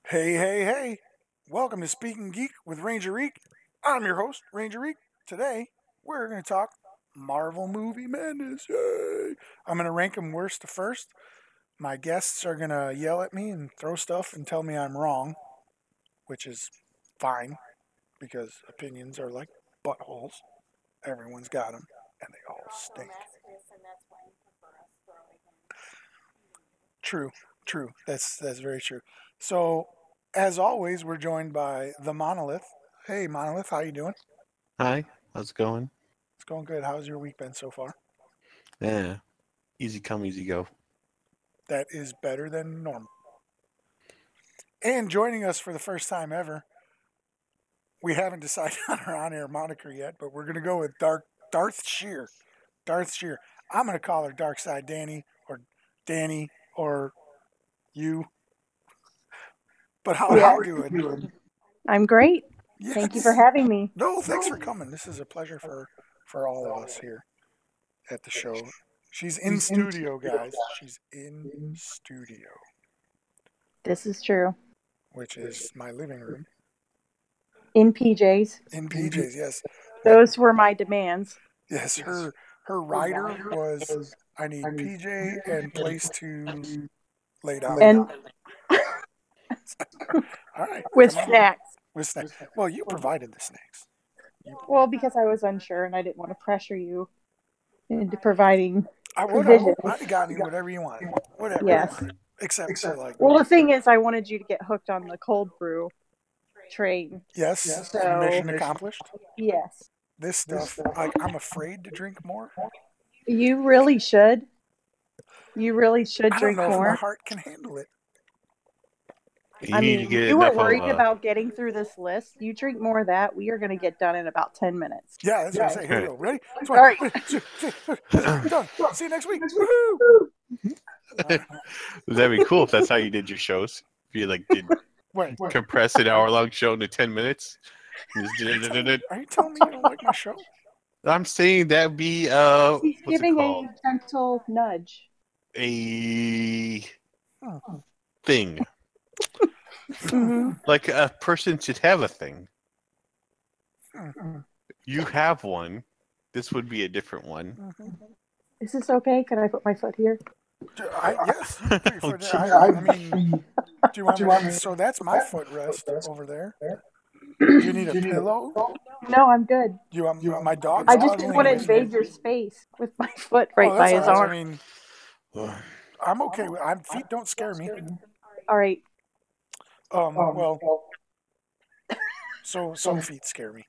Hey, hey, hey. Welcome to Speaking Geek with Ranger Reek. I'm your host, Ranger Reek. Today, we're going to talk Marvel movie madness. Yay! I'm going to rank them worst to first. My guests are going to yell at me and throw stuff and tell me I'm wrong, which is fine because opinions are like buttholes. Everyone's got them, and they all stink. True, true. That's very true. So, as always, we're joined by the Monolith. Hey, Monolith, how you doing? Hi, how's it going? It's going good. How's your week been so far? Yeah, easy come, easy go. That is better than normal. And joining us for the first time ever, we haven't decided on our on-air moniker yet, but we're gonna go with Darth Shear. Darth Shear. I'm gonna call her Dark Side Danny or you. But how Yeah. are you doing? I'm great. Thank you for Yes. having me. No, thanks for coming. This is a pleasure for all of us here at the show. She's in studio, guys. She's in studio, This is true. which is my living room. In PJs. In PJs, yes. Those were my demands. Yes, her rider was I need PJ and place to lay down. And All right, with come on. snacks. With snacks. Well, you provided the snacks. Well, because I was unsure and I didn't want to pressure you into providing I would provisions. I'd have gotten you whatever you wanted. Whatever you Yes. wanted. Except for like Well, the thing is, I wanted you to get hooked on the cold brew train. yes, So, mission accomplished. yes. This stuff, like I'm afraid to drink more. You really should. You really should I don't drink know if my more. heart can handle it. You I need to mean, get you were enough worried of about getting through this list. You drink more of that, we are going to get done in about 10 minutes. Yeah, that's what I say. Here we go. Ready? All right. Done. See you next week. Woohoo! That'd be cool if that's how you did your shows. If you like did Wait, compress an hour-long show into 10 minutes. are you telling me you don't like my show? I'm saying that'd be He's what's it giving called? a gentle nudge. A Hmm. thing. Mm-hmm. Like a person should have a thing. Hmm. You have one. This would be a different one. Mhm. Is this okay? Can I put my foot here? Yes, you can put your Oh, foot there. I mean, do you want me to? So that's my footrest over there. Do you need a pillow? No, I'm good. You want my dog's I just didn't cuddling want to with me. invade your space with my foot Oh, right by that's his all right. arm. I mean, I'm okay with. Feet don't scare me. All right. Well, so some feet scare me.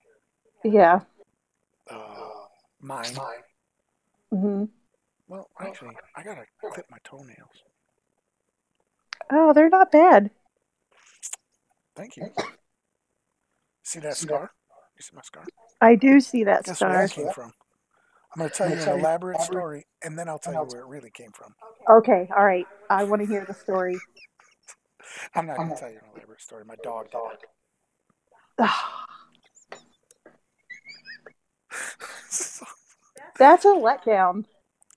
Yeah. Mine. Mm-hmm. Well, actually, I gotta clip my toenails. Oh, they're not bad. Thank you. See that scar? You see my scar? I do see that Guess where scar. that came from? I'm gonna tell you an elaborate story, and then I'll tell you where it really came from. Okay. All right. I want to hear the story. I'm not gonna tell you an elaborate story. My dog did it. That's a letdown.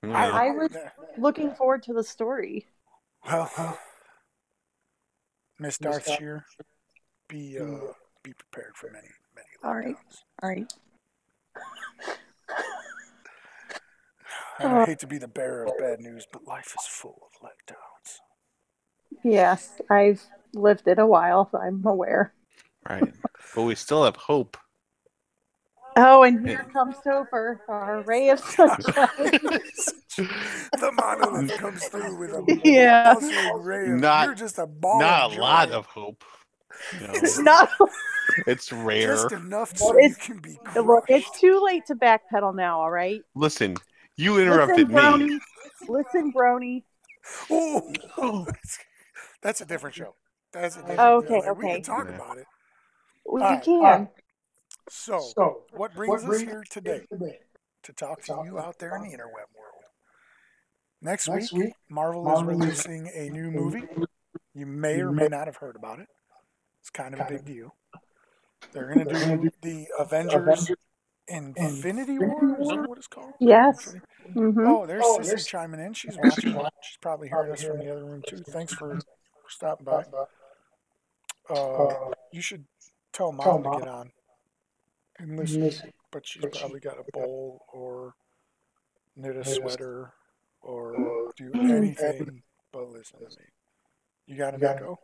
Yeah. I was looking forward to the story. Well, Miss Darth Shear, be prepared for many All right. letdowns. All right. And I hate to be the bearer of bad news, but life is full of letdowns. Yes, I've lived it a while, so I'm aware. Right. But we still have hope. Oh, and here comes Topher, our ray of sunshine. The monolith comes through with a Yeah. bustling ray of. Not- You're just a ball Not of a joy. lot of hope. No, It's not. it's rare. Just enough so you can be crushed. Look, it's too late to backpedal now. All right. Listen, you interrupted Listen, Brony. me. Listen, Brony. Oh, that's a different show. That's a different Okay, show. We okay. can talk Yeah. about it. Well, All you right. can. So, what brings us here today to talk to you out there in the interweb world? Next week, Marvel is releasing a new movie. You may or may not have heard about it. It's kind of a big deal. They're going to do the Avengers Infinity War. Is that what it's called? Yes. Mm-hmm. Oh, there's Sissy chiming in. She's watching. She's probably hearing us from the other room too. Thanks for stopping by. You should tell Mom to get on and listen, but she's probably got a bowl or knit a sweater or do anything but listen to me. You got an echo?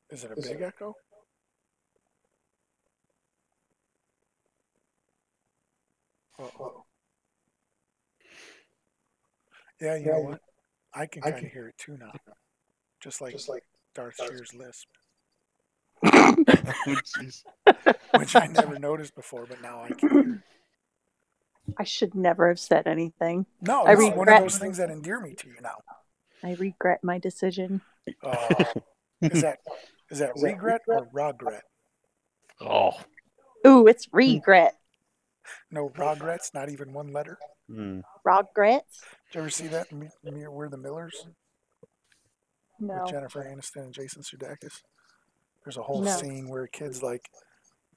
Is it a big echo? Uh-oh. Yeah, you know what? I can kind of hear it too now, just like Darth Shear's lisp, Oh, jeez. which I never noticed before, but now I can hear. I should never have said anything. No, I this is one of regret. those things that endear me to you now. I regret my decision. Is that regret or regret? Oh. Ooh, it's regret. No regrets, not even one letter. Hmm. Regrets? Did you ever see that in We're the Millers with No. Jennifer Aniston and Jason Sudeikis? There's a whole No. scene where a kid's like,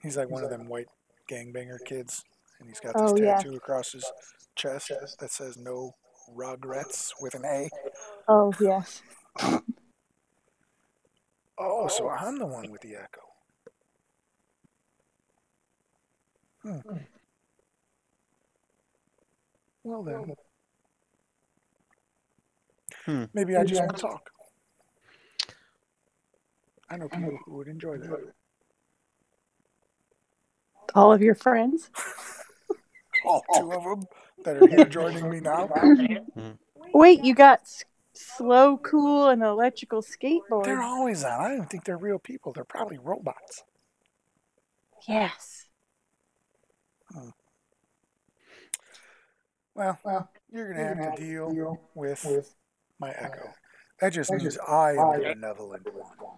he's like one of them white gangbanger kids, and he's got this Oh, yeah. tattoo across his chest that says "No regrets" with an A. Oh, yes. Oh, so I'm the one with the echo. Well then, maybe I just won't talk. I know people who would enjoy that. All of your friends? All two of them that are here joining me now. Wait, you got Slow, Cool, and Electrical Skateboard. They're always on. I don't even think they're real people. They're probably robots. Yes. Well, you're going to have to deal with my echo. That just means I am the benevolent one.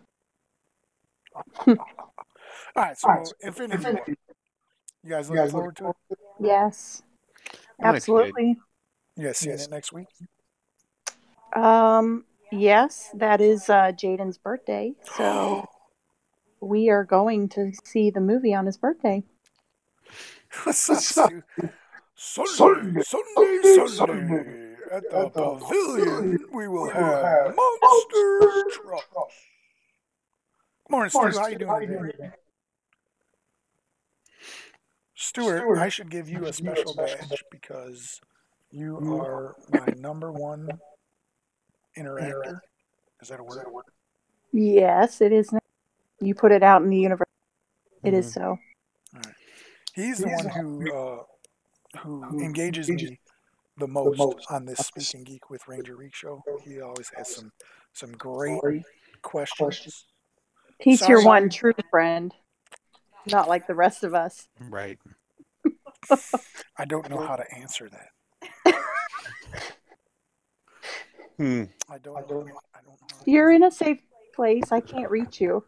All right, so Infinity War. You guys looking forward to it? Yes. Might be good. Absolutely. You guys seeing it next week? Yes, that is Jaden's birthday. So we are going to see the movie on his birthday. What's up, Stu? Sunday. At the pavilion, we will have monster trucks. Morning, Stu. How you doing today? Stuart, I should give you a special badge because you are my number one interactor. Is that a word? Yes, it is. You put it out in the universe. It is so. All right. He's the one who engages me the most on this Speaking Geek with Ranger Reek show. He always has some great questions. He's Sorry. your one true friend, not like the rest of us. Right. I don't know how to answer that. I don't know. You're in a safe place. I can't reach you.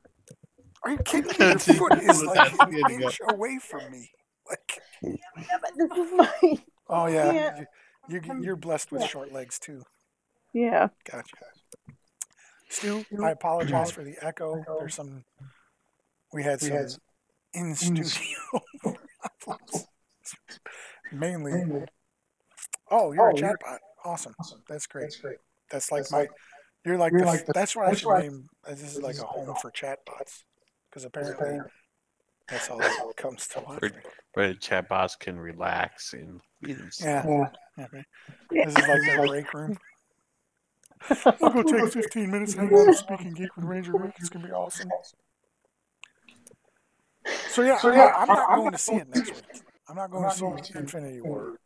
Are you kidding me? Your foot is like an inch away from me. Like. Yeah, but this is my. Oh yeah, you're blessed with short legs too. Yeah. Gotcha. Stu, I apologize for the echo. We had some in studio problems. Mainly. Oh, you're a chatbot. Awesome. That's great. That's like you're like that's what I should name. This is like a home for chatbots, because apparently that's all that comes to watch. Where the chatbots can relax and yeah. Okay. This is like their break room. We'll go take 15 minutes and hang out and Speaking Geek with Ranger Reek. It's gonna be awesome. So yeah, I'm not going to see it next week. I'm not going to see Infinity War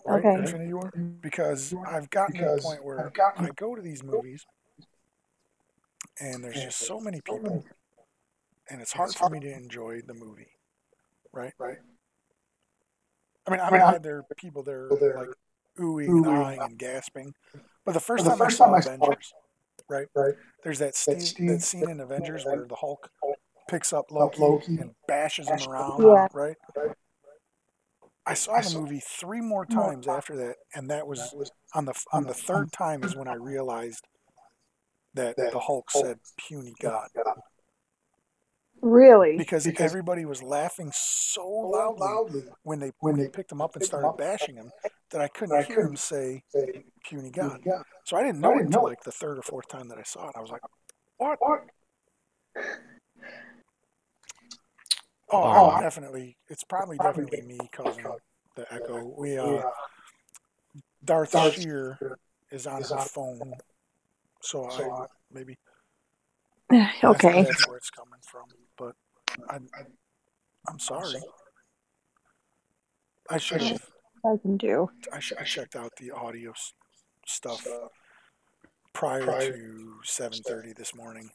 Infinity War, because I've gotten to the point where I go to these movies and there's just so many people, and it's hard for me to enjoy the movie, right? I mean, I'm glad there are people there like oohing and ahhing and gasping, but the first time I saw Avengers, right? There's that scene in Avengers where the Hulk picks up Loki and bashes him around, right? I saw the movie 3 more times after that, and that was on the third time is when I realized that the Hulk said "puny God." Really? Because everybody was laughing so loudly when they picked him up and started bashing him that I couldn't hear him say "puny God." So I didn't know it until like the third or fourth time that I saw it. I was like, "What?" I'm Aw. definitely. It's probably definitely me causing the echo. Darth Shear is on her phone, so maybe Okay. that's where it's coming from. But I, I'm sorry. I should have I can do. I should have checked out the audio stuff prior to 7:30 this morning.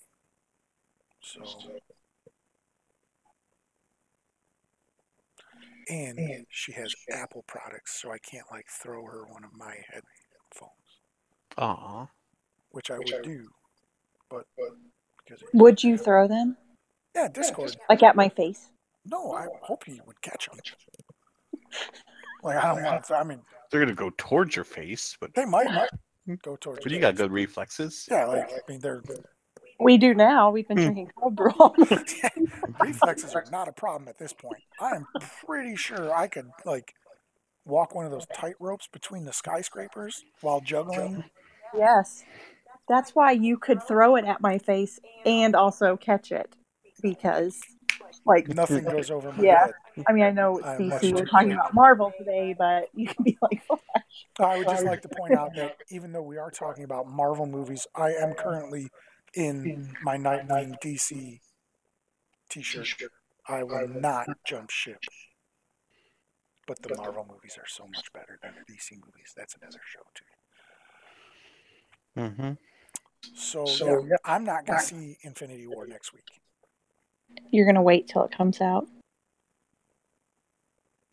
So, and she has Apple products, so I can't like throw her one of my headphones, Aw. which I would do, but because Would you throw them? yeah, Discord. Like at my face? No, I hope he would catch them. Like I don't want to. I mean, They're gonna go towards your face, but they might go towards but your you got face. good reflexes. Yeah, like I mean, they're We do now. We've been Hmm. drinking cold brew all night. reflexes are not a problem at this point. I am pretty sure I could like walk one of those tight ropes between the skyscrapers while juggling. Yes. That's why you could throw it at my face and also catch it. Because, like, Nothing goes over my yeah. head. I mean, I know it's I am much DC. We're too talking quick. about Marvel today, but you can be like, I would just like to point out that even though we are talking about Marvel movies, I am currently in my Nightwing DC t-shirt. I will not jump ship. But the Marvel movies are so much better than the DC movies. That's another show too. Mm-hmm. So yeah, I'm not gonna see Infinity War next week. you're going to wait till it comes out.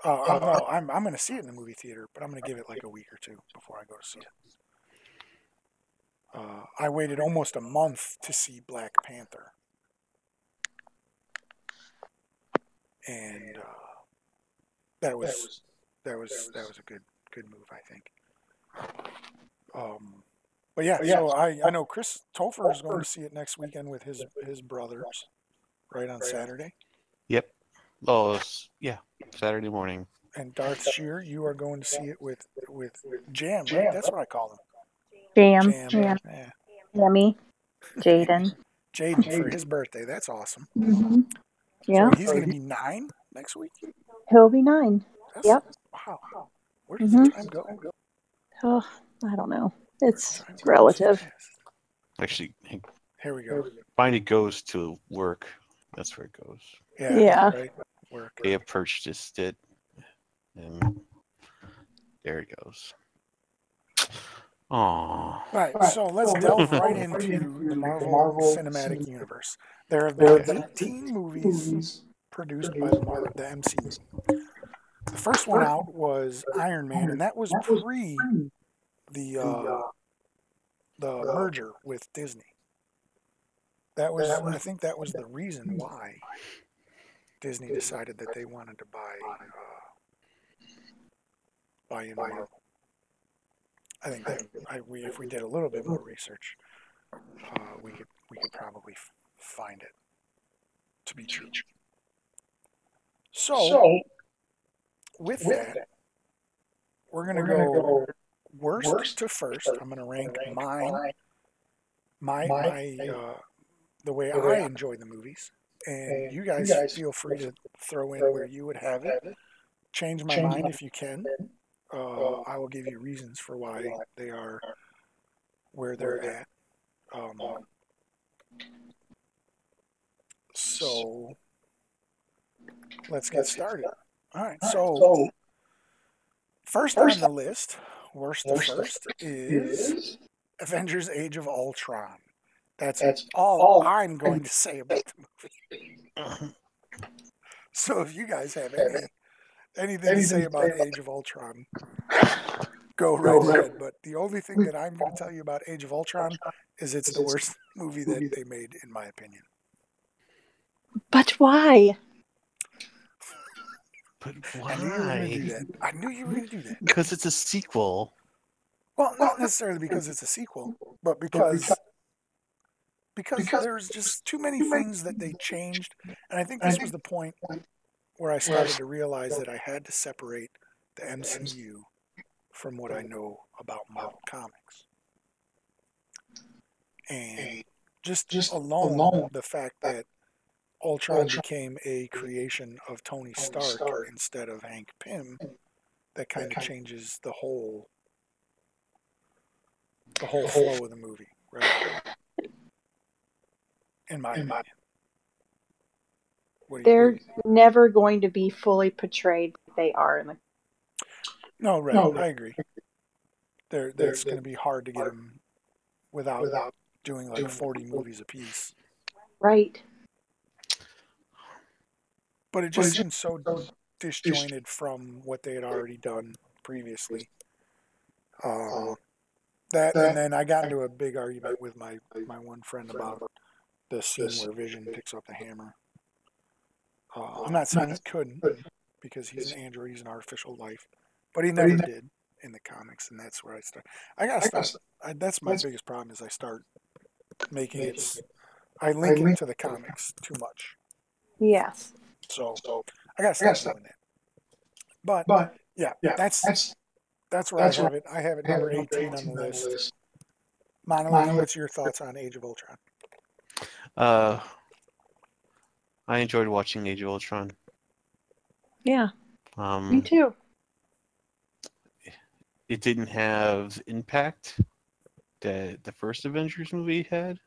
I'm gonna see it in the movie theater, but I'm gonna give it like a week or two before I go to see it. I waited almost a month to see Black Panther, and that was a good move, I think. But yeah, so I know Chris Topher is going to see it next weekend with his brothers, right on Saturday. Yep. Oh, yeah. Saturday morning. And Darth Shear, you are going to see it with Jam, right? That's what I call him. Jam. Jam. Yeah. Yeah. Yummy. Jaden. Jaden for his birthday. That's awesome. Mm-hmm. So Yeah. he's going to be 9 next week. He'll be 9. That's Yep. wow. Where does the Mm-hmm. time go? Oh, I don't know. The It's time goes relative. fast. Actually, Here we go. finally goes to work. That's where it goes. Yeah. Yeah. Right. Work. They have purchased it, and there it goes. Aww. All right, so let's delve right into the Marvel Cinematic Universe. There have been 18 movies produced by the MCU. The first one out was Iron Man, and that was pre the merger with Disney. I think that was the reason why Disney decided that they wanted to buy into Marvel. I think that if we did a little bit more research, we could probably find it to be true. So with that, we're gonna go worst to first. I'm gonna rank my the way I enjoy the movies, and you guys feel free to throw in where you would have it. Change my mind if you can. I will give you reasons for why they are where they're at. So let's get started. All right. So first on the list, worst to first, is Avengers: Age of Ultron. That's all I'm going to say about the movie. So if you guys have anything to say about Age of Ultron, go right ahead. But the only thing that I'm going to tell you about Age of Ultron is it's the worst movie that they made, in my opinion. But why? But why? I knew you were going to do that. I knew you were going to do that. Because it's a sequel. Well, not necessarily because it's a sequel, but because there's just too many things that they changed. And I think this was the point where I started to realize that I had to separate the MCU from what I know about Marvel Comics. And just alone the fact that Ultron became a creation of Tony Stark instead of Hank Pym, that kind of changes the whole flow of the movie, right? In my opinion. What do They're you think? never going to be fully portrayed like they are in the. No, right. I agree. That's going to be hard to get them without doing like 40 movies apiece. Right. But it just seems so disjointed from what they had already done previously. That, and then I got into a big argument with my one friend about the scene where Vision picks up the hammer. I'm not saying he couldn't, because he's an android, he's an artificial life, but he never did in the comics, and that's where I start. I gotta stop. That's my biggest problem, is I start making it. I link it to the comics too much, Yes. so I gotta stop doing that. But yeah, that's where I have it. I have it number 18 on the list. Monolith, what's your thoughts on Age of Ultron? I enjoyed watching Age of Ultron. Yeah. Me too. It didn't have impact that the first Avengers movie had.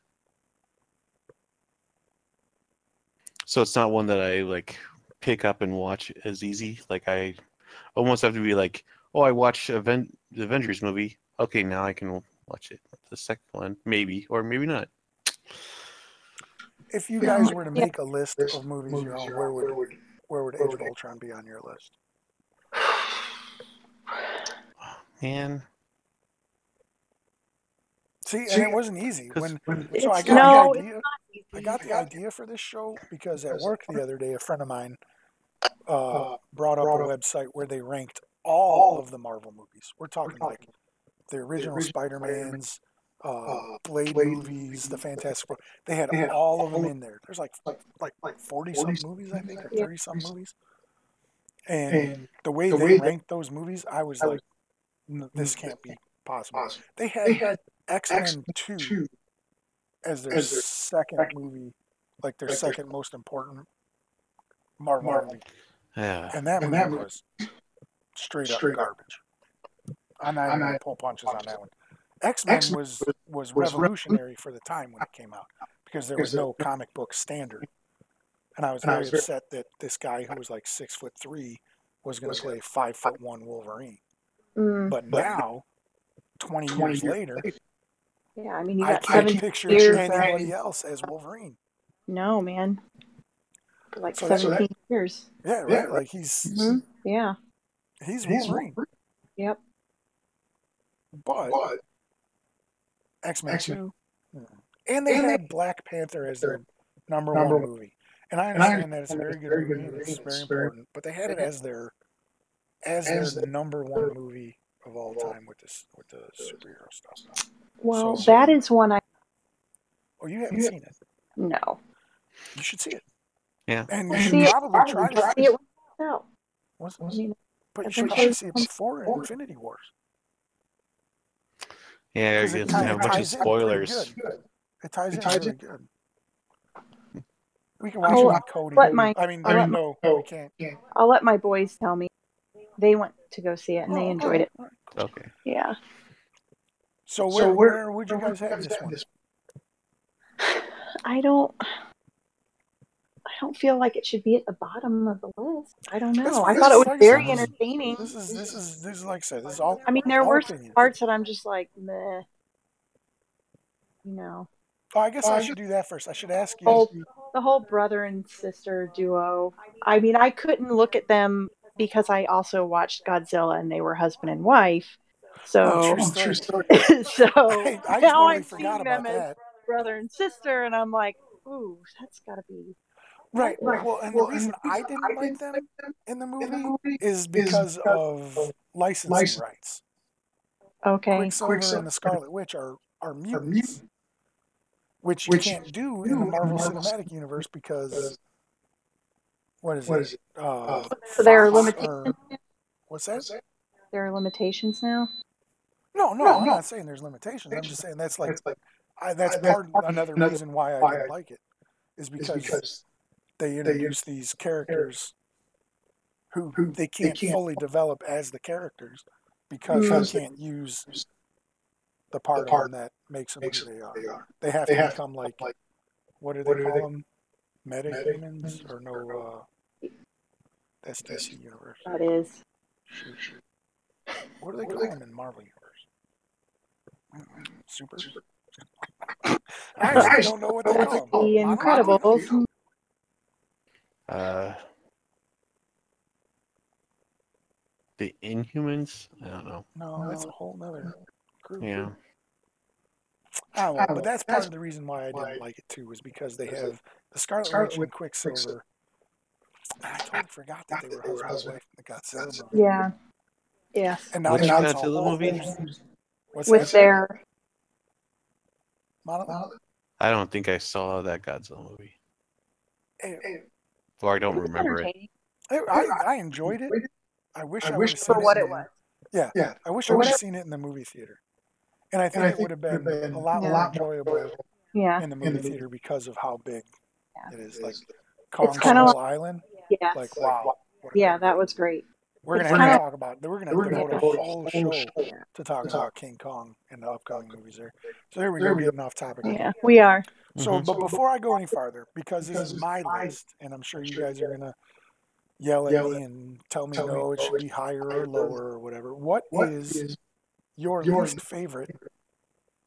So it's not one that I like pick up and watch as easy. Like I almost have to be like, oh, I watched the Avengers movie. Okay, now I can watch it. The second one, maybe, or maybe not. If you guys were to make a list of movies your own, where would Age of Ultron be on your list? Man, see, and it wasn't easy. So I got the idea for this show because at work the other day, a friend of mine brought up a website where they ranked all of the Marvel movies. We're talking like the original Spider-Mans, Blade movies, the Fantastic Four. They had all of them in there. There's like 40-something movies, I think, or 30-something movies. And the way they ranked those movies, I was like, this can't be possible. They had X-Men 2 as their second movie, like their second most important Marvel movie. yeah. And that movie was straight up garbage. I'm not even going to pull punches on that one. X-Men was revolutionary for the time when it came out, because there was no comic book standard. And I was very upset that this guy who was like 6'3" was going to play 5'1" Wolverine. But now, 20 years later, yeah, I mean, you I got can't 7 picture years. anybody else as Wolverine. No, man. For like So 17 years. Yeah, right. Like he's Yeah. he's Wolverine. Yep. But X-Men 2. And they had Black Panther as their number one movie. And I understand that it's a very good movie and it's very important, but they had it as their number one movie of all time with the superhero stuff. Well, that is one I. Oh, you haven't seen it? No. You should see it. Yeah. And you should probably try to see it. No. But you should probably see it before Infinity Wars. Yeah, Because it doesn't have a bunch of spoilers. It ties in really good. We can watch it with Cody. We can't. I'll let my boys tell me. They went to go see it and they enjoyed it. Okay. Yeah. So where would you guys have this one? I don't feel like it should be at the bottom of the list. I don't know. I thought it was very entertaining. This is like I said. This is all. I mean, there were some parts that I'm just like, meh. You know. Oh, I guess I should do that first. I should ask you. The whole brother and sister duo. I mean, I couldn't look at them because I also watched Godzilla and they were husband and wife. So, true story. So I now totally I'm forgot seeing them about that. as brother and sister, and I'm like, ooh, that's got to be right. Well, and the reason I didn't like them in the movie is because of licensing rights. Okay. Quicksilver and the Scarlet Witch are mutants, which you can't do in the Marvel Cinematic Universe because what is it? So there are limitations. What's that? There are limitations now. No, I'm not saying there's limitations. I'm just saying that's like that's another reason why I didn't like it, is because they introduce these characters who they can't fully develop as the characters because they can't use the part of them that makes them who they are. They have to become like, what do they call them? Meta-humans? Or no, that's DC Universe. That is. Shoot. What do they call them in Marvel Universe? Super? I actually don't know what they call them. The Incredibles. The Inhumans? I don't know. No, that's a whole nother group. Yeah. I don't know, but that's part of the reason why I didn't like it too, was because they have the Scarlet Witch and Quicksilver. I totally forgot that they were husband and wife in the Godzilla movie. Yeah. Yes. And now Which they're Godzilla movie? What's With that? their. I don't think I saw that Godzilla movie. Or I don't remember it. I enjoyed it. I wish I would have For seen what it. it was. Yeah, I wish I would have seen it in the movie theater. And I think it would have been a lot more enjoyable in the movie theater because of how big it is. Like Kong Skull Island. Yes. Like, wow. Yeah, that was great. We're going to have to talk about, we're going to devote a whole show to talking about King Kong and the upcoming movies there. So there we go, getting off topic. Yeah, we are. So, but before I go any farther, because this is my list, and I'm sure you guys are going to yell at me and tell me, no, it should be higher or lower or whatever. What is your least favorite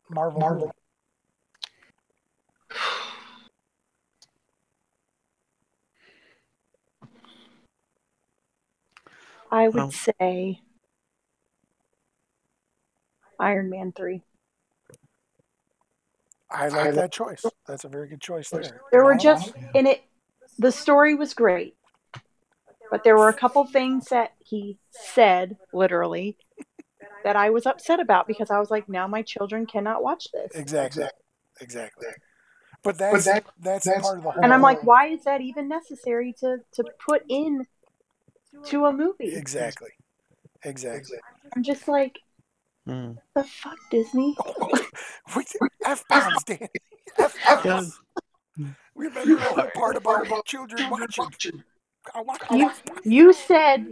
Marvel movie? I would say Iron Man 3. I like that choice. That's a very good choice there. There were just, in it, the story was great. But there were a couple things that he said, literally, that I was upset about because I was like, now my children cannot watch this. Exactly. But that's part of the whole. And I'm like, why is that even necessary to put in to a movie? Exactly. I'm just like, the fuck, Disney? F-bombs, Danny. F-bombs. We remember the whole part about children watching. You said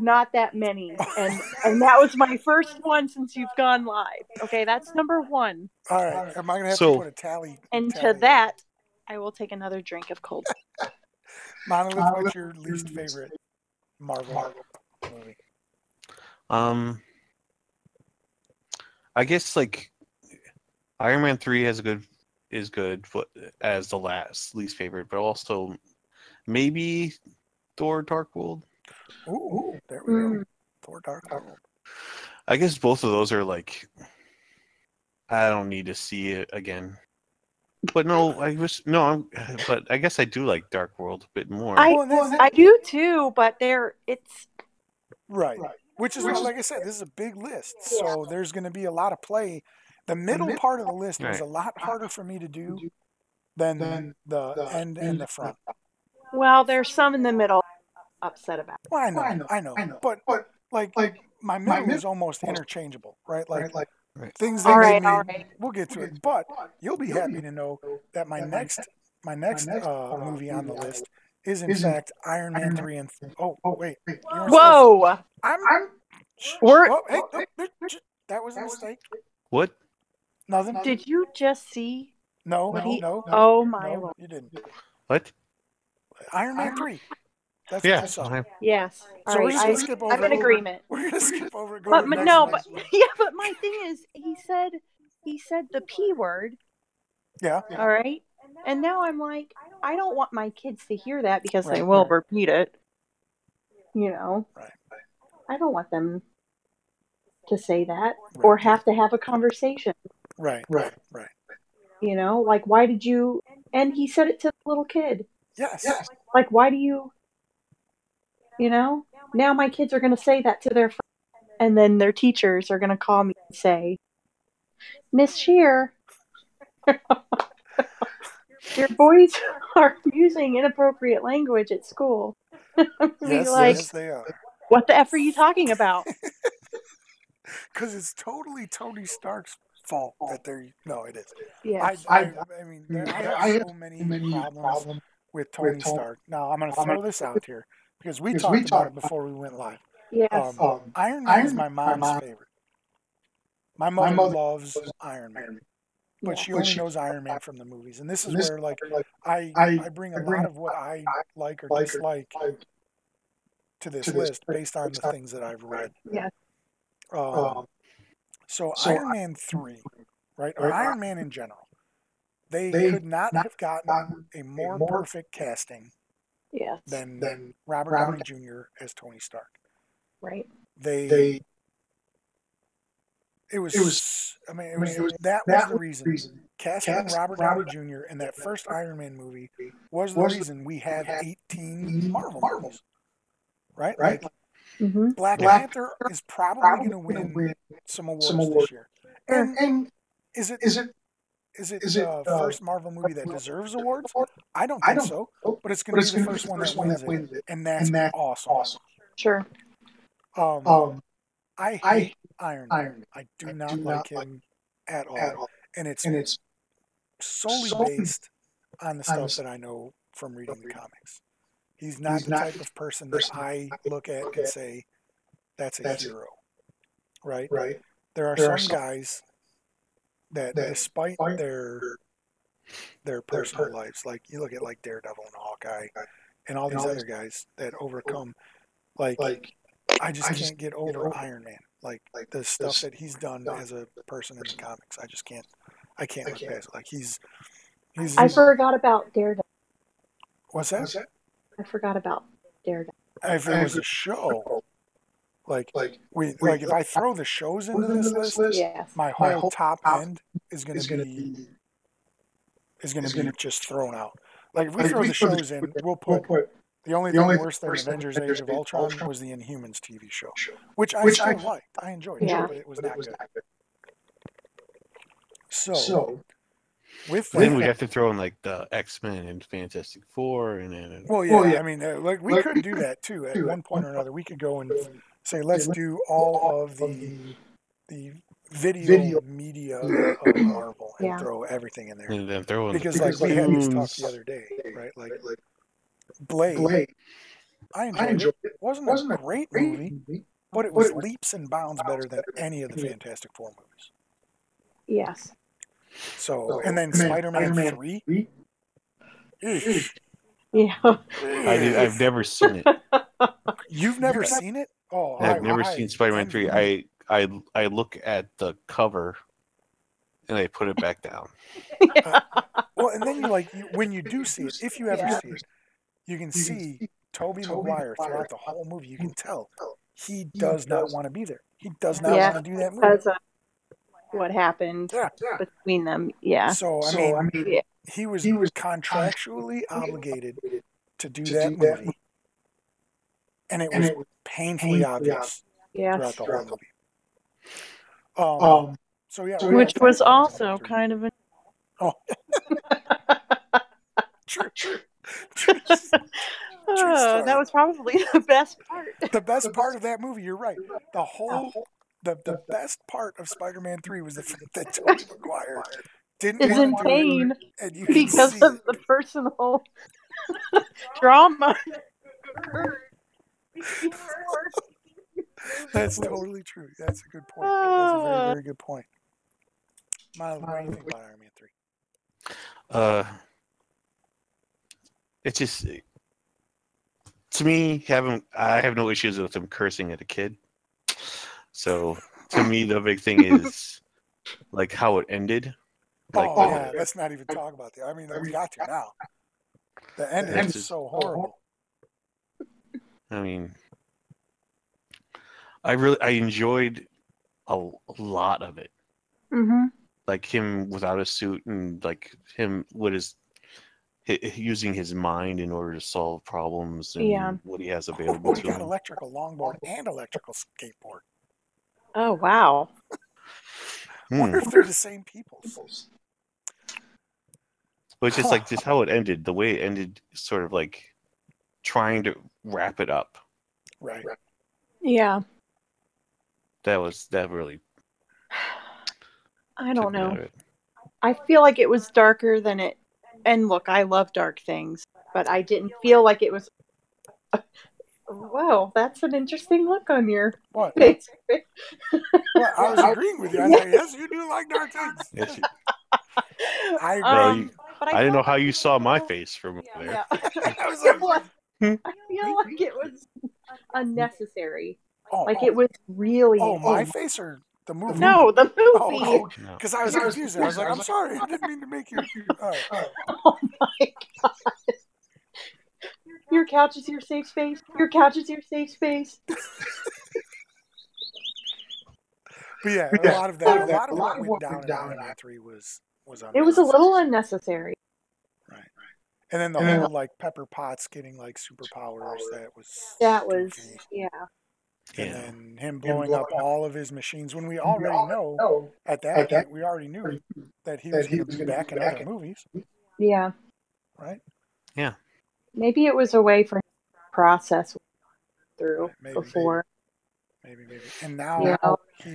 not that many, and that was my first one since you've gone live. Okay, that's number one. All right, am I gonna have to put a tally? And to that, I will take another drink of cold. Monolith, what's your least favorite Marvel movie? I guess like Iron Man 3 is good as the least favorite, but also maybe Thor: Dark World. Ooh, there we go. Thor: Dark World. I guess both of those are like, I don't need to see it again. But but I guess I do like Dark World a bit more. I do too, but it's right. Which is like I said, this is a big list, so there's going to be a lot of play. The middle part of the list was a lot harder for me to do than the end and the front. Well, there's some in the middle I'm upset about. Well, I know. But like my middle is almost interchangeable, right? Like things that made me. We'll get to it, but you'll be happy to know that my next movie on the list is in fact Iron Man 3 and. Oh wait! Whoa! That was a mistake. What? Nothing. Did you just see? No. Oh my lord! You didn't. What? Iron Man 3. That's what you saw. Yes. So we're just gonna skip over. I'm in agreement. We're gonna skip over. But my thing is, he said the P word. Yeah. All right. And now I'm like, I don't want my kids to hear that because they will repeat it. You know. Right. I don't want them to say that or have to have a conversation. Right. You know, like, why did you? And he said it to the little kid. Yes. Like, why do you? You know, now my kids are going to say that to their friends, and then their teachers are going to call me and say, Miss Shear, your boys are using inappropriate language at school. Yes, they are. What the F are you talking about? Because it's totally Tony Stark's fault that they're no, it is. Yes. I mean, I have so many problems with Tony Stark. Now I'm going to throw this out here because we talked about it before we went live. Yes. Iron Man is my mom's favorite. My mother loves Iron Man, but Yes. she only knows Iron Man from the movies, and this is where like I bring a lot of what I like or dislike to this list based on the things that I've read. Yes. So Iron Man 3, right, or Iron Man in general, they could not have gotten a more perfect casting Yes. than Robert Downey Jr. as Tony Stark. Right. It was, I mean, it was, that was the reason. Casting Robert Downey Jr. in that first Iron Man movie was the reason we have 18 Marvel movies, right? Like, Mm-hmm. Black Panther is probably going to win some awards this year. Sure. And is it the first Marvel movie that deserves awards? I don't think so, but it's going to be the first one that wins it, and that's awesome. Sure. I hate Iron Man. I do not like him at all, and it's solely based on the stuff that I know from reading the comics. He's not the type of person that I look at and say, that's a hero, right? There are some guys that, despite their personal lives, like you look at like Daredevil and Hawkeye and all these other guys that overcome, like I just can't get over Iron Man. Like the stuff that he's done as a person in the comics, I can't look past it. Like he's I forgot about Daredevil. what's that? I forgot about Daredevil. If it was a show, like if I throw the shows into this list, Yes. my whole top end is going to be just thrown out. Like if we throw the shows in, we'll put the only thing worse than Avengers: Age of Ultron was the Inhumans TV show, which I still liked. I enjoyed it, but it was not good. So with Then we that, have to throw in like the X-Men and Fantastic Four, and then well, yeah, I mean, like we could do that too. At one point or another, we could go and say, let's do all of the video media of Marvel and throw everything in there. and then throw in Because the like we had this talk cartoons. the other day, right? Like Blade, I enjoyed it. It wasn't a great movie, but it was leaps and bounds better than any of the Fantastic Four movies. Yes. So, and then Spider-Man 3. Yeah. I've never seen it. You've never seen it? Oh, I've never seen Spider-Man 3. I look at the cover and I put it back down. Well, and then when you do see it, if you ever see it, you can see Tobey Maguire throughout the whole movie. You can tell he does not want to be there. He does not want to do that movie. Because of what happened between them. Yeah. So, I mean, he was contractually obligated to do that movie, and it was painfully obvious throughout the whole movie. So yeah, which was also kind of a true. That was probably the best part. The best part of that movie, you're right. The best part of Spider-Man 3 was the fact that Tobey Maguire didn't is in want to pain do it, and you can because see of the personal drama. That's totally true. That's a good point. That's a very, very good point. Miles, what do you think about Iron Man 3? It's just, to me, I have no issues with him cursing at a kid. So to me, the big thing is like how it ended. Like, yeah, let's not even talk about that. I mean, we got to now. The ending is so horrible. I mean, I enjoyed a lot of it. Mm-hmm. Like him without a suit and like him with his using his mind in order to solve problems and what he has available to him. He got him. electrical longboard and electrical skateboard. Oh, wow. Wonder if they're the same people. But it's just like just how it ended. The way it ended, sort of like trying to wrap it up. Right. Yeah. That really. I took don't me out know. of it. I feel like it was darker than it. And look, I love dark things, but I didn't feel like it was. Whoa, that's an interesting look on your What? face. Well, I was agreeing with you. I was like, yes, you do like dark things. Yes, I agree. well, you, But I didn't know felt how like you it was saw a my little- face from over there. Yeah. I was like, I feel like it was unnecessary. oh, Like oh, it was really. oh, my face or the movie? No, the Oh, movie. okay. No. Because I was confused. I was like, I'm sorry. I didn't mean to make you. All right. Oh my god. Your couch is your safe space. Your couch is your safe space. But yeah, a lot of what went down in Iron Man 3 was It was a unnecessary. little unnecessary. Right. And then the whole like Pepper Potts getting like superpowers, that was That was, goofy. yeah. And Yeah. then him blowing up all of his machines when we already know at that point we already knew that he was going to be back in other movies, Yeah. right? Yeah. Maybe it was a way for him to process through Right, maybe. before. Maybe. And now Yeah. he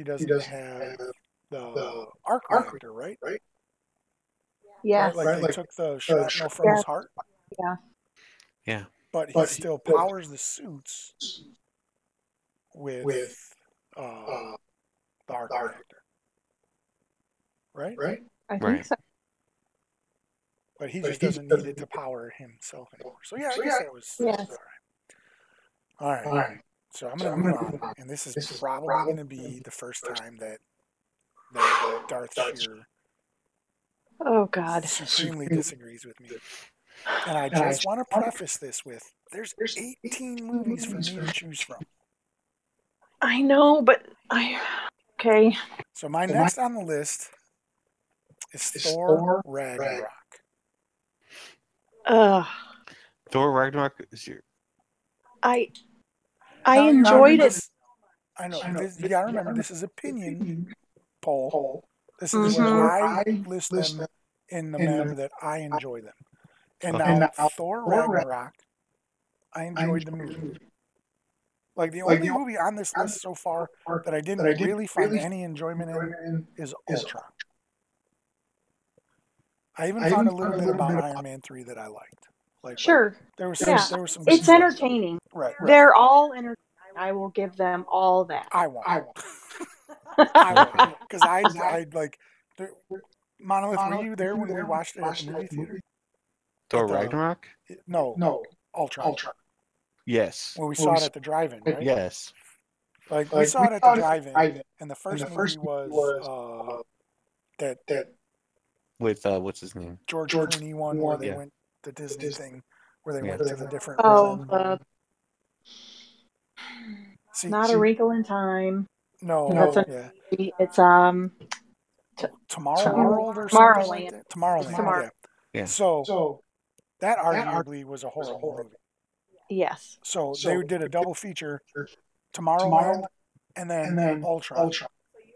doesn't have the arc reactor, right? Yes. Right? Like they took the shrapnel from Yes. his heart, Yeah. Yeah. but he still powers the suits with the arc reactor, right? I think Right. so. But he just doesn't need it to power himself anymore. So yeah, I guess that was Yes. all right. All right. So I'm going to move on, and this is probably going to be the first time that Darth Shear Oh God. supremely disagrees with me. And I just want to preface this with there's 18 movies for me to choose from. I know, but okay. So my next on the list is Thor Ragnarok. Ugh. Thor Ragnarok is your. I Now, you enjoyed remember it. this. I know. You got to remember, this is opinion poll. This is Mhm. where I list them in the manner that I enjoy them. And now, Thor Ragnarok, I enjoyed the movie. Like, the only movie on this list so far that I didn't really find any enjoyment in is Ultron. I even found a little bit about Iron Man 3 that I liked. Like, Sure. there was Yeah. some good It's stuff. entertaining. Right. They're all entertaining. I will give them all that. I won't. Because I like. Monolith, were you there when we watched it at the movie theater? Thor Ragnarok? No, Ultron. Yes. When we saw it at the drive-in, right? Yes. Like, we saw it at the drive-in, and the first movie was that With what's his name? George Clooney one where they Yeah. went the Disney thing, where they Yeah. went to the different Oh, realm. See, Not a Wrinkle in Time. no, That's yeah, It's Tomorrow World or something like Tomorrowland. that. Tomorrowland, Tomorrow. yeah. Yeah. So that arguably was a horrible movie. Yes. So they did a double feature, Tomorrowland, and then Ultron.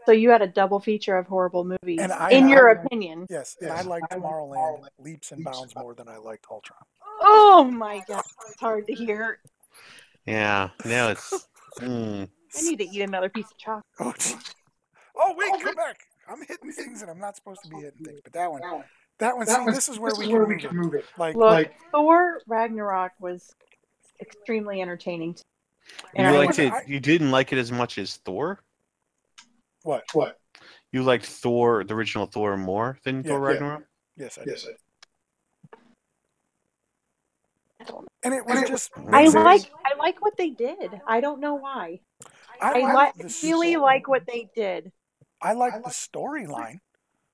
So you had a double feature of horrible movies, And in your opinion. Yes, and I liked Tomorrowland leaps and bounds more than I liked Ultron. Oh my God, it's hard to hear. Yeah. Now it's. I need to eat another piece of chocolate. Oh wait, come back! I'm hitting things and I'm not supposed to be hitting things. But that one. See, this is where we can move it. Look, Thor Ragnarok was extremely entertaining. You liked it. You didn't like it as much as Thor. What? You liked Thor, the original Thor, more than Thor Ragnarok. Yes, I did. And it was just. I like what they did. I don't know why. I really like what they did. I liked the storyline.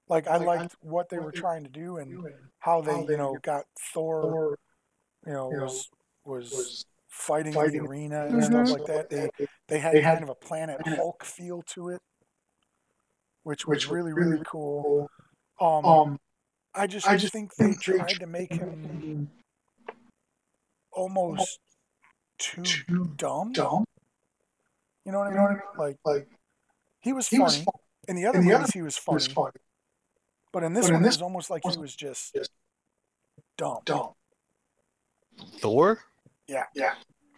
Like, I liked what they were trying to do and how they, got Thor, was fighting in the arena and stuff like that. They had kind of a Planet Hulk feel to it, which was really, really cool. I just think they tried to make him almost too dumb. You know what I mean? Like he was funny. In the other movies, he was funny. But in this one, it was almost like he was just dumb. Thor? Yeah.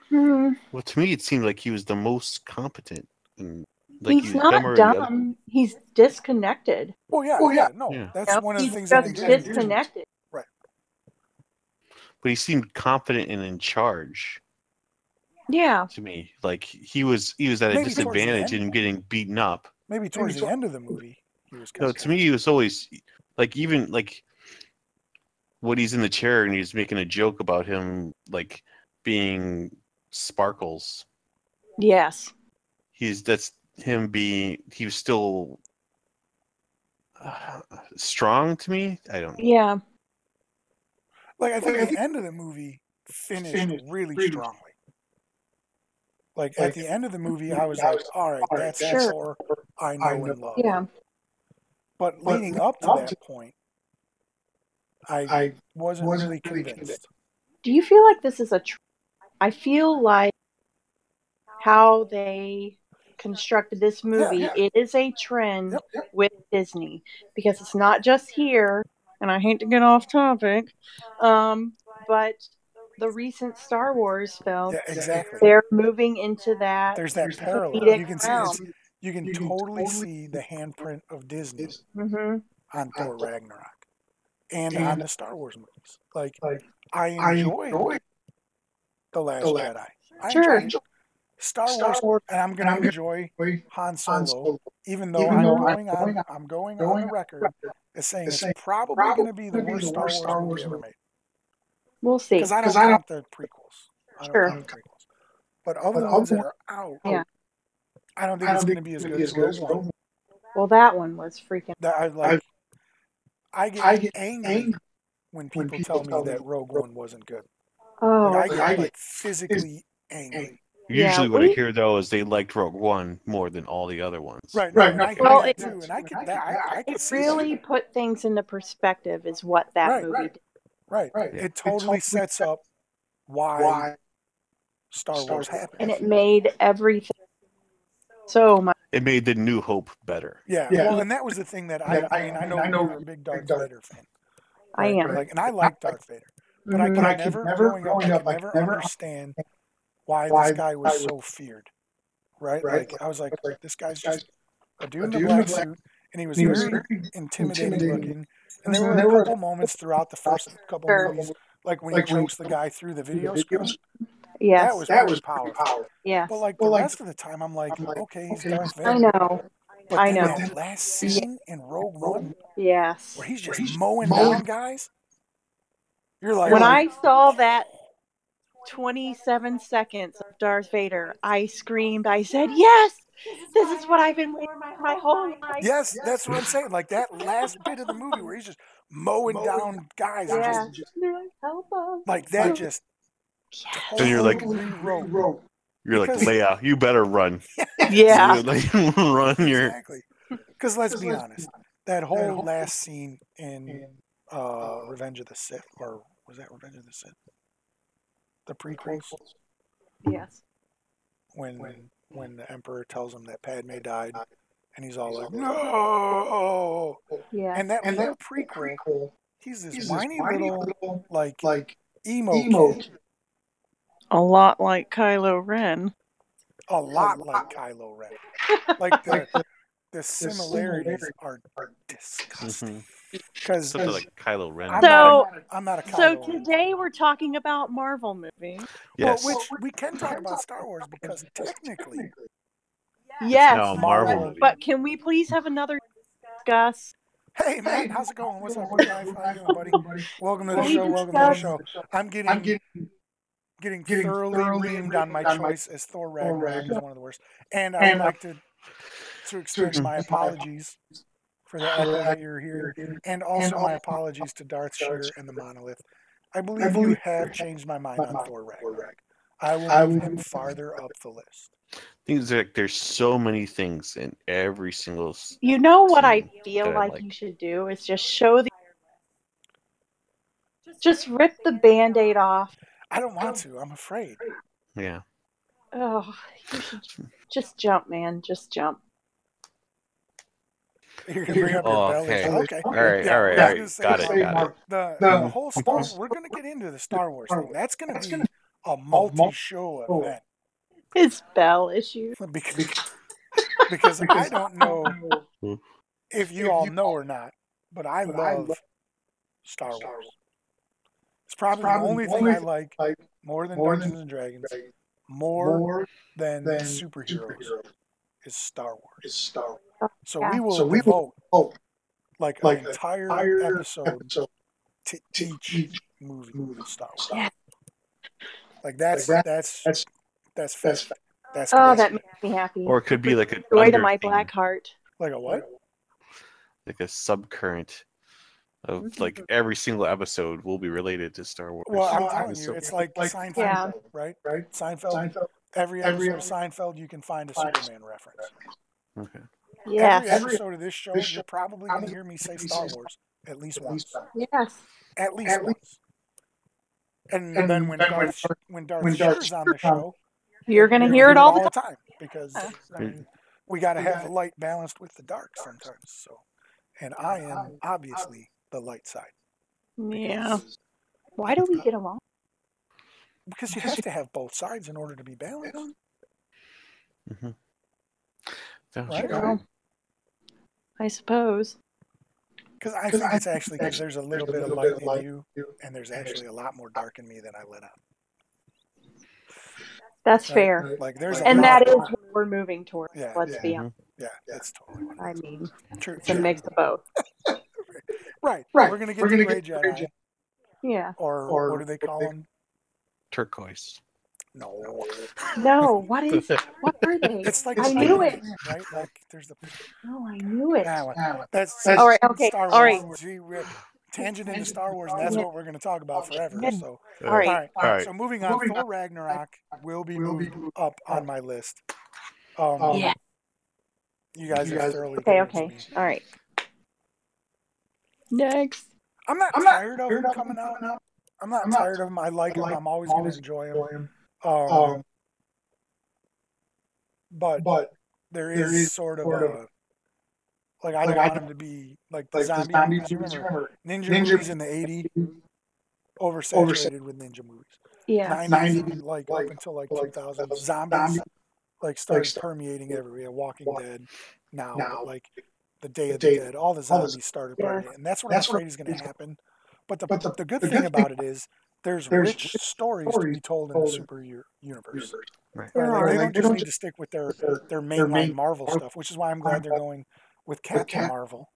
Hmm. Well, to me, it seemed like he was the most competent. Like He's he was not dumber than the other. dumb. He's disconnected. Well, yeah, no, Yeah. that's one of the He's things that they just did. disconnected. Right. But he seemed confident and in charge Yeah. to me. Like he was at a Maybe towards the disadvantage end. in getting beaten up. Maybe towards the end of the movie, he was. No, to me he was always like, even like when he's in the chair and he's making a joke about him like being Sparkles. Yes. That's him being. He was still strong to me. I don't know. Yeah. Like, I think the end of the movie finished really strongly. Like, at the end of the movie, I was like, all right, that's the Thor I know and love. Yeah. But leading up to that point, I wasn't really convinced. Do you feel like this is I feel like how they constructed this movie, it is a trend with Disney, because it's not just here, and I hate to get off topic, but the recent Star Wars film, Yeah, exactly. they're moving into that. There's that parallel. comedic You can see realm. you can totally see the handprint of Disney Mhm. on Thor Ragnarok and on the Star Wars movies. Like, I enjoyed The Last Jedi. I Sure. enjoyed Star Wars, and I'm going to enjoy Han Solo, even though I'm going on the record as saying it's probably going to be the worst Star Wars movie ever made. We'll see. Because I don't count the prequels. I don't Sure. count the prequels. But other ones that are out, Yeah. I don't think it's going to be as good as Rogue One. Well, that one was freaking. I get angry when people tell me that Rogue One wasn't good. Oh, Like, I get physically angry. Usually, what I hear though is they liked Rogue One more than all the other ones. Right. No, and I hear Well, that too, and I could it see really that. put things into perspective, is what that movie did. Right. It totally sets up why Star Wars happened. And it made everything so much. It made the New Hope better. Yeah. Well, and that was the thing that I know you're a big Darth Vader fan. Right? I am. Like, and I like Darth Vader, but I could never, growing up, I could never understand why this guy was so feared. Right? Like, I was like, this guy's just a dude in a black suit, and he was very intimidating looking. And there were a couple moments throughout the first couple movies, like when he chokes the guy through the video screen. Yes. That was pretty powerful. Yes. But like the rest of the time, I'm like, okay, he's Darth Vader. I know. But I then know. that last scene in Rogue One, Yes. where he's just mowing down guys, you're like, When I saw that 27 seconds of Darth Vader, I screamed. I said, "Yes, this is what I've been waiting for my whole life." yes, that's what I'm saying. Like that last bit of the movie where he's just mowing down guys, and just help us. like that, just And you're like, rewrote. you're like, Leia, you better run. Yeah. You're like, run your. Exactly. Because let's be honest, that whole last scene in Revenge of the Sith, or was that Revenge of the Sith? The prequels, Yes. when the Emperor tells him that Padme died, and he's all like, no. Yeah. And that whole prequel, he's this whiny little like emo kid. A lot like Kylo Ren. A lot like Kylo Ren. Like the similarities are disgusting. Because Something like Kylo Ren. I'm not a Kylo So Ren. today we're talking about Marvel movies. Yes. Well, which we can talk about Star Wars because technically, Yes. now a Marvel movie. But can we please have another discuss? hey man, how's it going? What's up, buddy? How you doing, buddy? Welcome to the show. Welcome to the show. I'm getting thoroughly reamed on my choice as Thor Ragnarok is one of the worst, and I would like to extend my apologies for the echo that you're hearing, and also my apologies to Darth Shear and the Monolith. I believe you have changed my mind on Thor Ragnarok. I will move him farther up the list. Things like there's so many things in every single. You know what I scene feel that I like you should do is just show just rip the Band-Aid off. I don't want to. I'm afraid. Yeah. Oh, you should just jump, man. Just jump. You're gonna bring up your belly. Okay. Okay. All right. Yeah, All right. I All was right. gonna Got say, it. Got it. The whole Star. We're gonna get into the Star Wars thing. That's gonna be a multi-show event. His bell issue. Because Because I don't know if you all know or not, but I love Star Wars. It's probably the only thing I like more than Dungeons and Dragons, more than superheroes, is Star Wars. So we Yeah. will devote like an entire episode to each movie of Star Wars. Yeah. Like that's fact. That's Oh, canon. that makes me happy. Or it could be like an Joy to my under black heart. Like a what? like a subcurrent of Mhm. like every single episode will be related to Star Wars. Well, I'm telling you, it's like Seinfeld, Yeah. right? Seinfeld. Every episode of Seinfeld, you can find a Superman reference. Okay. Yes. Every episode of this show, you're probably going to hear me say Star Wars at least once. Yes. At least once. And then when Darth Shir's on the show, You're going to you're hear it gonna all the the time because I mean, we got to have the light balanced with the dark sometimes. So, and I am obviously the light side. time. Yeah. Why do we get along? Because you have to have both sides in order to be balanced. Mm-hmm. Sounds Right? True. I suppose. Because I think it's actually because there's a little bit of light in you, and there's actually a lot more dark in me than I let on. That's Right? fair. Like there's a And lot. that is what we're moving towards. Yeah. Let's be honest. Yeah, that's totally what I it is. mean, True. it's a mix of both. Right. We're gonna get the gray Jedi, Yeah. or what do they call them? turquoise. No. No, what are they? It's like I the knew it. Spider-Man, right? Like there's the. No, I knew it. That's All right, okay, Star Wars. all right. See, we're tangent into Star Wars, and that's what we're going to talk about forever. Yeah. So, All right. All right. So moving on, Thor Ragnarok will be moved up on my list. Yeah. You guys are thoroughly Okay, convinced okay. me. All right. Next. I'm not tired of them coming out. I'm not tired of them. I like them. I'm always going to enjoy them. But there is sort of a like I don't want them to be like the zombie movies. You remember ninja movies in the '80s oversaturated with ninja movies. Yeah. 90s and like up until like 2000, zombies like started permeating everywhere. Walking Dead now, but like the Day of the Dead, all the zombies started permeating, and that's what I'm afraid is going to happen. But the good thing about it is there's rich stories to be told in the super universe. Right. Like, they don't just need to stick with their mainline Marvel stuff, which is why I'm glad they're going with Captain Marvel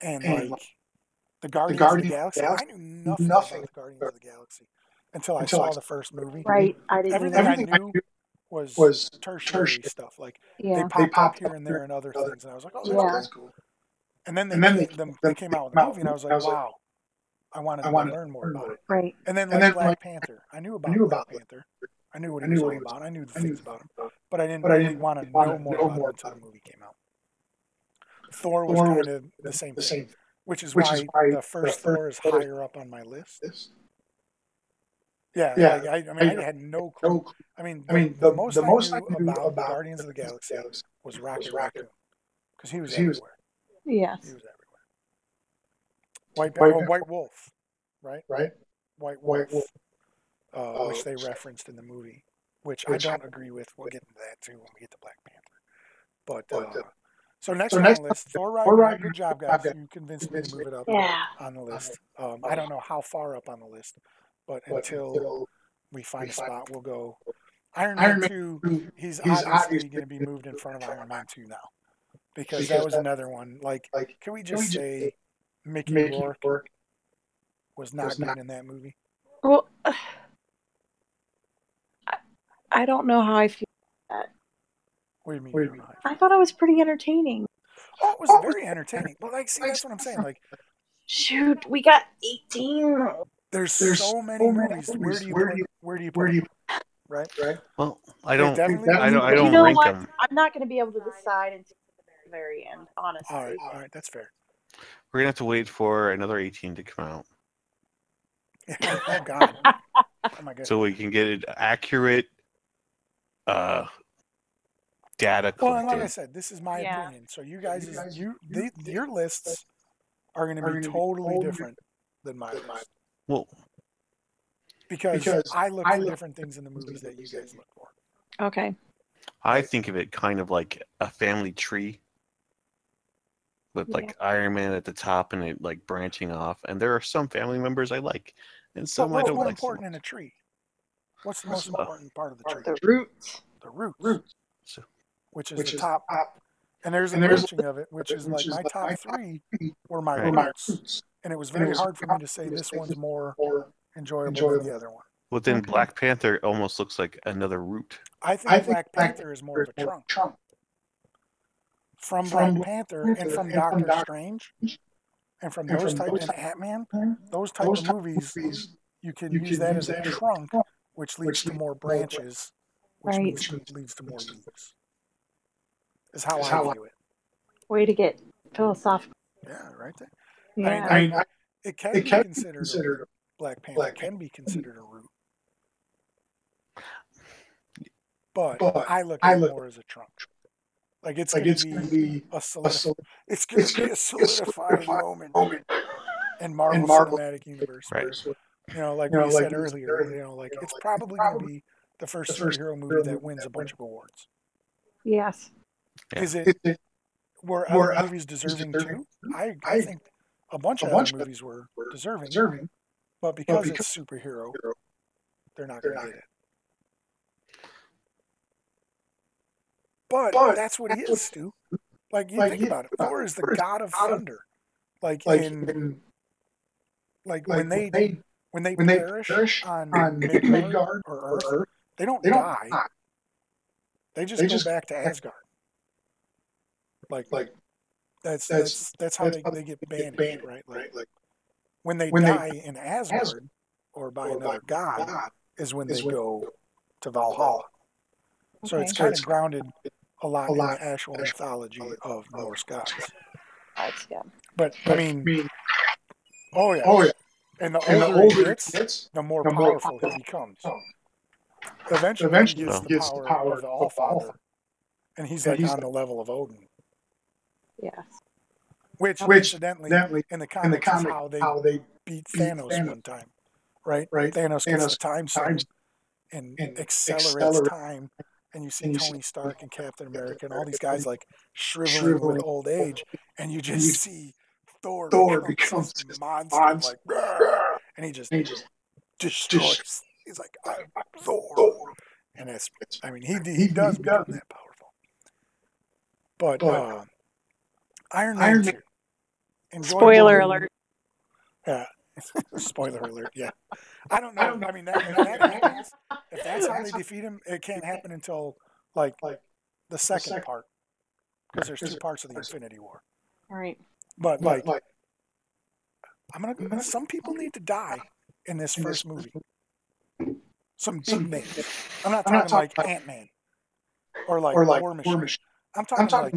and like the Guardians of the Galaxy. I knew nothing about the Guardians of the Galaxy until I saw the first movie. Right. I didn't Everything either. I knew was tertiary stuff. Like Yeah. they popped up here and there and other things, and I was like, oh, that's cool. And then they came out with the movie, and I was like, wow, I wanted to learn more about it. Right. And then like Black Panther, I knew about Black Panther. I knew what he was all about. I knew the things about him, but I didn't really want to know more about him until the movie came out. Thor was kind of the same thing, which is why the first Thor is higher up on my list. Yeah, like, I mean, I had no clue. I mean, the most I knew about Guardians of the Galaxy was Rocket Raccoon, because he was everywhere. Yes. He was everywhere. White Wolf, right? White Wolf, which they referenced in the movie, which I don't agree with. We'll get into that too when we get to Black Panther. But so next on the list, Thor Ragnarok. Good job, guys. You convinced me to move it up on the list. I don't know how far up on the list, but until we find a spot, we'll go. Iron Man 2, he's obviously going to be moved in front of Iron Man 2 now, because that was another one. Like, can we just say Mickey Rourke was not good in that movie? Well, I don't know how I feel about that. What do you mean? You don't know how I thought it was pretty entertaining. Oh, it was very entertaining. But like, see, that's what I'm saying. Like, shoot, we got 18. There's so many movies. Where do you put them? Right? Well, I don't You know rank what? them. I'm not going to be able to decide until the very end, honestly. All right, that's fair. We're gonna have to wait for another 18 to come out, Oh God. Oh my God. so we can get an accurate data collected. Well, and like I said, this is my opinion. So you guys, your lists are going to be totally different than my list. Well, because I look for different things in the movies that you guys look for. Okay. I think of it kind of like a family tree with Yeah. like Iron Man at the top and it like branching off. And there are some family members I like, and But some I what's don't more like so important in a tree? What's the most much. important part of the tree? The roots. The roots, So, which is the top. And there's a branching of it, which is like my top three were my right. roots. And it was very hard for me to say this one's more enjoyable than the other one. Well, then Okay. Black Panther almost looks like another root. I think Black Panther is more of a trunk. From Black Panther and from Doctor Strange and from those type and Ant-Man, those type of movies, you can use that as a trunk, which leads to more branches, which Right. leads to more leaves. Is how I view it. Way to get philosophical. Yeah, right there. Yeah. I mean, it can be considered a root. Black Panther can be considered a root. But I look at it more as a trunk. Like it's going to be it's going to be a solidifying moment in Marvel Cinematic Universe Right. where, like we said earlier, like it's probably going to be the first superhero movie that wins a bunch of awards. Yes. Yeah. Is it? Were other movies deserving too? I think a bunch of other movies were deserving, but because it's superhero, they're not going to get it. But that's what he is, Stu. Like you think about it, Thor is the god of thunder. Like in when they perish on Midgard or Earth, they don't die. They just go back to Asgard. Like that's how they get banished, right? Like when they die in Asgard or by another god is when they go to Valhalla. So Okay. it's kind of grounded a lot in the actual mythology of Norse gods. That's good. But I mean, oh yeah, and the older he gets, the more powerful he becomes. Eventually, he gets Well, the power of the Allfather, and he's like on the level of Odin. Yes. Which, incidentally, in the comics is how they beat Thanos one time, right? Thanos gets the time stone and accelerates time, and you see Tony Stark and Captain America and all these guys like shriveling with old age, and you just see Thor becomes this monster, like, and he just destroys. He's like, I'm Thor, and it's, I mean, he does become that powerful. But Iron Man 2, enjoyable Spoiler movie. alert. Yeah, spoiler alert. Yeah, I don't know. I mean, if that happens, if that's how they defeat him, it can't happen until like the second part, because there's two parts of the Infinity War. All right. But like, some people need to die in this first movie. Some big names. I'm not talking like Ant-Man or like War Machine. I'm talking like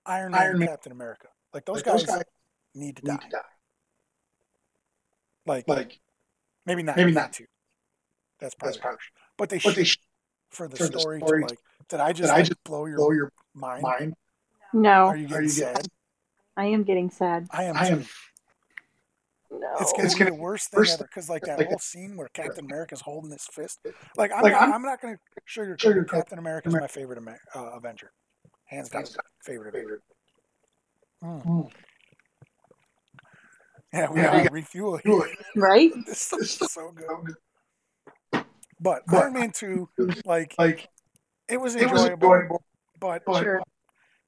Iron Man and Captain America. Like those guys need to die. Like maybe not need to. That's probably harsh. But they should for the story to like. Did I just like blow your mind? No. Are you getting sad? I am getting sad. I am too. No. It's gonna be the worst thing ever because like that whole scene where Captain America's holding his fist. Like I'm not gonna sugarcoat it. Captain America's my favorite Avenger, hands down, favorite Avenger. Yeah, we got refuel here. Right? This is so good. But Iron Man 2, like it was enjoyable, but Sure.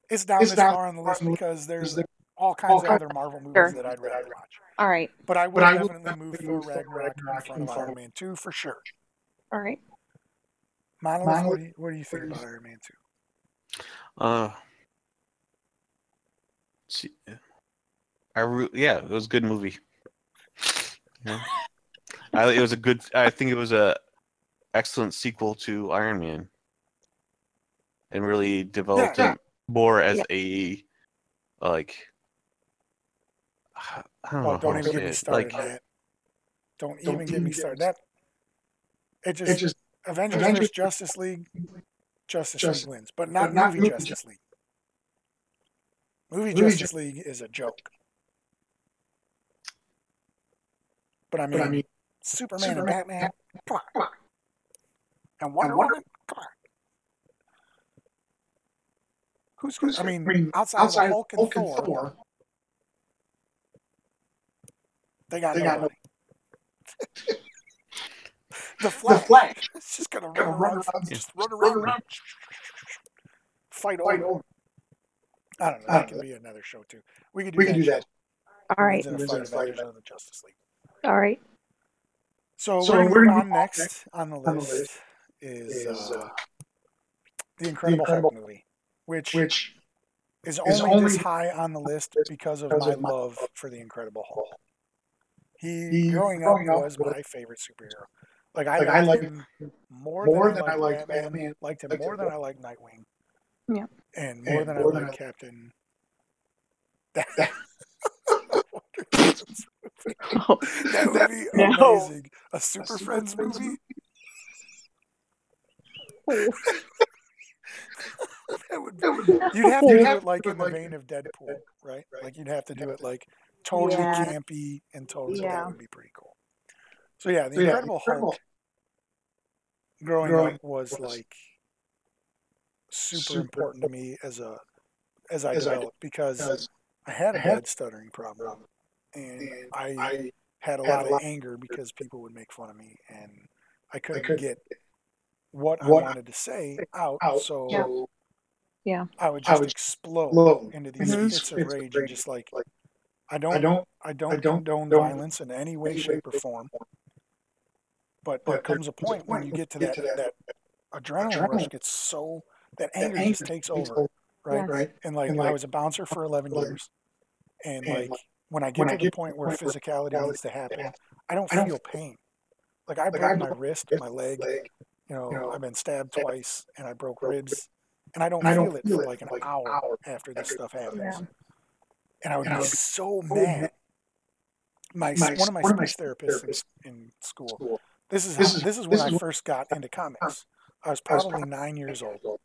it's down this far on the list because there's all kinds of other Marvel movies that I'd rather watch. All right. But I will definitely move Thor Ragnarok in front of Iron Man 2 for sure. All right. Monolith, what do you think about Iron Man 2? See, yeah, it was a good movie. Yeah. It was a good. I think it was a excellent sequel to Iron Man, and really developed him more as a like. I don't know. Don't even get me started, Like, Matt. Don't even get me started. That it just Avengers vs. Justice League wins, but not movie Justice League. Movie Justice League is a joke. But I mean, Superman and Batman, come on. And Wonder Woman, come on. Who's good? I mean, outside of the Hulk and Thor, they got nobody. The Flash, it's just gonna run around, fight over. I don't know. That can be another show too. We could do that show. All right. Who's in a fight Avengers of the Justice League. All right. So we're gonna move on next on the list is the Incredible Hulk movie, which is only this high on the list because of my love for the Incredible Hulk. He, growing up, was my favorite superhero. Like, I liked him more than I liked Batman, liked him more than I liked Nightwing. Yeah. And more than I liked Captain. That would be amazing. A Super Friends movie? You'd have to do it like in the vein of Deadpool, right? Like, you'd have to do it like totally campy and totally. That would be pretty cool. So yeah, the Incredible Hulk growing up was like super important to me as I developed, because I had a bad stuttering problem, and I had a lot of anger because people would make fun of me, and I couldn't get what I wanted to say out. So I would just explode into these fits of rage, and just like, I don't condone violence in any way, shape, or form. But there comes a point when you get to that adrenaline rush gets so, that anger just takes over, right? And like, I was a bouncer for 11 years, and like, when I get to the point where physicality needs to happen, I don't feel pain. Like, I broke my wrist, my leg, I've been stabbed twice, and I broke ribs, and I don't feel it for like an hour after this stuff happens. And I would be so mad. One of my speech therapists in school, this is when I first got into comics. I was probably 9 years old,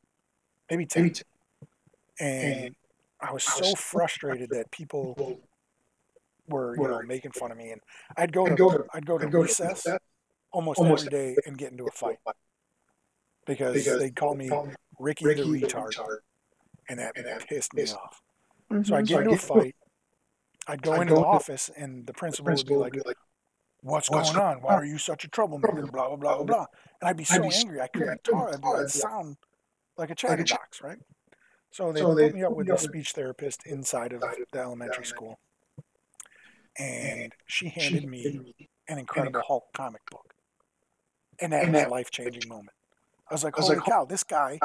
maybe 10. And I was so frustrated that people were making fun of me, and I'd go to recess almost every day and get into a fight because they'd call me Ricky the retard, and that pissed me off. So I'd get into a fight. I'd go into the office, and the principal would be like, "What's going on? Why are you such a troublemaker? Blah, blah, blah, blah, blah." And I'd be so angry, I couldn't talk. I'd sound like a chatterbox, right? So they put me up with this speech therapist inside of the elementary school. And she handed me an Incredible Hulk comic book. And that was a life-changing moment. I was like, holy cow, this guy,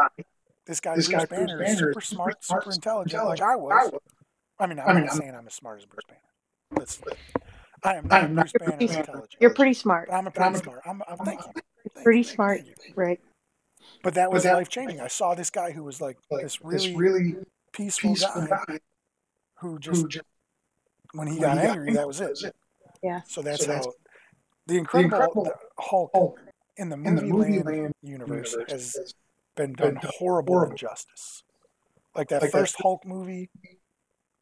Bruce Banner, is super smart, super intelligent, like I was. I mean, I'm not saying I'm as smart as Bruce Banner. I am not Bruce Banner intelligent. You're pretty smart. I'm pretty smart. Thank you. Pretty smart, right? But that was life-changing. I saw this guy who was like this really peaceful guy who just, when he got angry, that was it. Yeah. So that's how the Incredible Hulk in the movie land universe has been done horrible injustice. Like that first Hulk movie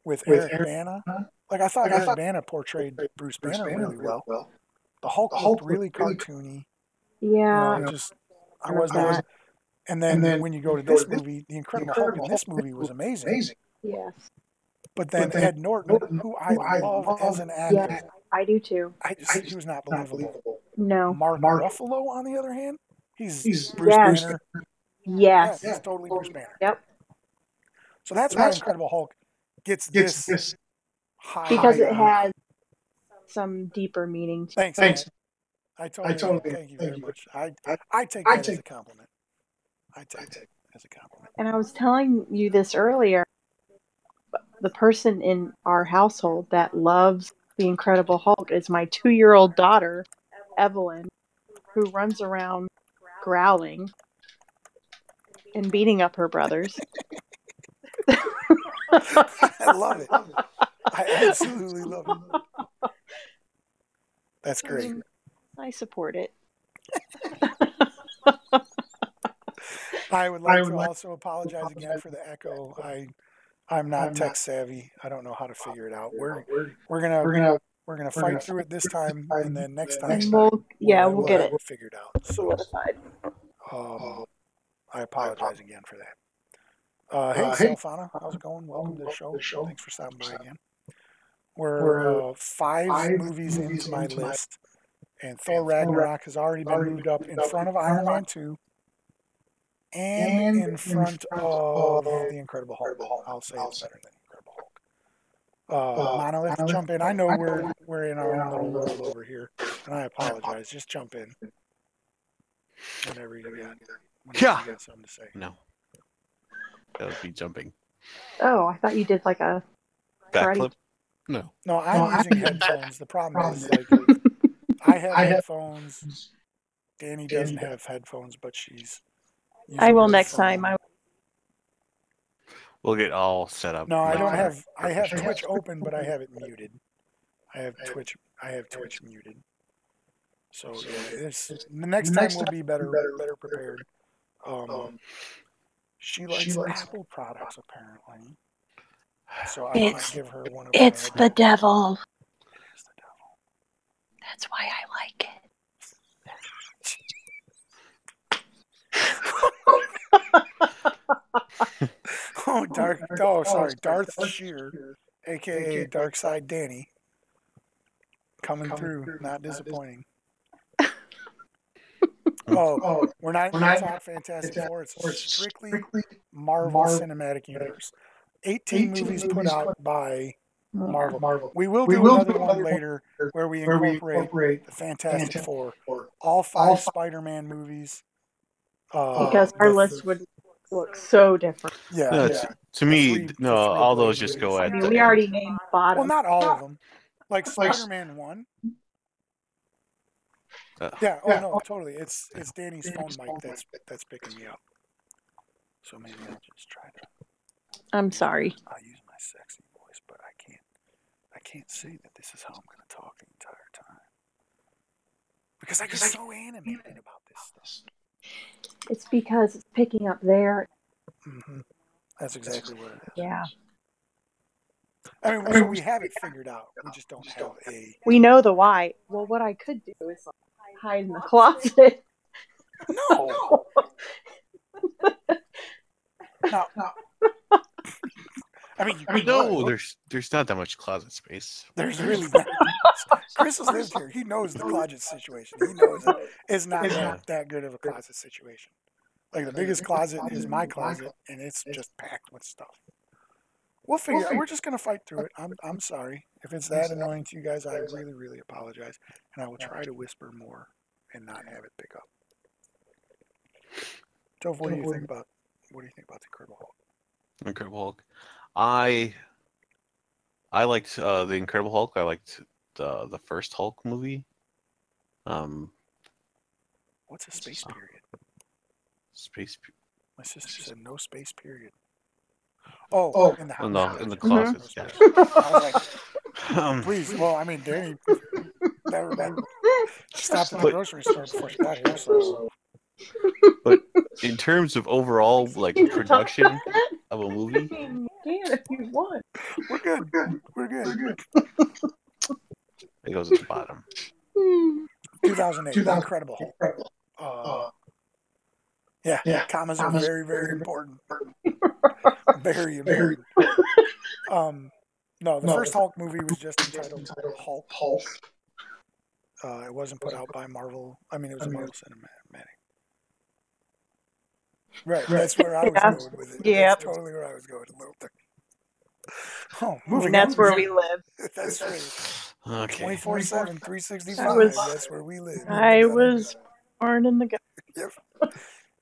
with Eric Bana. Like, I thought Eric Bana portrayed Bruce Banner really well. The Hulk looked really cartoony. Yeah. I wasn't. And then when you go to this movie, the Incredible Hulk in this movie was amazing. Yes. But then Ed Norton, who I love as an actor, yes, I do too. He was not believable. No. Mark Ruffalo, on the other hand, he's Bruce Banner. Yes. Yeah, he's totally Bruce Banner. Yep. So that's why Incredible Hulk gets this high. Because it has some deeper meaning. Thanks. I totally thank you very much. I take that as a compliment. I take it as a compliment. And I was telling you this earlier. The person in our household that loves the Incredible Hulk is my 2-year-old daughter, Evelyn, who runs around growling and beating up her brothers. I love it. I absolutely love it. That's great. I support it. I would like to also apologize again for the echo. I'm not tech savvy. I don't know how to figure it out. We're gonna fight through it this time, and then next time we'll get it figured out. So I apologize again for that. Hey, Selfana, how's it going? Welcome to the show. Thanks for stopping by again. We're 5 movies into my list, and Thor Ragnarok has already been moved up in front of Iron Man 2 and in front of The Incredible Hulk. I'll say it's better than Incredible Hulk. Monolith, jump in. I know we're in our own little world over here, and I apologize. Just jump in whenever you got something to say. No. That would be jumping. Oh, I thought you did like a karate. Backflip? No. No, I'm using headphones. The problem is, like, I have headphones. Danny doesn't have headphones, but she's using I will her next phone. time. We'll get all set up. No, I like don't our have. I have professionals. Twitch open, but I have it muted. I have Twitch muted. So yeah, the next time we'll be better prepared. She likes Apple products apparently, so I might give her one of It's my. the devil. It is the devil. That's why I like it. Darth Shear, aka Darkside Danny, coming through, not disappointing. Oh, we're not going to talk Fantastic Four. It's strictly Marvel Cinematic Universe. 18 movies put out by Marvel. We will do another one later where we incorporate the Fantastic Four. All 5 Spider-Man movies. Because our list would look so different. Yeah. No, to me, no, all those just go I at mean, the we end. already named bottom. Well, not all of them. Like Spider-Man 1. Yeah. Oh no, totally. It's Danny's phone mic that's picking me up. So maybe I'll just try to. I'm sorry. I'll use my sexy voice, but I can't say that this is how I'm going to talk the entire time because I get so animated about this stuff. It's because it's picking up there. Mm-hmm. That's exactly what it is. Yeah. I mean, so we have it figured out. We just don't have a. We know the why. Well, what I could do is hide in the closet. No. No. I mean, No, there's not that much closet space. There's really not. Chris has lived here. He knows the closet situation. He knows it's not that good of a closet situation. Like the biggest closet is my closet, and it's just packed with stuff. We'll figure. We're just gonna fight through it. I'm sorry if it's that annoying to you guys. I really, really apologize, and I will try to whisper more and not have it pick up. Toph, what do you think about the Incredible Hulk? Incredible Hulk. I liked the Incredible Hulk. I liked the first Hulk movie. What's a space period? My sister said no space period. Oh, in the house. No, in the closet. Yeah. I was like, please. Well, I mean, Danny she stopped at the grocery store before she got here, so. But in terms of overall like production of a movie, If you want. We're good. it goes at the bottom. 2008, Incredible Hulk. Yeah, commas are very, very important. Very important. No, the first Hulk movie was just entitled Hulk. It wasn't put out by Marvel. I mean, it was a Marvel Cinematic. Right, that's where I was going with it. Yeah. That's totally where I was going. A little thing. Oh, moving And that's on. where we live. That's right. Okay. 24/7, 365. That's where we live. I was born in the gut. Yep.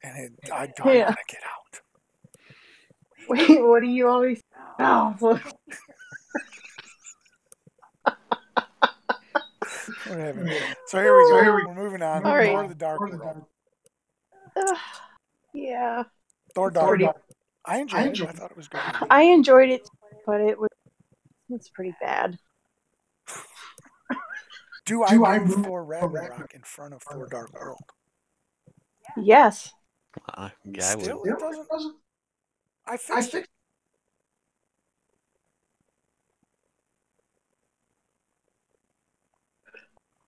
And I don't want to get out. Wait, what do you always? Oh, look. Whatever. So here we go. We're moving on. All right. Thor: The Dark World. Yeah. Thor: Dark World. I enjoyed it. I thought it was good. I enjoyed it, but it's pretty bad. Do I move Thor Ragnarok in front of Thor: Dark World? Yes. Yeah, I would. Still, it doesn't. I fixed it.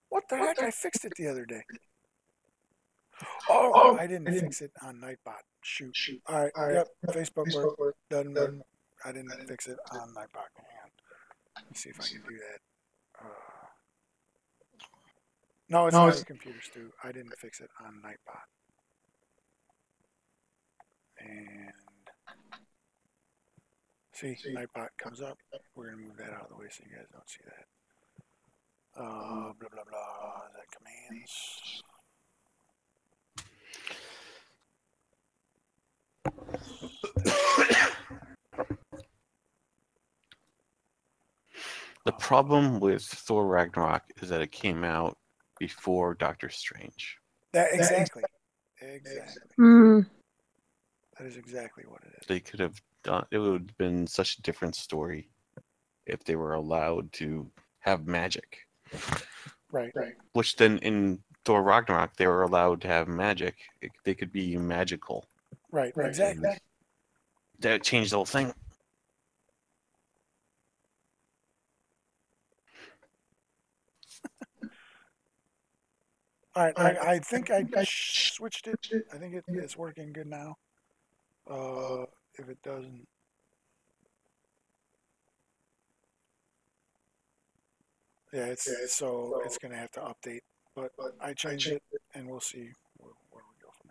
What the heck? I fixed it the other day. Oh, I didn't fix it on Nightbot. Shoot. All right. Yep. Facebook work doesn't work. I didn't fix it on Nightbot. Hang on. Let me see if I can do that. No, it's not your computer, Stu. I didn't fix it on Nightbot. And see, Nightbot comes up. We're gonna move that out of the way so you guys don't see that. Blah blah blah. Is that commands? The problem with Thor Ragnarok is that it came out before Doctor Strange. Exactly. Mm. That is exactly what it is. They could have done it. Would have been such a different story if they were allowed to have magic. Right. Which then in Thor Ragnarok they were allowed to have magic. They could be magical. Right. Exactly. And that changed the whole thing. All right. I think I switched it. I think it's working good now. If it doesn't. Yeah, it's gonna have to update, but I changed it, and we'll see where we go from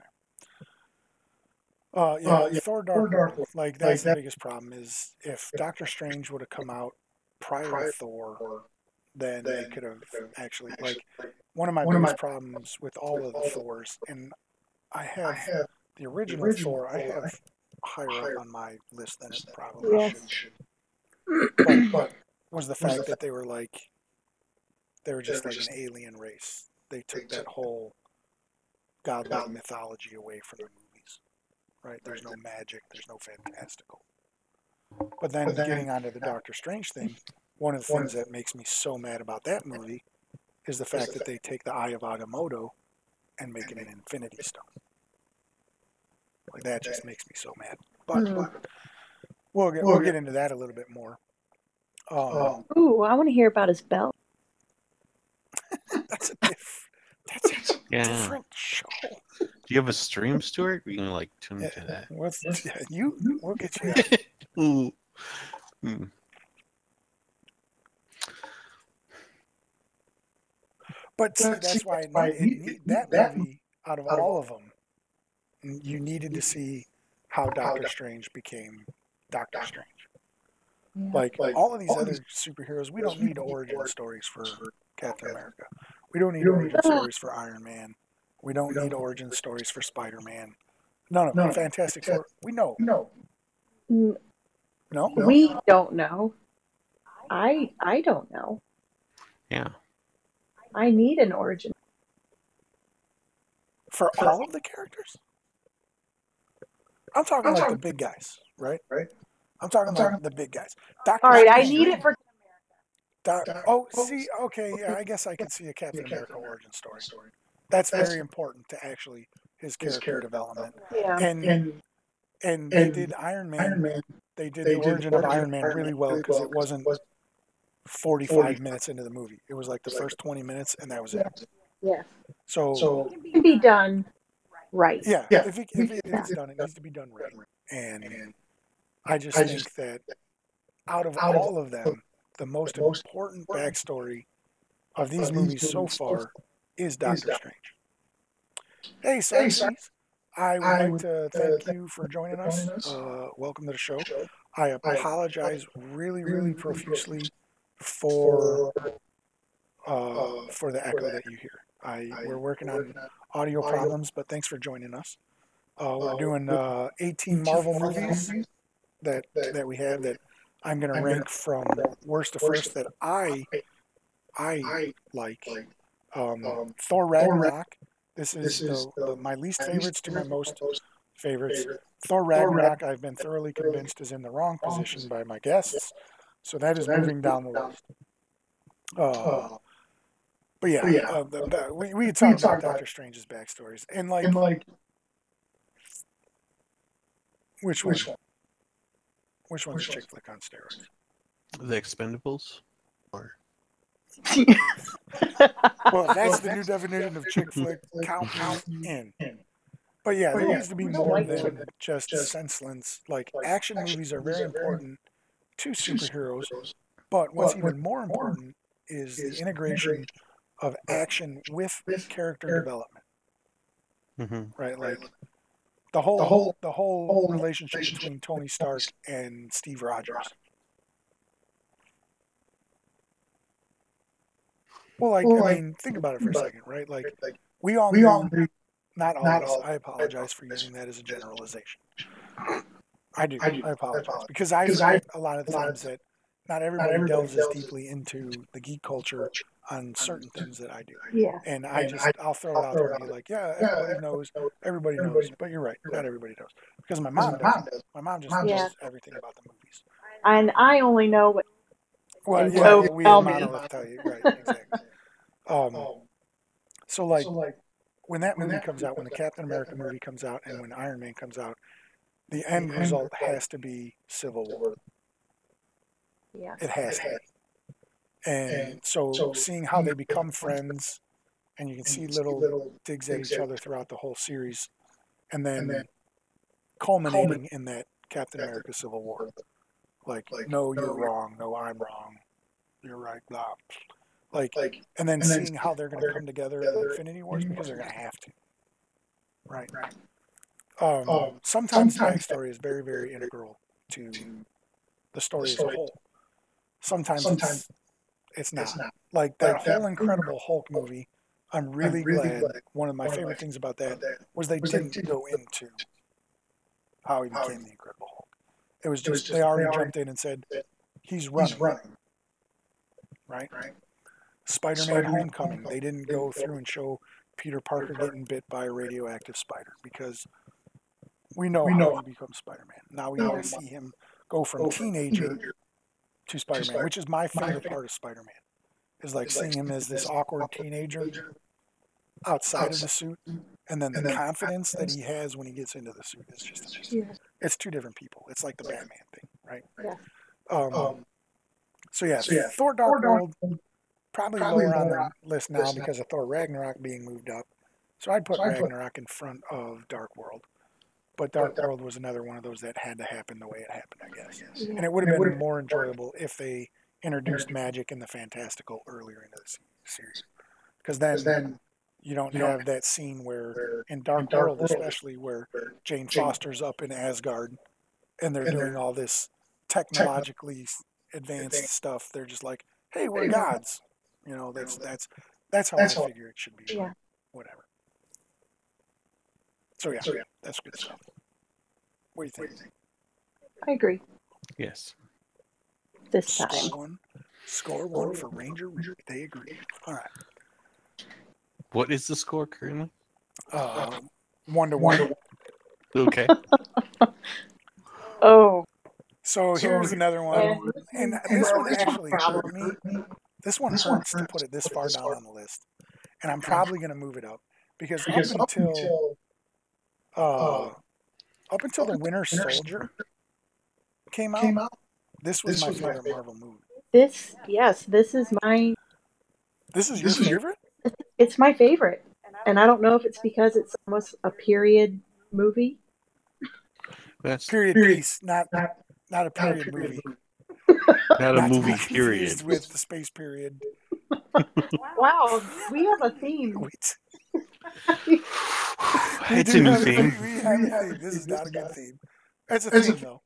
there. Yeah, Thor: Dark World. Like that's the biggest problem is if Doctor Strange would have come out prior to Thor, then they could have actually like one of my biggest problems with all of the Thors, and I have the original Thor. I have higher up on my list than it probably should. But was the fact that they were just like an alien race. They took that whole godlike mythology away from the movies, right? There's no magic, there's no fantastical. But then getting onto the Doctor Strange thing, one of the things that makes me so mad about that movie is the fact that they take the Eye of Agamotto and make it an Infinity Stone. Like that just makes me so mad. But we'll get into that a little bit more. Ooh, I want to hear about his belt. That's a different show. Do you have a stream, Stuart? We can like tune into that. We'll get you out. Ooh. But see, that's why that movie, out of all of them, you needed to see how Doctor Strange became Doctor Strange. Like all of these other superheroes, we don't need origin stories for Captain America. We don't need origin stories for Iron Man. We don't need origin stories for Spider-Man. No. Fantastic Four. We know. No? We don't know. I don't know. Yeah. I need an origin. For all of the characters? I'm talking like the big guys, right? I'm talking like the big guys. All right, I need it for okay, yeah, I guess I could see a Captain America origin story. That's very important to actually his character development. Yeah. And they did Iron Man. They did the origin of Iron Man really well because it wasn't 45 minutes into the movie. It was like the first 20 minutes, and that was it. Yeah. So it can be done right. Yeah. If it's done, it needs to be done right. And I just think that out of all of them, the most important backstory of these movies so far is Doctor Strange. Hey, Sarkis. I would like to thank you for joining us. Welcome to the show. I apologize really, really profusely for the echo that you hear. We're working on audio problems, but thanks for joining us. We're doing 18 Marvel movies that we have that I'm going to rank from worst to first that I like. Thor Ragnarok. This is my least favorites to my most favorites. Thor Ragnarok, I've been thoroughly convinced, is in the wrong position by my guests, so that is moving down the list. But yeah, we could talk about Doctor Strange's backstories and like which one? Which one's a chick flick on steroids? The Expendables? Or Well, if that's the new definition of chick flick, count me in. But yeah, there needs to be more than just senseless. Like, action movies are very important to superheroes, but what's even more important is the integration of action with character development, Hmm. right? Like the whole relationship between Tony Stark and Steve Rogers. Well, like, I mean, think about it for a second, right? Like, we all knew, not all of us, I apologize for using that as a generalization. I do. I apologize. Because I forget a lot of the times that not everybody delves as deeply into the geek culture on certain things that I do. Yeah. And I'll throw it out there and be like, yeah, everybody knows. But you're right, not everybody knows. Because my mom doesn't. My mom just Yeah. knows everything about the movies. And I only know what Well, and yeah, so we tell have me. monolith tell you. Right, exactly. So, like, when that movie comes out, when the Captain America movie comes out, and when Iron Man comes out, the end result has to be Civil War. Yeah. It has to be. And so seeing how they become friends, and you can see little digs at each other throughout the whole series, and then culminating in that Captain America Civil War. Like, no, you're wrong. No, I'm wrong. You're right. Blah. Like, and then seeing how they're going to come together in Infinity Wars, because they're going to have to. Right. Sometimes the backstory is very, very integral to the story as a whole. Sometimes it's not. Like that whole Incredible Hulk movie, I'm really glad. One of my favorite things about that was they didn't go into how he became the Incredible Hulk. It was just they already jumped in and said he's running, right? Spider-Man: Homecoming, they didn't go through and show Peter Parker getting bit by a radioactive spider, because we know how he becomes Spider-Man. Now we need to see him go from teenager to Spider-Man, which is my favorite part of Spider-Man. Is like seeing him as this awkward teenager outside of the suit, and then the confidence that he has when he gets into the suit is just amazing. Yeah. It's two different people. It's like the Batman thing, right? Yeah. So yeah, Thor: Dark World probably lower on the list now because of Thor: Ragnarok being moved up. So I'd put Ragnarok in front of Dark World. But Dark World was another one of those that had to happen the way it happened, I guess. Yeah. And it would have been more enjoyable if they introduced magic and the fantastical earlier into the series. Because then you don't have that scene where, in Dark World especially, where Jane Foster's up in Asgard and they're doing all this technologically advanced stuff. They're just like, hey, we're gods. You know, that's how I figure it should be. Yeah. Whatever. So yeah, that's good stuff. What do you think? I agree. Yes. This time. Score one for Ranger Reek. They agree. All right. What is the score currently? 1-1. Okay. Oh. So here's another one, and this one actually hurt me. This one hurts to put it this far down on the list, and I'm probably going to move it up because up until the Winter Soldier came out, this was my favorite Marvel movie. This is my This is your favorite? it's my favorite. And I don't know if it's because it's almost a period movie. That's Period piece, not a period movie. not a Not to be movie, confused period. with the space period. Wow, we have a theme. Wait. It's a new theme. We have a theme. This is not a good theme. It's a theme though.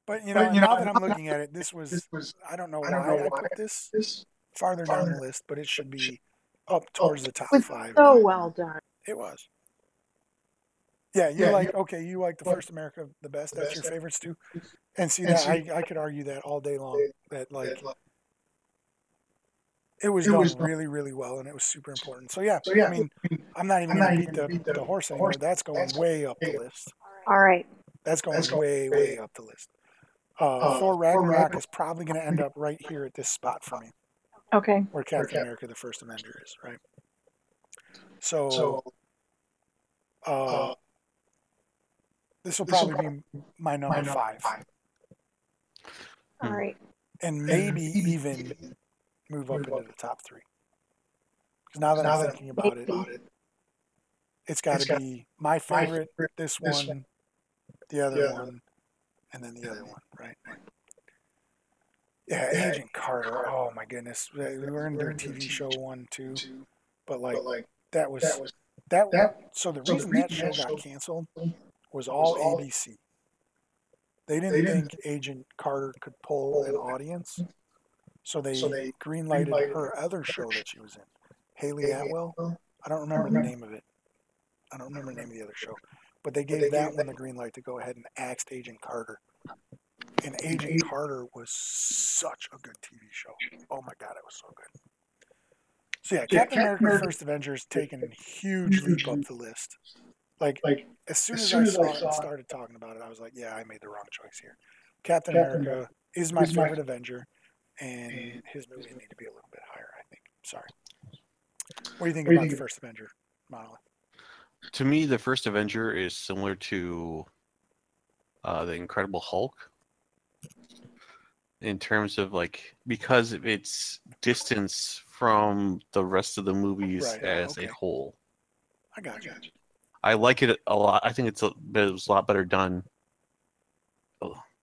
But now that I'm looking at it, this was, I don't know why I put this farther down the list, but it should be up towards the top It was 5. so well done. It was. Yeah, you like the First America the best. That's your favorites too. And see that I could argue that all day long. That like it was done really, really well, and it was super important. So yeah, I mean, I'm not even going to beat the horse anymore. That's going way up the list. All right. That's going way, way up the list. Thor Ragnarok is probably going to end up right here at this spot for me, Okay. where Captain America: The First Avenger is, right? So, this will probably be my number 5, All right. and maybe even move up into the top 3. Because now that I'm thinking about it, Maybe. it's got to be my favorite, this one, the other one, and then the other one, right? Yeah, Agent Carter. Oh my goodness, we were gonna do a TV show one too, but like that was that. So the reason that show got canceled was all ABC. They didn't think Agent Carter could pull an audience, so they greenlighted her other show that she was in, Haley Atwell. I don't remember the name of it. I don't remember the name of the other show, but they gave that one the green light to go ahead and axe Agent Carter. And Agent Carter was such a good TV show. Oh my God, it was so good. So yeah, Captain America: First Avenger is taking a huge leap up the list. Like as soon as I saw it and started talking about it, I was like, yeah, I made the wrong choice here. Captain America is my favorite Avenger, and his movies need to be a little bit higher, I think. Sorry. What do you think about the first Avenger, Monolith? To me, the first Avenger is similar to the Incredible Hulk in terms of like because of its distance from the rest of the movies as a whole. I got you. I like it a lot. I think it was a lot better done.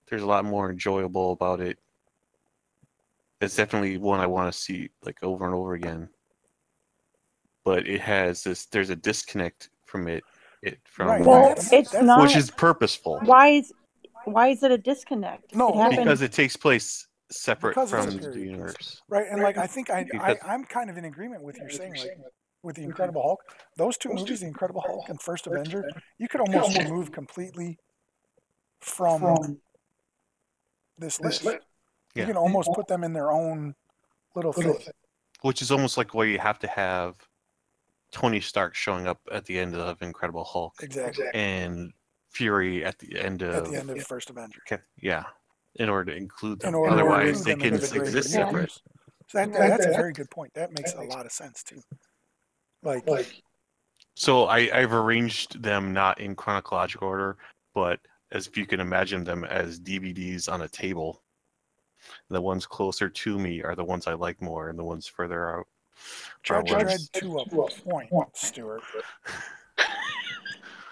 There's a lot more enjoyable about it. It's definitely one I want to see like over and over again. But it has this. There's a disconnect from it. Well, it's not, which is purposeful. Why is it a disconnect? No, it happened because it takes place separate from the universe. Right, and like I think I'm kind of in agreement with you saying like with the Incredible Hulk, those two movies, the Incredible Hulk and First Avenger, you could almost remove completely from this list. You can almost put them in their own little thing. Which is almost like where you have to have Tony Stark showing up at the end of Incredible Hulk. Exactly. And Fury at the end of First Avenger. Yeah. In order to include them. Otherwise, they can exist separate. So that's a very good point. That makes a lot of sense too. So I've arranged them not in chronological order, but as if you can imagine them as DVDs on a table. The ones closer to me are the ones I like more, and the ones further out. Judge Dredd to a point, Stuart.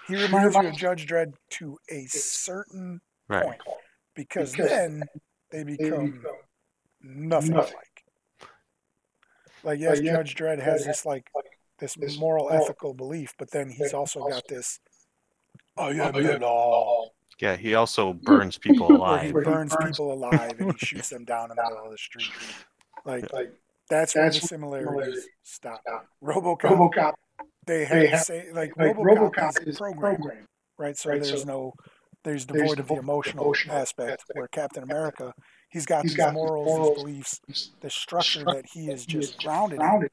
He reminds you of Judge Dredd to a certain point, because then they become nothing alike. Like yes, Judge Dredd has this moral, ethical belief, but then he's also got this. I am the law. Yeah, he also burns people alive. He burns people alive and he shoots them down in the middle of the street. Like that's where the similarities stop. RoboCop, they have to say like RoboCop is programmed, right? So there's devoid of the emotional aspect. Where Captain America, he's got these morals, these beliefs, this structure that he is just grounded in,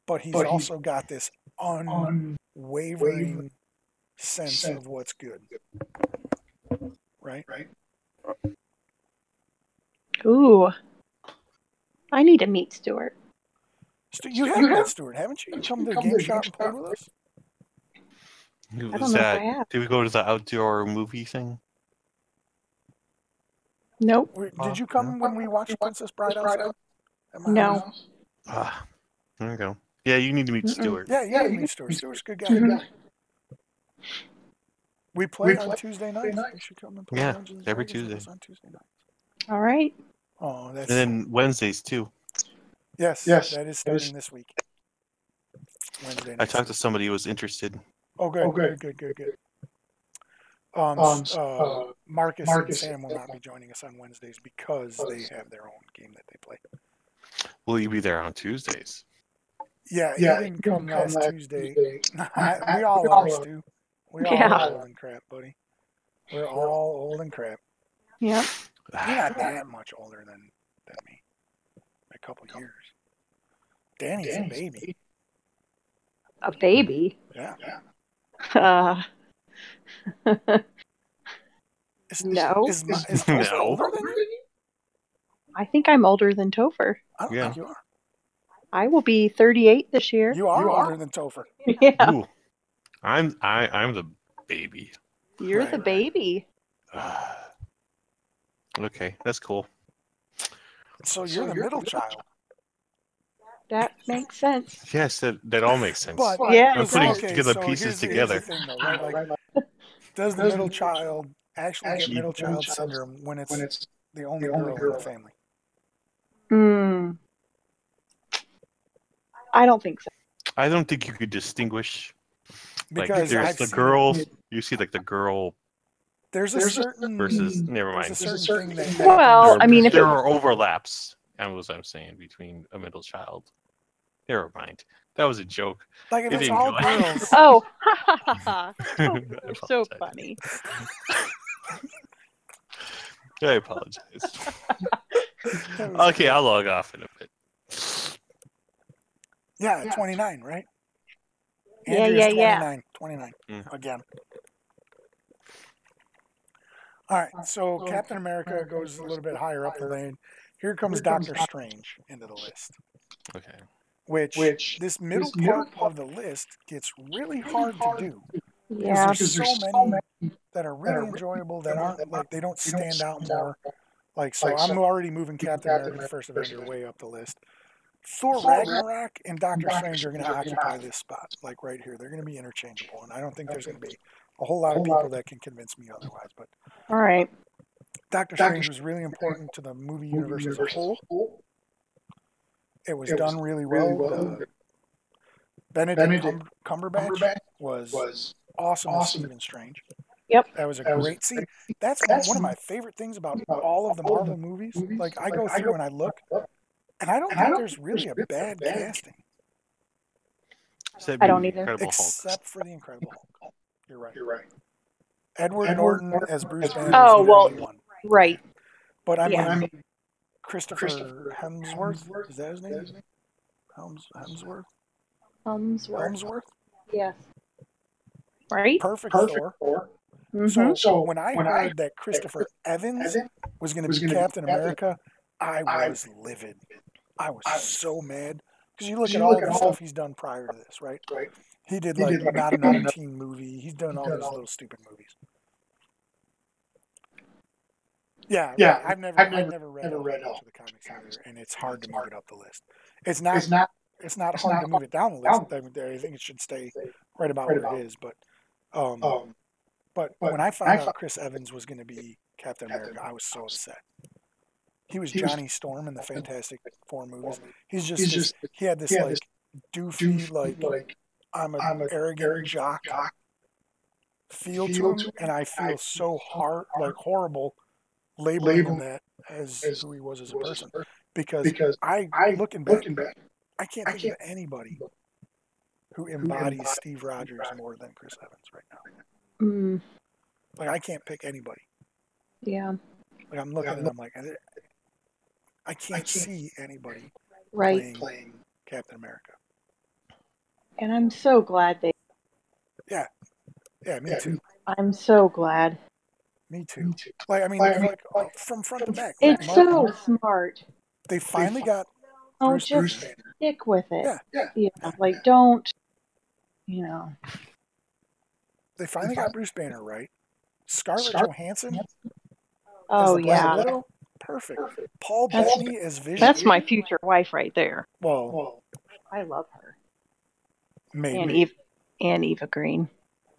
but he's also got this unwavering sense of what's good. Right? Ooh. I need to meet Stuart. You have met Stuart, haven't you? You come to the game shop and played with us? I don't know if I have. Did we go to the outdoor movie thing? Nope. Did you come when we watched Princess Bride outside? No. There you go. Yeah, you need to meet Stuart. Yeah, you need to meet Stuart. Stuart's a good guy. We play on Tuesday nights. We should come and play Dungeons every Dragons Tuesday. on Tuesday nights. All right. Oh, and then Wednesdays too. Yes, that is starting this week. Wednesday night. I talked to somebody who was interested. Oh, good. Marcus and Sam will not be joining us on Wednesdays because they have their own game that they play. Will you be there on Tuesdays? Yeah, he didn't come last Tuesday. We all are, Stu. We all are old and crap, buddy. We're all old and crap. Yeah. You're not that much older than me. A couple years. Danny's a baby. A baby? Yeah. No. Is Topher older than you? I think I'm older than Topher. I don't think you are. I will be 38 this year. You are older than Topher. Yeah. Ooh. I'm the baby. You're the baby. Okay, that's cool. So you're the middle child. That makes sense. Yes, that all makes sense. But Yeah, I'm it putting does. together so pieces here's the together. thing, though, right? Like, does the middle child actually get middle child syndrome when it's the only girl in the family? I don't think so. I don't think you could distinguish. Like, Because there's I've the seen girls. You see, like the girl there's a certain versus. Never there's a mind. certain thing that Well, happens. I mean, if there it, are overlaps. That was what I'm saying between a middle child. Never mind. That was a joke. Like if It it's didn't all go. girls, oh, ha ha ha ha! I Oh, you're so apologize. funny. I apologize. that was Okay, cool. I'll log off in a bit. Yeah, 29, right? Yeah, Andrea's yeah. 29 Mm. again. All right, so Captain America goes a little bit higher up the lane. Here comes Doctor Strange into the list, Okay. which this middle part of the list gets really hard to do because Yeah. there's so many that are really enjoyable that aren't like they don't stand out more. Like so, I'm already moving Captain America, the First Avenger, way up the list. Thor Ragnarok and Doctor Strange are going to occupy this spot, like right here. They're going to be interchangeable, and I don't think there's going to be a whole lot of people that can convince me otherwise. But All right. Doctor Strange was really important to the movie universe as a whole. It was done really well. Benedict Cumberbatch was awesome as Stephen Strange. Yep. That was a great scene. That's one of my favorite things about all of the Marvel movies. Like I go through and I look, and I don't think there's really a bad casting. I don't either. Except for the Incredible Hulk. You're right. Edward Norton as Bruce Banner Oh, is the well, only one. right. But I mean, Yeah. Christopher Hemsworth, is that his name? Hemsworth? Helmsworth. Yes. Right? Perfect Thor. Mm-hmm. So when I heard that Christopher Evans was going to be Captain America, I was livid. I was so mad. Because you look at all the stuff he's done prior to this, right? He did like Not Another Teen Movie. He's done all these little stupid movies. Yeah. I've never read all of the comics either, and it's hard to move it up the list. It's not hard to move it down the list. I think it should stay right about where it is. But when I found out Chris Evans was going to be Captain America, I was so upset. He was Johnny Storm in the Fantastic Four movies. He had this like doofy, like I'm an arrogant jock feel to him, and I feel so horrible labeling him that as who he was as a person. Because looking back, I can't think of anybody who embodies Steve Rogers more than Chris Evans right now. Like I can't pick anybody. Yeah. Like I'm looking and I'm like, I can't see anybody playing Captain America. And I'm so glad they. Yeah, me too. I'm so glad. Me too. Like I mean, like from front to back. It's so smart. They finally got. Oh, Bruce just Banner. stick with it. Yeah. Like don't. They finally got Bruce Banner right. Scarlett Johansson. Oh as the Black yeah. Widow? Perfect. Paul Bettany as Vision. That's my future wife right there. Well, I love her. maybe. And Eva Green.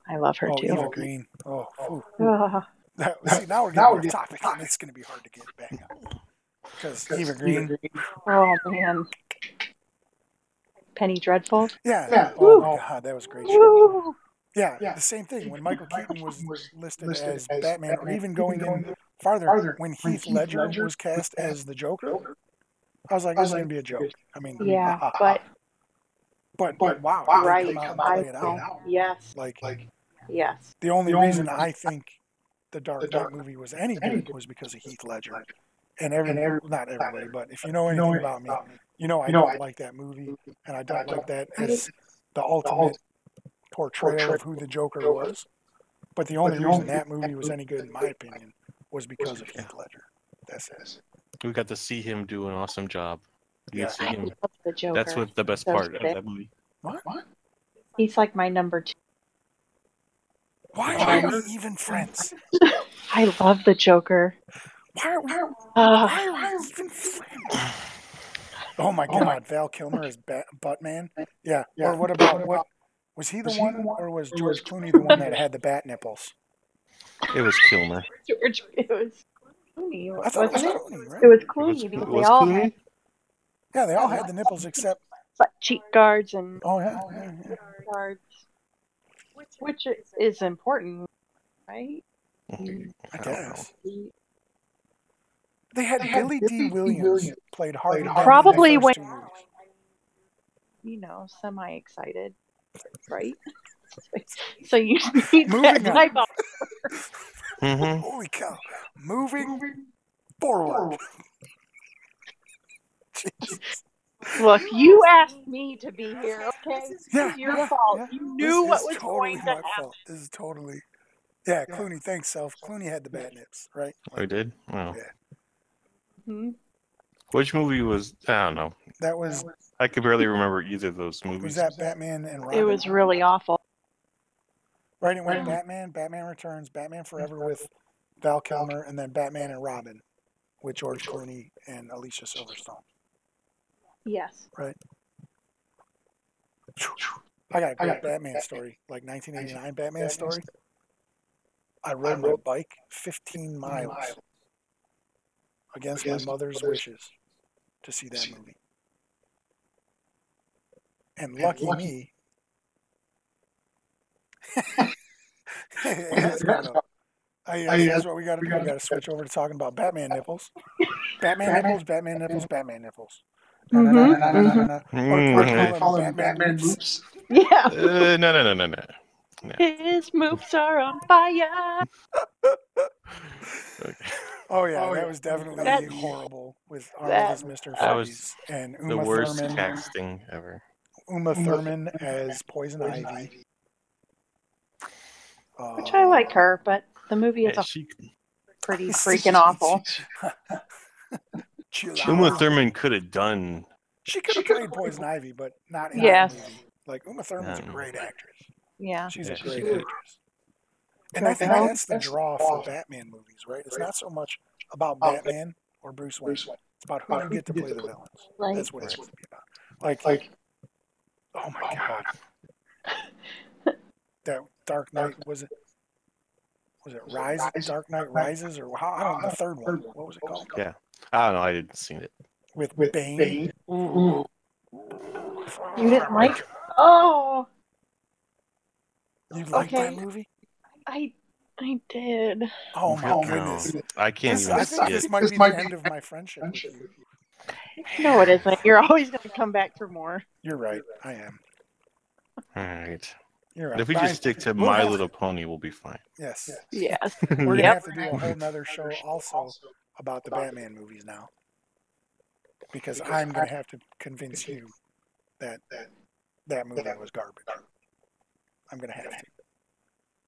I love her too. Eva Green. See, now we're getting off topic, and it's going to be hard to get back on. Because Eva Green. Oh man. Penny Dreadful. Yeah. Oh my God, that was a great show. Yeah, the same thing. When Michael Keaton was listed as Batman, or even going in farther, when Heath Ledger was cast as the Joker, I was like, this is going to be a joke. I mean, yeah, but wow, right. they come out and play it out. Yes. Yes. The only reason I think the Dark Knight movie was any good was because of Heath Ledger. And not everybody, but if you know anything about me, you know I don't like that movie, and I don't like that as the ultimate portrayal of who the Joker was. But the only reason that movie was any good, in my opinion, was because of Heath Ledger. That's it. We got to see him do an awesome job. Yeah. See him. The Joker. That's what the best part of that movie. What? He's like my number 2. Why are we even friends? I love the Joker. Why are we even friends? Oh my God, Val Kilmer as Buttman. Yeah. Or what about what? Was he the one, or was George Clooney the one that had the bat nipples? It was Kilmer. George, it was Clooney, I thought it was wasn't it? Clooney, It right? was It Clooney because it they was all had Clooney. Yeah, they all had the nipples except. butt cheek guards and Oh yeah, yeah. guards, which is important, right? I I don't know. guess. They had Billy D. Williams played Harvey Dent in the Probably first when two movies. semi-excited, right? So you need that Moving on. type of. Mm-hmm. Holy cow! Moving forward. Jesus. Look, you asked me to be here, okay? This Yeah, is your yeah, fault. yeah. You This knew what is was totally going to my happen. fault. This is totally. Yeah, Clooney. Thanks, self. Clooney had the bat nips, right? I did. Oh. Yeah. Hmm? Which movie was? I don't know. That was I could barely remember either of those movies. was that Batman and Robin? It was really awful. Right, it went Batman, Batman Returns, Batman Forever with Val Kilmer, and then Batman and Robin with George Clooney and Alicia Silverstone. Yes. Right. I got a great Batman story, like 1989 Batman story. I rode my bike 15 miles against my mother's wishes to see that movie. And lucky me, it has gone up. Here's what we got to do. We got to switch over to talking about Batman nipples. Batman nipples, Batman nipples, Batman nipples. No, no, no, no, no, no, no, no. Or call them Batman loops. Yeah. No. His moves are on fire. Okay. Oh yeah, that was definitely That's- horrible with that- as Mr. That was Freeze and the Uma worst Thurman. casting ever. Uma Thurman as Poison Ivy. Which I like her, but the movie is Yeah, she, pretty freaking awful. Chill Uma out. Thurman could have done. She could have played Poison Ivy, but not in Yes. that movie. Like Uma Thurman's a great actress. Yeah. She's Yeah, a she great is. actress. And I think that's the draw for Batman movies, right? It's not so much about Batman or Bruce Wayne. It's about who you get to play the villains. Right. That's what it's supposed to be about. Like, oh my God. That Dark Knight, was it Rise? Dark Knight Rises? Or how? I don't know, the third one. What was it called? Yeah, I don't know. I didn't see it. With Bane. You didn't like? Oh, You liked Okay. that movie? I did. Oh my No, goodness. I can't even I see think it. this might be the end of my friendship with you. No, it isn't. You're always going to come back for more. You're right. I am. All right. You're right. If we Brian, just stick to we'll My have- Little Pony, we'll be fine. Yes. Yes. We're going to Yep. have to do a whole nother show also about the Batman movies now. Because I'm going to have to convince you that that movie was garbage. I'm going to have to.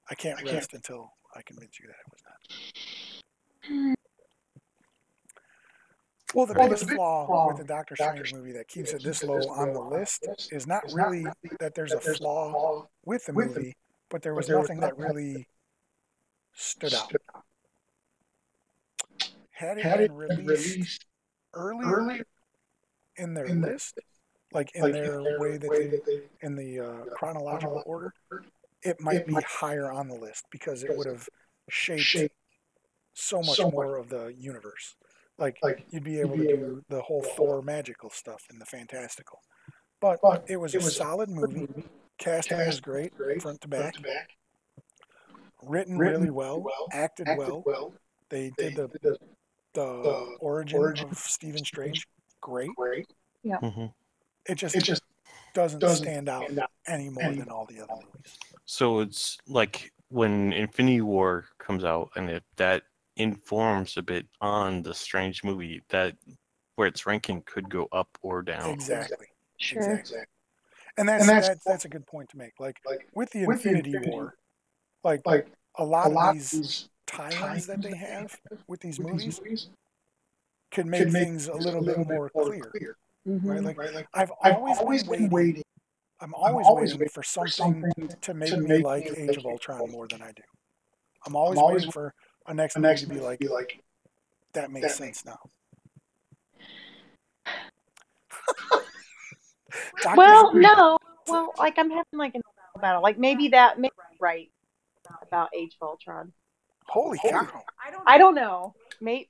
I can't rest until I convince you that it was not. Well, the biggest flaw with the Doctor Strange movie that keeps it this low on the list is not really that there's a flaw with the movie, but there was nothing that really stood out. Had it been released earlier in their list, like in their way that they, in the chronological order, it might be higher on the list because it would have shaped so much more of the universe. Like, you'd be able to do the whole Thor magical stuff in the Fantastical. But it was a solid movie. Casting was great, front to back. Written really well, acted well. They did the origin of Stephen Strange great. Mm-hmm. It just doesn't stand out any more than all the other movies. So it's like when Infinity War comes out, and if that informs a bit on the Strange movie, that where its ranking could go up or down. Exactly. Sure. Exactly. And that's a good point to make. Like with the Infinity War, like a lot of these tie-ins that they have with these movies could make things a little bit more clear. Right? Like I've always been waiting. I'm always waiting for something to make me like Age of Ultron more than I do. I'm always waiting for a next movie to be like, that makes sense now. Well, no. Well, like I'm having like an battle. Like maybe that may be right about Age of Ultron. Holy cow. I don't know. Maybe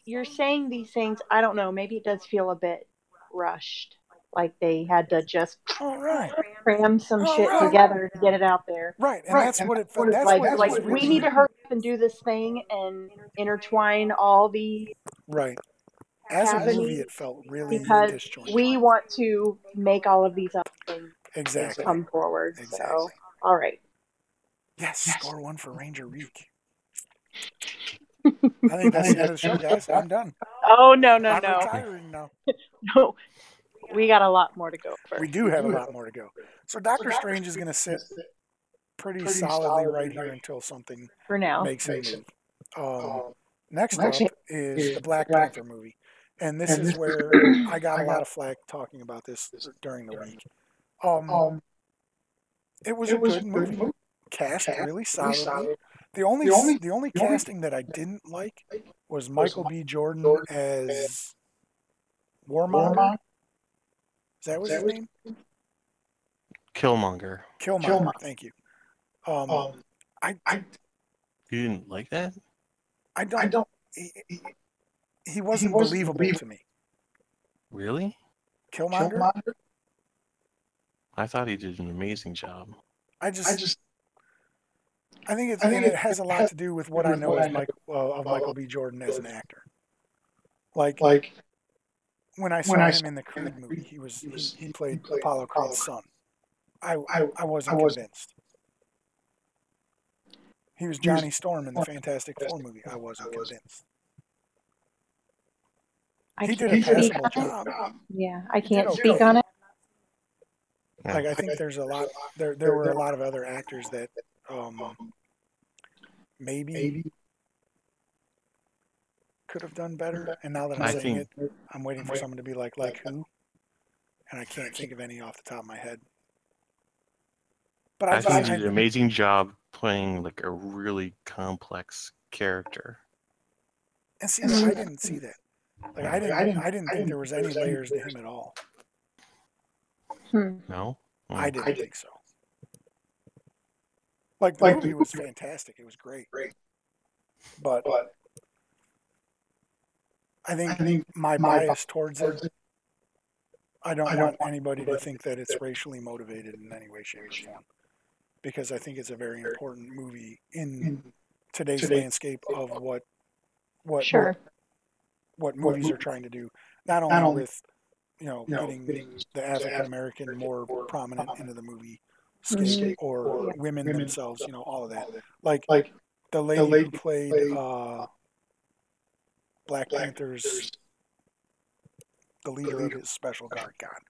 you're saying these things. I don't know. Maybe it does feel a bit rushed. Like they had to just All right. cram some All shit right. together to get it out there. Right, and that's what it felt. That's Like, what it was we really. need to hurry up and do this thing and intertwine all the Right. As a movie, happening it felt really because disjointed. we want to make all of these other things Exactly. come forward. So, Exactly. all right. Yes, score one for Ranger Reek. I think that's the end of the show, guys. I'm done. Oh no, I'm retiring now. no! We got a lot more to go first. We do have a lot more to go. So Doctor Strange is going to sit pretty solidly right here until something for now makes him move. Next up is the Black Panther movie. And this is where I got a lot of flack talking about this during the week. It was a good movie. Cast really solidly. The only casting that I didn't like was Michael B. Jordan as Warmonger. Is that was his name? Killmonger. Killmonger. Thank you. I You didn't like that? I don't. He wasn't believable to me. Really? Killmonger. I thought he did an amazing job. I think it has a lot to do with what I know as of Michael B. Jordan as an actor. Like when I saw him in the Creed movie, he played Apollo Creed's son. I wasn't convinced. He was Johnny Storm in the Fantastic Four movie. I wasn't convinced. He did a passable job. Yeah, I can't speak on it. Like I think there's a lot. There were a lot of other actors that maybe could have done better. And now that I'm saying it, I'm waiting for someone to be like who? And I can't think of any off the top of my head. But I think he did an amazing job playing like a really complex character. And see, I didn't see that. Like I didn't think there was any layers to him at all. No, I didn't think so. Like the movie was fantastic. It was great. But I think my bias towards it, I don't want anybody to think that it's racially motivated in any way, shape, or form. Because I think it's a very important movie in today's landscape of what movies are trying to do. Not only with getting the African American more prominent into the movie scape or women themselves, all of that. Like the lady who played Black Panther's the leader of his special guard. God,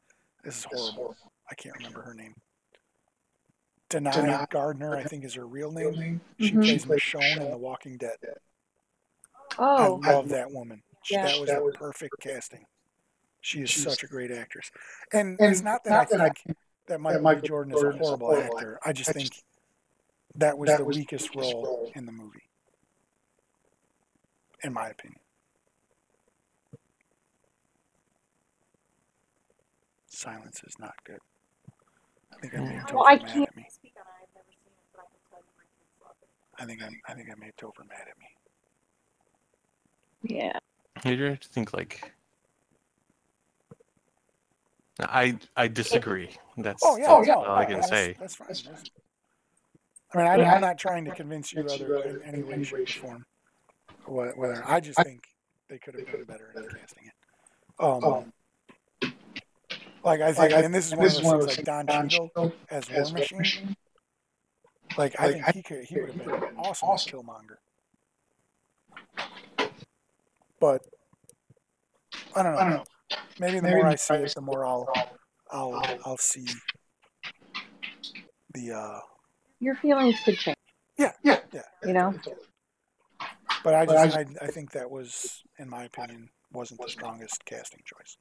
this is horrible. I can't remember her name. Denai Gardner, I think, is her real name. She plays Michonne in The Walking Dead. Oh, I love that woman. Yeah. That was the perfect casting. She is such a great actress. And it's not that I think that Michael B. Jordan is a horrible actor. I just think that was the weakest role in the movie, in my opinion. Silence is not good. I think I made Topher mad at me. I think I made Topher mad at me. Yeah. You have to think like. I disagree. That's all I can say. That's fine. I mean, I'm not trying to convince you in any way, shape, or form. Whether I just think they could have done better in casting it. Like I think, and this is one of those things. Like Don Cheadle as War Machine. Like I think he would have been awesome as Killmonger. But I don't know. Maybe the more I see it, the more I'll see the. Your feelings could change. Yeah. You know. But I think that was, in my opinion, wasn't the strongest casting choice.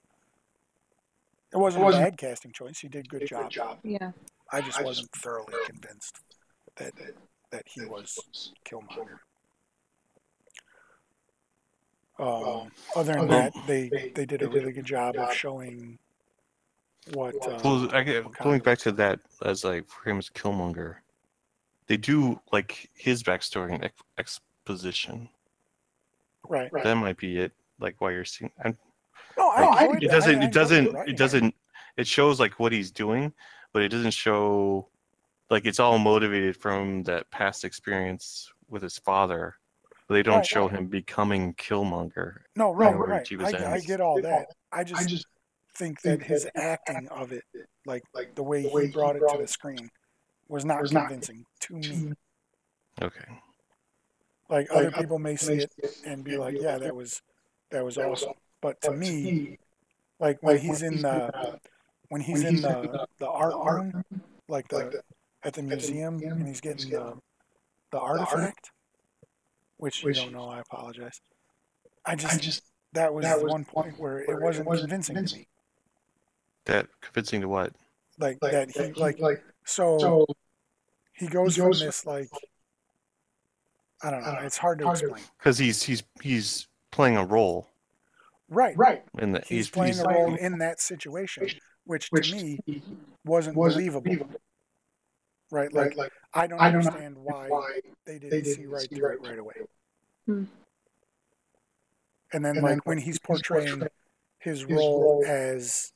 It wasn't a bad casting choice. He did a good job. Yeah. I just wasn't thoroughly convinced that he was Killmonger. Other than Well, that, they did a really good job of showing what going Wakanda. back to that as like for him as Killmonger, they do like his backstory and exposition. Right. That might be it. Like why you're seeing. No, I Like, enjoyed it that. doesn't. I It enjoyed the doesn't. writing. It doesn't. It shows like what he's doing, but it doesn't show like it's all motivated from that past experience with his father. But they don't Right. show him becoming Killmonger No, in right, order to right. achieve his I ends. get all that. I just think that his acting of it, like the way he brought it to the screen, was not convincing to me. Okay. Like other people may see it and be like, "Yeah, that was awesome," but to me, like when he's in the art room, like the at the museum, and he's getting the artifact, which you don't know, I apologize. I just that was the one point where it wasn't convincing to me. That convincing to what? Like that he so he goes from this like I don't know, it's hard to explain. Because he's playing a role Right. in the He's playing a role in that situation, which to me wasn't believable. Right? Like I don't understand why they didn't see right through it right away. Hmm. And then like when he's portraying his role as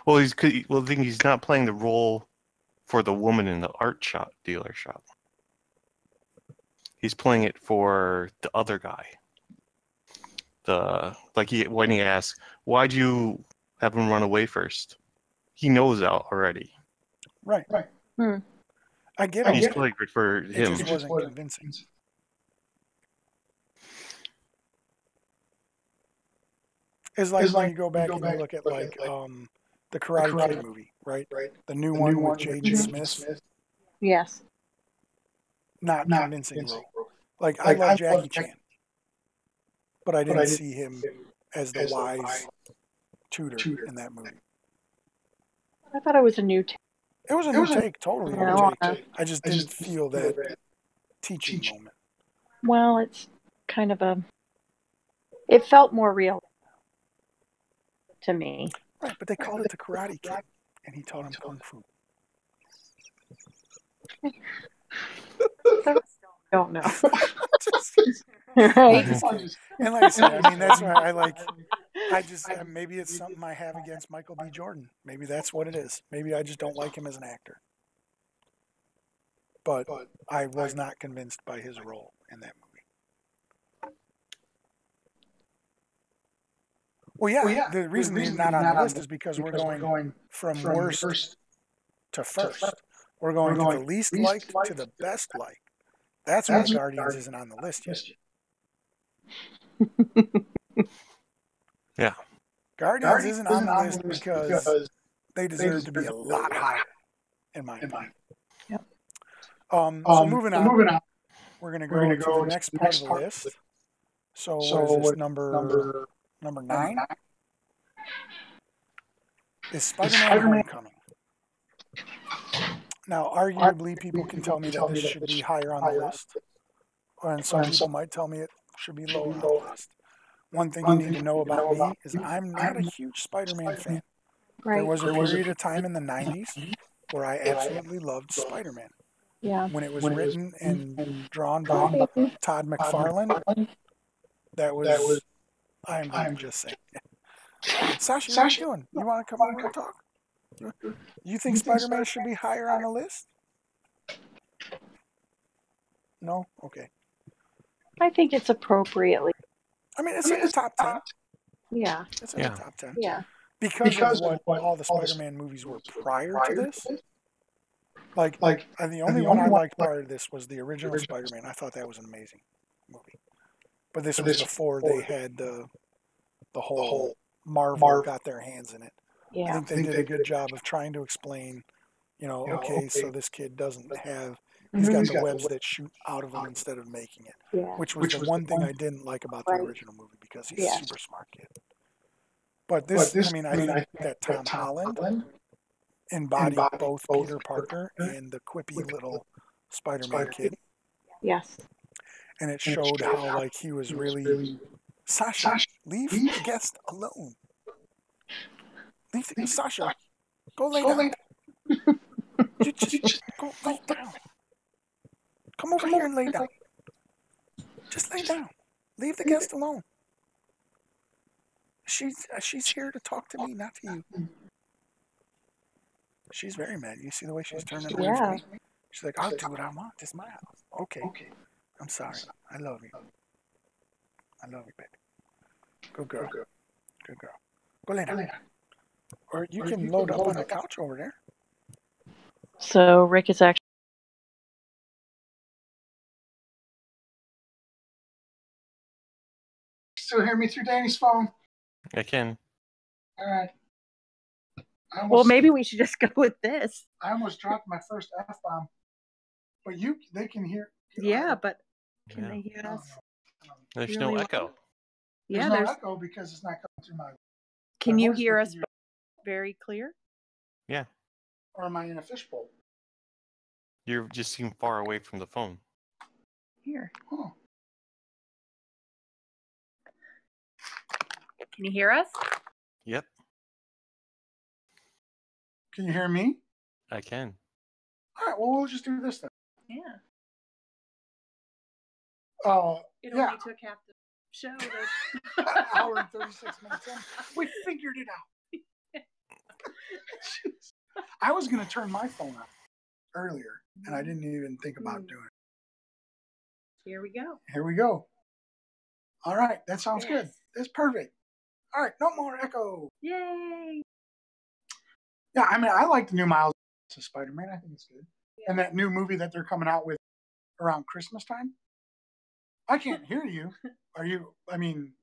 well the thing he's not playing the role for the woman in the dealer shop. He's playing it for the other guy. When he asks, "Why'd you have him run away first?" He knows that already. right. Hmm. I get all He's that. playing it for It him. just wasn't convincing. It's like when you go back and you look at like the Karate Kid movie, right? The new one with Jaden Smith. Yes. Not convincing role. Like I love Jackie Chan, but I didn't see him as the wise tutor in that movie. I thought it was a new take. It was a new take, totally a new No, take. I just didn't feel that teaching moment. well, it's kind of it felt more real to me. Right, but they called it the Karate Kid, and he taught him kung fu. Don't know. I'm Right? just kidding. And like I said, I mean that's why I like. I just maybe it's something I have against Michael B. Jordan. Maybe that's what it is. Maybe I just don't like him as an actor. But I was not convinced by his role in that movie. Well, yeah, the reason he's not on the list is because we're going from worst to first. We're going to the least liked to the best liked. That's why Guardians isn't on the list yet. Yeah. Guardians isn't on the list because they deserve to be a lot higher, in my opinion. Yep. So moving on, we're going to go to the next part of the list. So what is this, number 9? Is Spider-Man Homecoming. Now, arguably, people can tell me that this should be higher on the list, and some people might tell me it should be lower on the list. One thing you need to know about me is I'm not a huge Spider-Man fan. Right. There was a period of time in the 90s where I absolutely loved Spider-Man. Yeah. When it was written and drawn by Todd McFarlane, that was, I'm just saying. Sasha, what are you doing? You want to come over and talk? You think Spider-Man should be higher on the list? No? Okay. I think it's appropriately. I mean, it's in the top 10. Yeah. It's in the top 10. Yeah. Because of what all the Spider-Man movies were prior to this. Like, the only one I liked prior to this was the original Spider-Man. I thought that was an amazing movie. But this was before they had the whole Marvel got their hands in it. Yeah. I think they did a good job of trying to explain, okay, so this kid doesn't have, he's got the webs that shoot out of him instead of making it. Yeah. Which was the one thing I didn't like about the original movie because he's a Yeah. super smart kid. But this, I mean, I think that Tom Holland embodied both Peter Parker and the quippy little Spider-Man kid. Yes. And it showed how, like, he was really Sasha, leave the guest alone. Sasha, go lay down. You just go lay down. Come over here and lay down. Just lay down. Leave the guest alone. She's here to talk to me, not to you. She's very mad. You see the way she's turning around Yeah. for me? She's like, I'll do what I want. This is my house. Okay. I'm sorry. I love you. I love you, baby. Good girl. Good girl. Go lay down. Or you can load up on the couch over there. So Rick is actually. Still hear me through Danny's phone? I can. All right. Well, maybe we should just go with this. I almost dropped my first F-bomb. But they can hear. Yeah, but can they hear us? There's no echo. Yeah, there's no echo because it's not coming through my. Can you hear us very clear? Yeah. Or am I in a fishbowl? You just seem far away from the phone. Here. Oh. Can you hear us? Yep. Can you hear me? I can. All right, well, we'll just do this then. Yeah. It only took half the show. An hour and 36 minutes in. We figured it out. I was going to turn my phone off earlier, and I didn't even think about doing it. Here we go. Here we go. All right, that sounds good. That's perfect. All right, no more echo. Yay! Yeah, I mean, I like the new Miles Spider-Man. I think it's good. Yeah. And that new movie that they're coming out with around Christmas time. I can't hear you. Are you? I mean,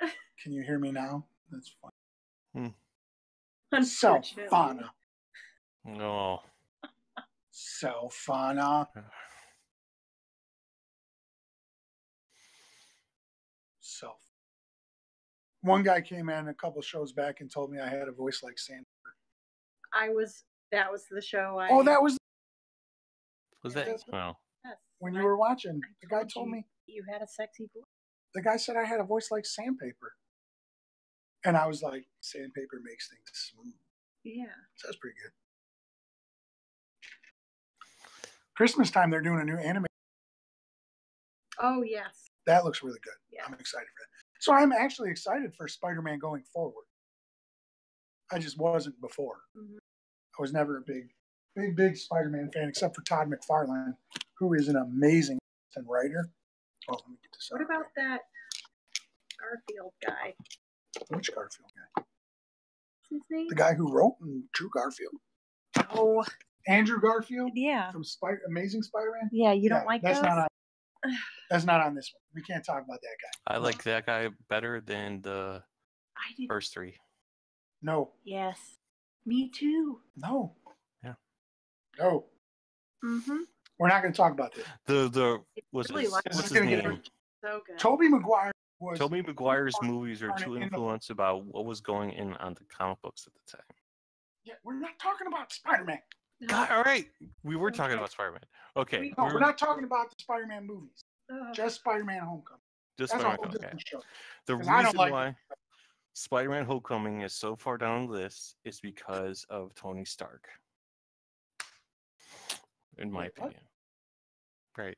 can you hear me now? That's fine. Self-fauna. No. Self-fauna. Self. One guy came in a couple shows back and told me I had a voice like Sandra. That was the show I. Oh, that was. Was that? Well. Yes. When you were watching, the guy told me you had a sexy voice. The guy said I had a voice like sandpaper, and I was like, sandpaper makes things smooth. Yeah, so that's pretty good. Christmas time, they're doing a new anime. Oh yes, that looks really good. Yeah. I'm excited for that. So I'm actually excited for Spider-Man going forward. I just wasn't before. Mm-hmm. I was never a big Spider-Man fan, except for Todd McFarlane, who is an amazing writer. Oh, let me get this what about that Garfield guy? Which Garfield guy? What's his name? The guy who wrote True Garfield. Oh, Andrew Garfield. Yeah. From Amazing Spider-Man. Yeah, you don't like that's those? That's not on this one. We can't talk about that guy. I like that guy better than the first three. No. Yes. Me too. No. Yeah. No. Mm-hmm. We're not going to talk about this. What's really his name? So good. Tobey Maguire was. Tobey Maguire's movies are too influenced about what was going in on the comic books at the time. Yeah, we're not talking about Spider-Man. No. God, all right. We were talking about Spider-Man. Okay. No, we're not talking about the Spider-Man movies. Just Spider-Man Homecoming. Just That's Spider-Man. a whole different show. The reason why Spider-Man Homecoming is so far down the list is because of Tony Stark. In my opinion. Right.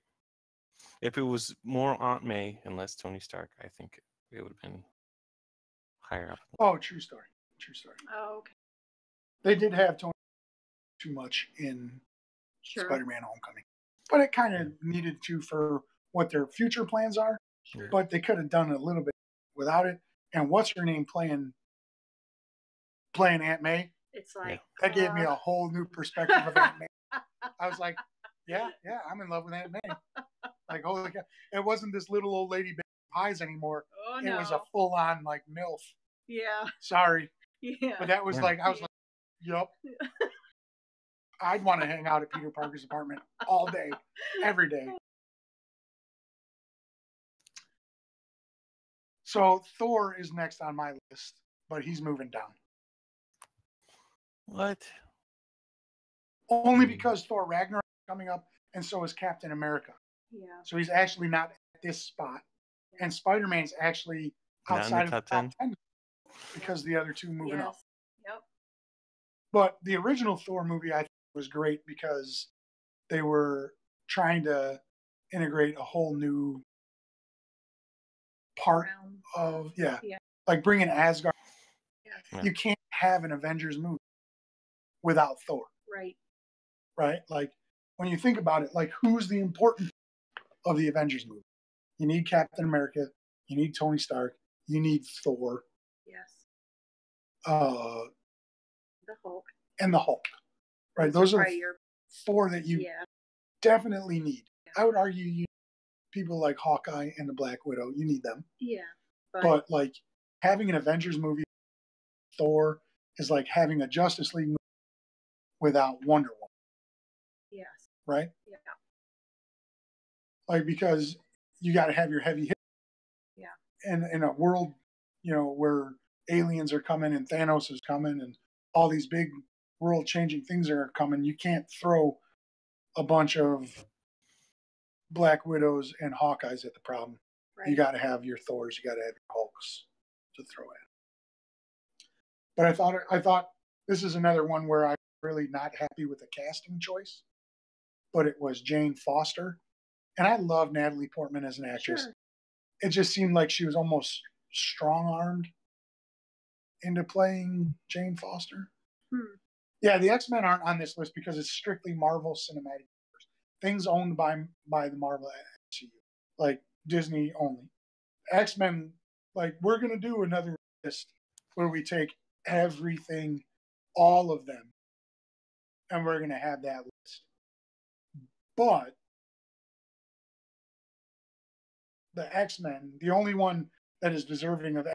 If it was more Aunt May and less Tony Stark, I think it would have been higher up. Oh, true story. True story. Oh, okay. They did have Tony too much in Spider-Man Homecoming. But it kind of needed to for what their future plans are. Sure. But they could have done it a little bit without it. And what's her name playing Aunt May? It's like that gave me a whole new perspective of Aunt May. I was like, yeah, I'm in love with Aunt May. Like, holy cow. It wasn't this little old lady baking pies anymore. Oh, no. It was a full-on like MILF. Yeah. Sorry. Yeah. But that was like, I was like, yup. I'd want to hang out at Peter Parker's apartment all day, every day. So Thor is next on my list, but he's moving down. What? Only because Thor Ragnarok is coming up, and so is Captain America. Yeah. So he's actually not at this spot. and Spider-Man's actually Not in outside the of top the top 10? 10 because the other two moving up. Yep. But the original Thor movie, I think, was great because they were trying to integrate a whole new part of, like bringing Asgard. Yeah. You can't have an Avengers movie without Thor. Right? Like, when you think about it, like, who's the important of the Avengers movie? You need Captain America. You need Tony Stark. You need Thor. Yes. The Hulk. And the Hulk. Right? Those are four that you definitely need. I would argue you need people like Hawkeye and the Black Widow. You need them. Yeah. But like, having an Avengers movie, Thor, is like having a Justice League movie without Wonder Woman. Yes. Right? Yeah. Like, because you got to have your heavy hitters. Yeah. And in a world, where aliens are coming and Thanos is coming and all these big world-changing things are coming, you can't throw a bunch of Black Widows and Hawkeyes at the problem. Right. You got to have your Thors, you got to have your Hulks to throw at. But I thought this is another one where I'm really not happy with the casting choice. But it was Jane Foster, and I love Natalie Portman as an actress. Sure. It just seemed like she was almost strong-armed into playing Jane Foster. Yeah, the X-Men aren't on this list because it's strictly Marvel Cinematic Universe. Things owned by the Marvel MCU, like Disney only. X-Men, like, we're going to do another list where we take everything, all of them, and we're going to have that list. But the X-Men, the only one that is deserving of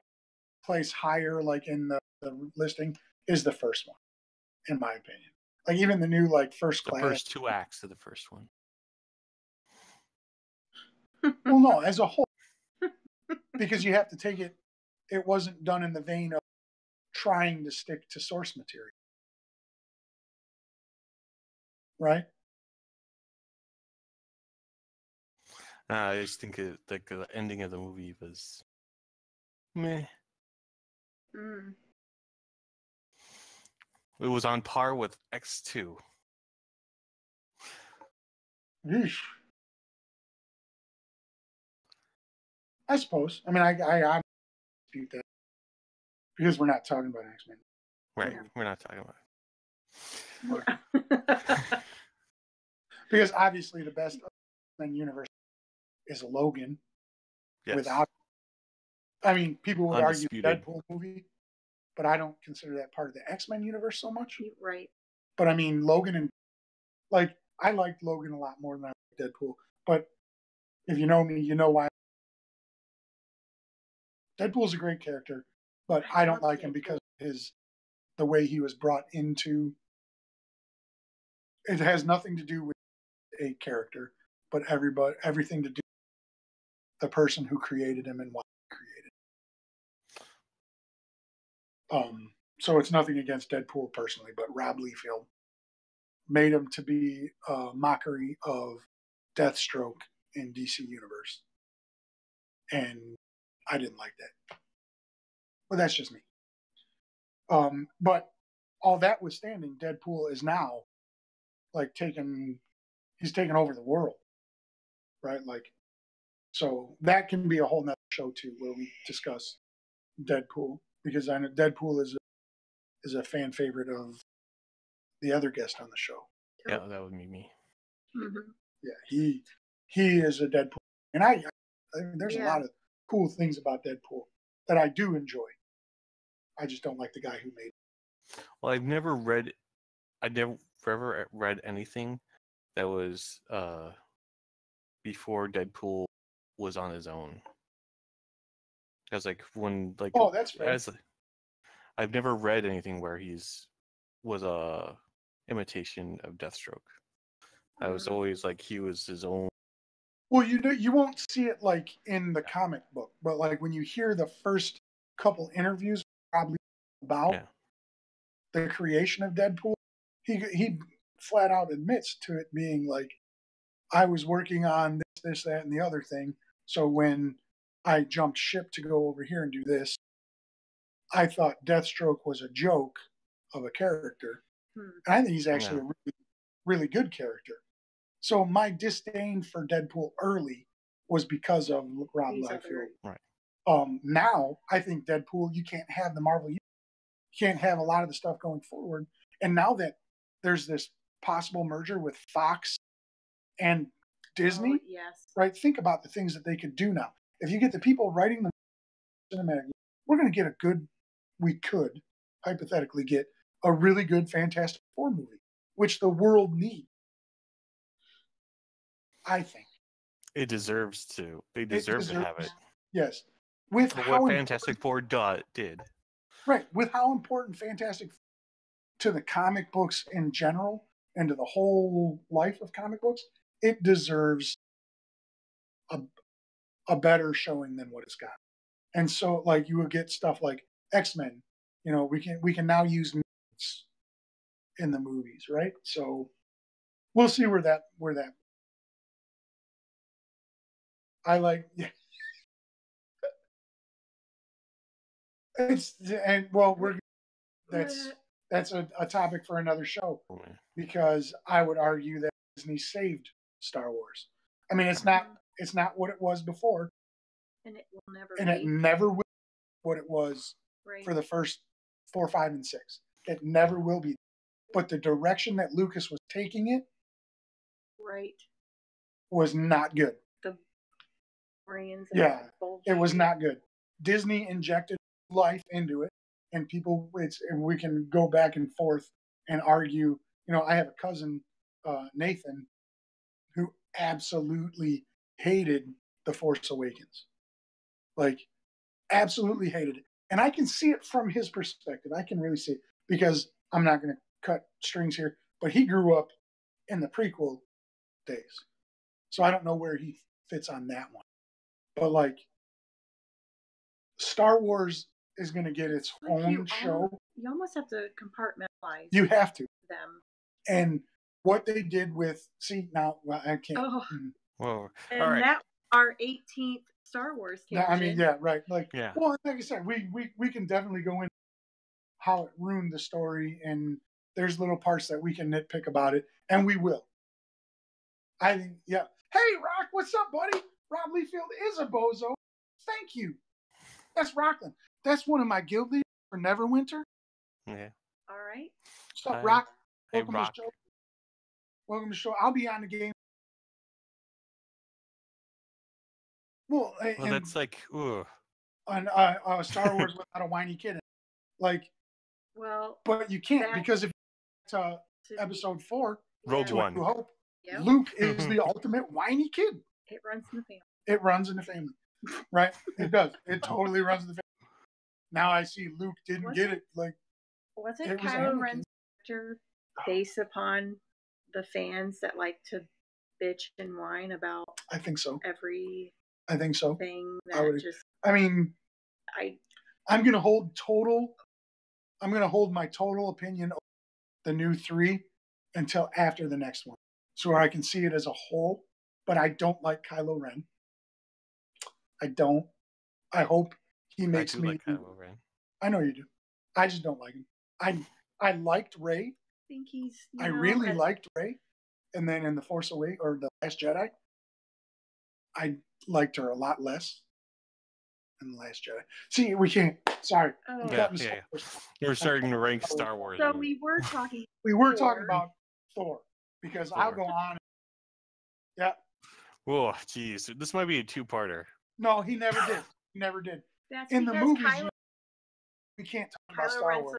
place higher, like in the listing, is the first one, in my opinion. Like, even the new, like, first class. The first two acts of the first one. Well, no, as a whole. Because you have to take it, it wasn't done in the vein of trying to stick to source material. Right? I just think the ending of the movie was meh. It was on par with X2. Yeesh. I suppose. I mean, I dispute that because we're not talking about X-Men. Right, we're not talking about it. Because obviously the best X-Men universe is Logan. Yes. Without, I mean, people would Undisputed. argue Deadpool movie, but I don't consider that part of the X-Men universe so much. Right. But I mean, Logan and, like, I liked Logan a lot more than I liked Deadpool. But if you know me, you know why. Deadpool's a great character, but I don't like him because of the way he was brought into. It has nothing to do with a character, but everything to do with the person who created him and why he created him. So it's nothing against Deadpool personally, but Rob Liefeld made him to be a mockery of Deathstroke in DC Universe. And I didn't like that. But that's just me. But all that withstanding, Deadpool is now like he's taken over the world. Right? Like, so that can be a whole nother show too, where we discuss Deadpool, because I know Deadpool is a fan favorite of the other guest on the show. Yeah, that would be me. Mm-hmm. Yeah, he is a Deadpool, and I mean, there's a lot of cool things about Deadpool that I do enjoy. I just don't like the guy who made it. Well, I've never ever read anything that was before Deadpool was on his own. Because that's fair. I've never read anything where was a imitation of Deathstroke. I was always like he was his own. Well, you won't see it like in the comic book, but like when you hear the first couple interviews, probably about the creation of Deadpool, he flat out admits to it being like, I was working on this, that, and the other thing. So when I jumped ship to go over here and do this. I thought Deathstroke was a joke of a character. And I think he's actually a really, really good character. So my disdain for Deadpool early was because of Rob Liefeld. Right. Now, I think Deadpool, you can't have the Marvel, you can't have a lot of the stuff going forward. And now that there's this possible merger with Fox and Disney, right? Think about the things that they could do now. If you get the people writing the cinematic, we're going to get we could hypothetically get a really good Fantastic Four movie, which the world needs. I think it deserves to. They deserve to have it. Yes, with for how what Fantastic Four did. Right, with how important Fantastic to the comic books in general and to the whole life of comic books, it deserves a better showing than what it's got. And so, like, you will get stuff like X-Men. You know, we can now use mutants in the movies, right? So we'll see where that. I like. Yeah. That's a topic for another show, because I would argue that Disney saved Star Wars. I mean, it's not what it was before, and it will never it never will be what it was for the first 4, 5, and 6. It never will be. But the direction that Lucas was taking it, was not good. The Orions, it was not good. Disney injected life into it, and people, we can go back and forth and argue. You know, I have a cousin, Nathan, who absolutely hated The Force Awakens. Like, absolutely hated it. And I can see it from his perspective. I can really see it, because I'm not going to cut strings here, but he grew up in the prequel days. So I don't know where he fits on that one. But, like, Star Wars is going to get its own show. You almost have to compartmentalize. You have to. Them. And what they did with, I can't. Oh. Whoa. And all right. that our 18th Star Wars tangent. I mean, yeah, right. Like, yeah. Well, like I said, we can definitely go into how it ruined the story, and there's little parts that we can nitpick about it, and we will. I think, yeah. Hey, Rock, what's up, buddy? Rob Liefeld is a bozo. Thank you. That's Rocklin. That's one of my guild leaders for Neverwinter. Yeah. All right. What's up, Rock? Welcome to the show. Welcome to the show. I'll be on the game. Well, that's like, ooh. On Star Wars without a whiny kid. Like, well, but you can't, because if to episode 4, Rogue One, Hope, Luke is the ultimate whiny kid. It runs in the family. It runs in the family, right? It does. It totally runs in the family. Now I see Luke didn't get it. Like, wasn't Kylo Ren's character based upon the fans that like to bitch and whine about? I think so. I think so. Thing that I'm gonna hold my total opinion of the new 3 until after the next one, so I can see it as a whole. But I don't like Kylo Ren. I don't. I hope he makes me. Like Kylo Ren. I know you do. I just don't like him. I liked Rey. I really liked Rey, and then in The Force Awakens or The Last Jedi, I liked her a lot less than The Last Jedi. See, we can't. Sorry. You're starting to rank Star Wars. So we were talking. talking about Thor, because I'll go on. Yeah. Oh, geez. This might be a 2-parter. No, he never did. He never did. That's in the movies, we can't talk about Star Wars.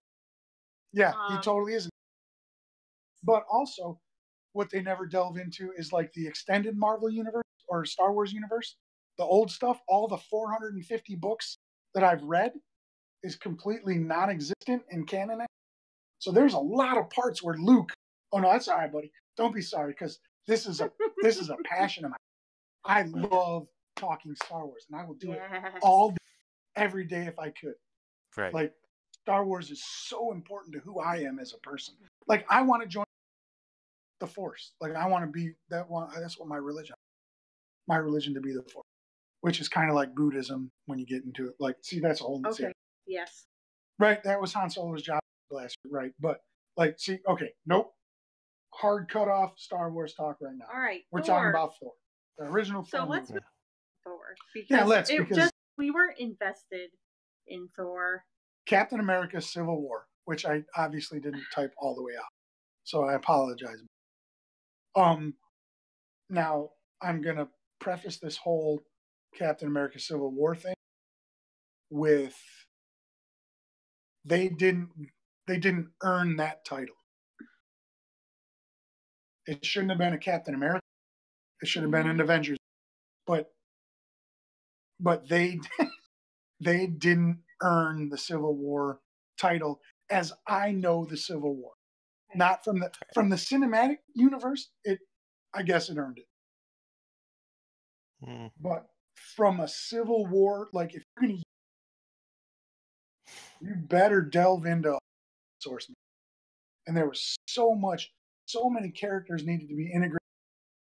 Yeah, he totally isn't. But also, what they never delve into is like the extended Marvel universe or Star Wars universe. The old stuff, all the 450 books that I've read, is completely non-existent in canon. So there's a lot of parts where Luke. Oh no, that's all right, buddy. Don't be sorry, because this is a passion of mine. I love talking Star Wars, and I will do it all day, every day if I could. Right. Like, Star Wars is so important to who I am as a person. Like, I want to join the Force. Like, I want to be that one. That's what my religion to be the Force. which is kind of like Buddhism when you get into it. Like, see, that's a whole Okay. Yes. Right, that was Han Solo's job last year, right? But like, see, okay, nope, hard cut off Star Wars talk right now. All right. We're Thor. talking about Thor, the original Thor. So let's movie. Thor because Yeah, let's it because just we weren't invested in Thor. Captain America: Civil War, which I obviously didn't type all the way out, so I apologize. Now I'm gonna preface this whole Captain America: Civil War thing with they didn't earn that title. It shouldn't have been a Captain America. It should have been an Avengers, but they they didn't earn the Civil War title as I know the Civil War. Not from the cinematic universe. I guess it earned it. But from a Civil War, like if you're gonna, you better delve into source. And there was so many characters needed to be integrated.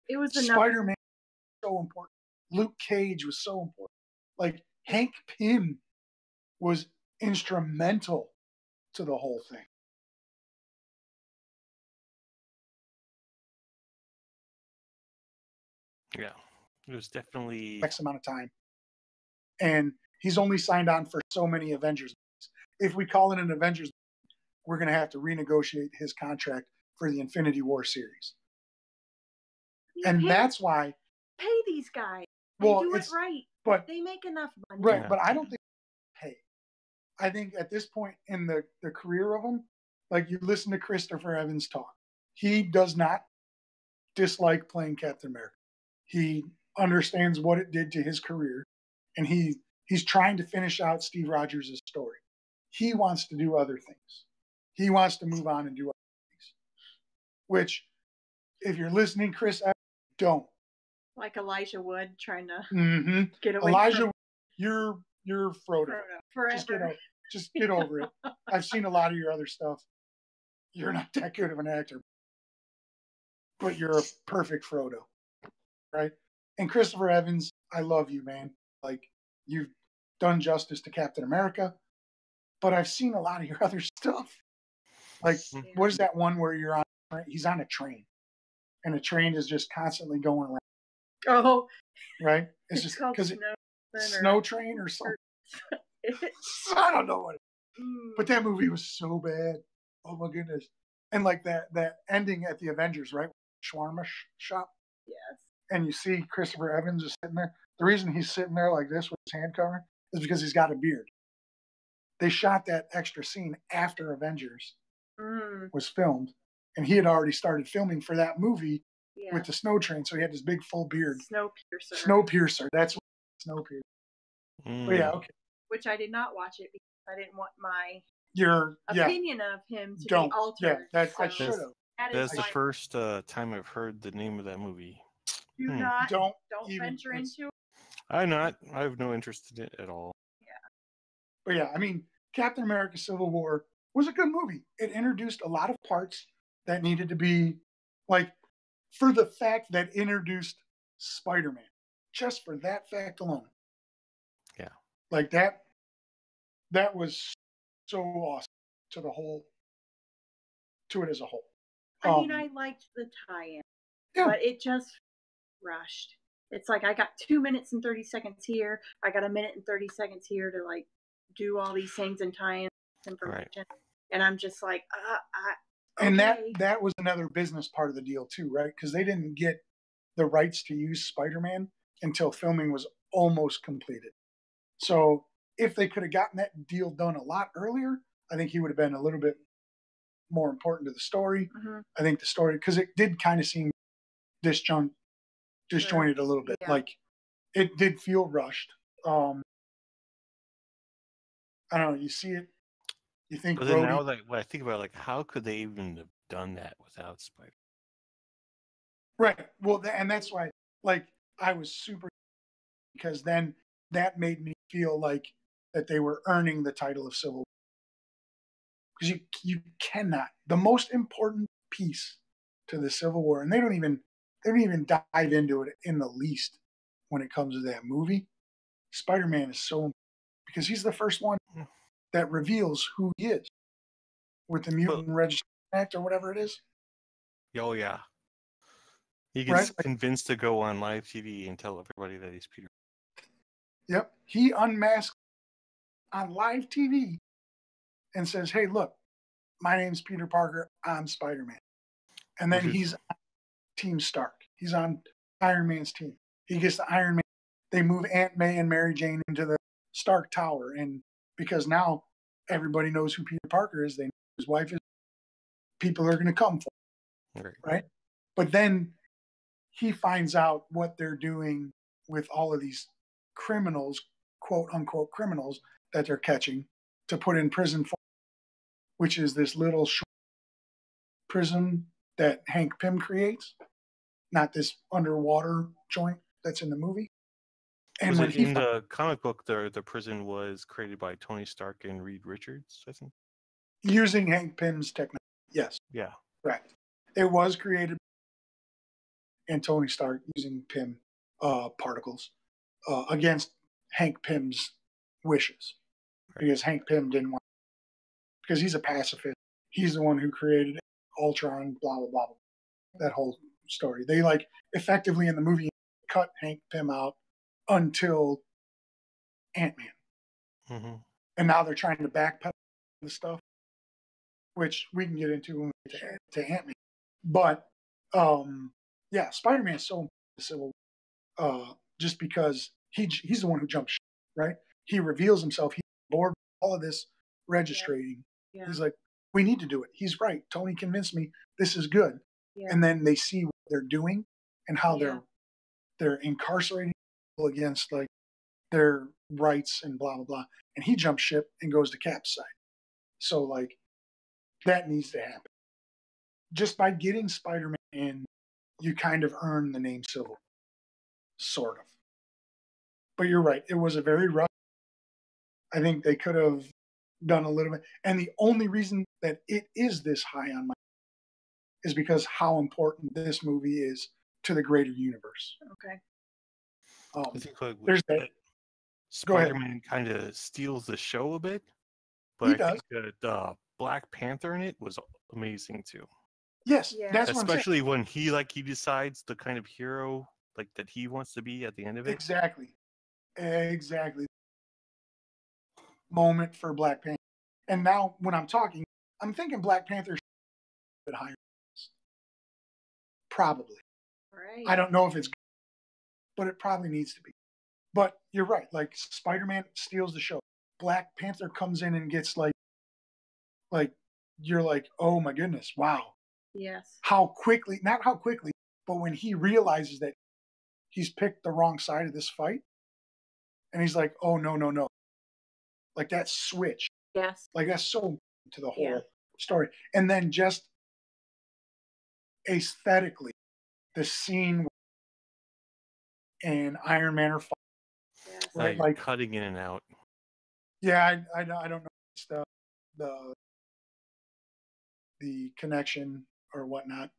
It was Spider-Man was so important. Luke Cage was so important. Like Hank Pym was instrumental to the whole thing. Yeah, it was definitely X amount of time. And he's only signed on for so many Avengers movies. If we call it an Avengers movie, we're going to have to renegotiate his contract for the Infinity War series. That's why pay these guys. They do it right. But they make enough money. Right, yeah. But I don't think pay. I think at this point in the career of him, like you listen to Christopher Evans talk, he does not dislike playing Captain America. He understands what it did to his career, and he's trying to finish out Steve Rogers' story. He wants to do other things. He wants to move on and do other things. Which, if you're listening, Chris, don't. Like Elijah Wood trying to get away. Elijah, you're Frodo. Forever. Just get over it. I've seen a lot of your other stuff. You're not that good of an actor, but you're a perfect Frodo, right? And Christopher Evans, I love you, man. Like, you've done justice to Captain America, but I've seen a lot of your other stuff. Like, what is that one where he's on a train, and the train is just constantly going around. Oh, right. It's just because Snow Train or something. I don't know what. But that movie was so bad. Oh my goodness! And like that ending at the Avengers, right? Shawarma shop. Yes. And you see Christopher Evans just sitting there. The reason he's sitting there like this with his hand covered is because he's got a beard. They shot that extra scene after Avengers was filmed, and he had already started filming for that movie with the Snow Train, so he had this big full beard. Snowpiercer. That's what Snowpiercer. But yeah, okay. Which I did not watch it because I didn't want my opinion of him to be altered. Yeah, I should have. That's the first time I've heard the name of that movie. Don't venture into it. I'm not. I have no interest in it at all. Yeah. But yeah, I mean, Captain America: Civil War was a good movie. It introduced a lot of parts that needed to be, like, for the fact that introduced Spider-Man. Just for that fact alone. Yeah. Like that was so awesome to it as a whole. I mean, I liked the tie-in, but it just rushed. It's like I got 2 minutes and 30 seconds here. I got 1 minute and 30 seconds here to like do all these things and tie in information. Right. And I'm just like, okay. And that was another business part of the deal too, right? Because they didn't get the rights to use Spider-Man until filming was almost completed. So if they could have gotten that deal done a lot earlier, I think he would have been a little bit more important to the story. I think the story, because it did kind of seem disjointed a little bit. Yeah. Like, it did feel rushed. I don't know. You see it, you think. But then now, like, when I think about it, like, how could they even have done that without Spider? Right. Well, and that's why, like, I was super, because then that made me feel like that they were earning the title of Civil War. Because you cannot. The most important piece to the Civil War, and they don't even dive into it in the least when it comes to that movie, Spider-Man is so because he's the first one that reveals who he is with the Mutant Registration Act or whatever it is. Oh yeah. He Right? gets convinced to go on live TV and tell everybody that he's Peter. Yep. He unmasked on live TV and says, "Hey, look, my name's Peter Parker. I'm Spider-Man." And then he's on Team Stark. He's on Iron Man's team. He gets the Iron Man. They move Aunt May and Mary Jane into the Stark Tower. And because now everybody knows who Peter Parker is, they know who his wife is, people are going to come for him, right? But then he finds out what they're doing with all of these criminals, quote unquote criminals, that they're catching to put in prison for, which is this little prison that Hank Pym creates, not this underwater joint that's in the movie. And was it in the comic book, the prison was created by Tony Stark and Reed Richards, I think? Using Hank Pym's technology, yes. Yeah. Correct. It was created and Tony Stark using Pym particles against Hank Pym's wishes. Because Hank Pym didn't want, because he's a pacifist. He's the one who created Ultron, blah, blah, blah, blah. That whole story. They like effectively in the movie cut Hank Pym out until Ant-Man. Mm-hmm. And now they're trying to backpedal the stuff, which we can get into when we get to Ant-Man. But yeah, Spider-Man is so civil just because he's the one who jumps, right? He reveals himself. He's bored with all of this registrating. Yeah. He's like, we need to do it. He's right. Tony convinced me this is good. Yeah. And then they see what they're doing and how they're incarcerating people against like their rights and blah blah blah. And he jumps ship and goes to Cap's side. So like that needs to happen. Just by getting Spider-Man in, you kind of earn the name Civil, sort of. But you're right. It was a very rough. I think they could have done a little bit. And the only reason that it is this high on my is because how important this movie is to the greater universe. Okay. I think like, there's that. Spider-Man kind of steals the show a bit, but I think the Black Panther in it was amazing too. Yes, that's especially when he decides the kind of hero like that he wants to be at the end of it. Exactly. Moment for Black Panther. And now when I'm talking, I'm thinking Black Panther should be a bit higher. Probably. Right. I don't know if it's good, but it probably needs to be. But you're right. Like Spider-Man steals the show. Black Panther comes in and gets like you're like, oh my goodness, wow. Yes. How quickly, not how quickly, but when he realizes that he's picked the wrong side of this fight, and he's like, oh no. Like that switch. Yes. Like that's so to the whole story. And then just aesthetically, the scene and Iron Man are fighting. Yes. Right, like cutting in and out. Yeah, I don't know it's the connection or whatnot,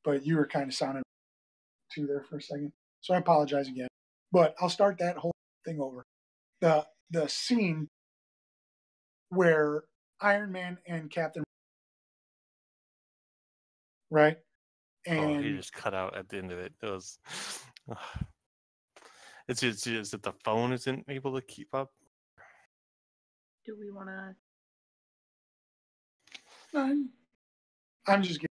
but you were kind of sounding too there for a second, so I apologize again. But I'll start that whole thing over. The scene where Iron Man and Captain, right? And he just cut out at the end of it. It was. It's just that the phone isn't able to keep up. Do we want to? I'm just getting,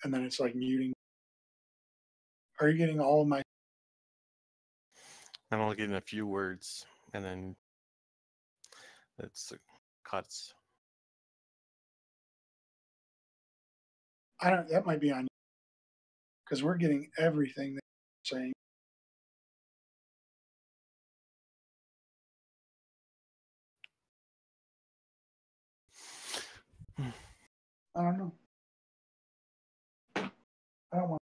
and then it's like muting. Are you getting all of my? I'm only getting a few words, and then it's cuts. I don't. That might be on because we're getting everything that you're saying. I don't know. I don't want.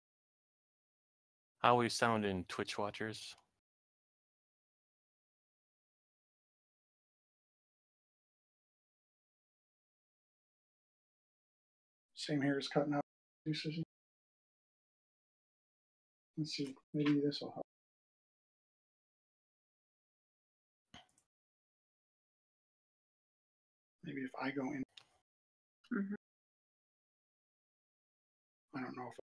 How we sound in Twitch watchers? Same here is cutting out. Let's see. Maybe this will help. Maybe if I go in. Mhm. I don't know if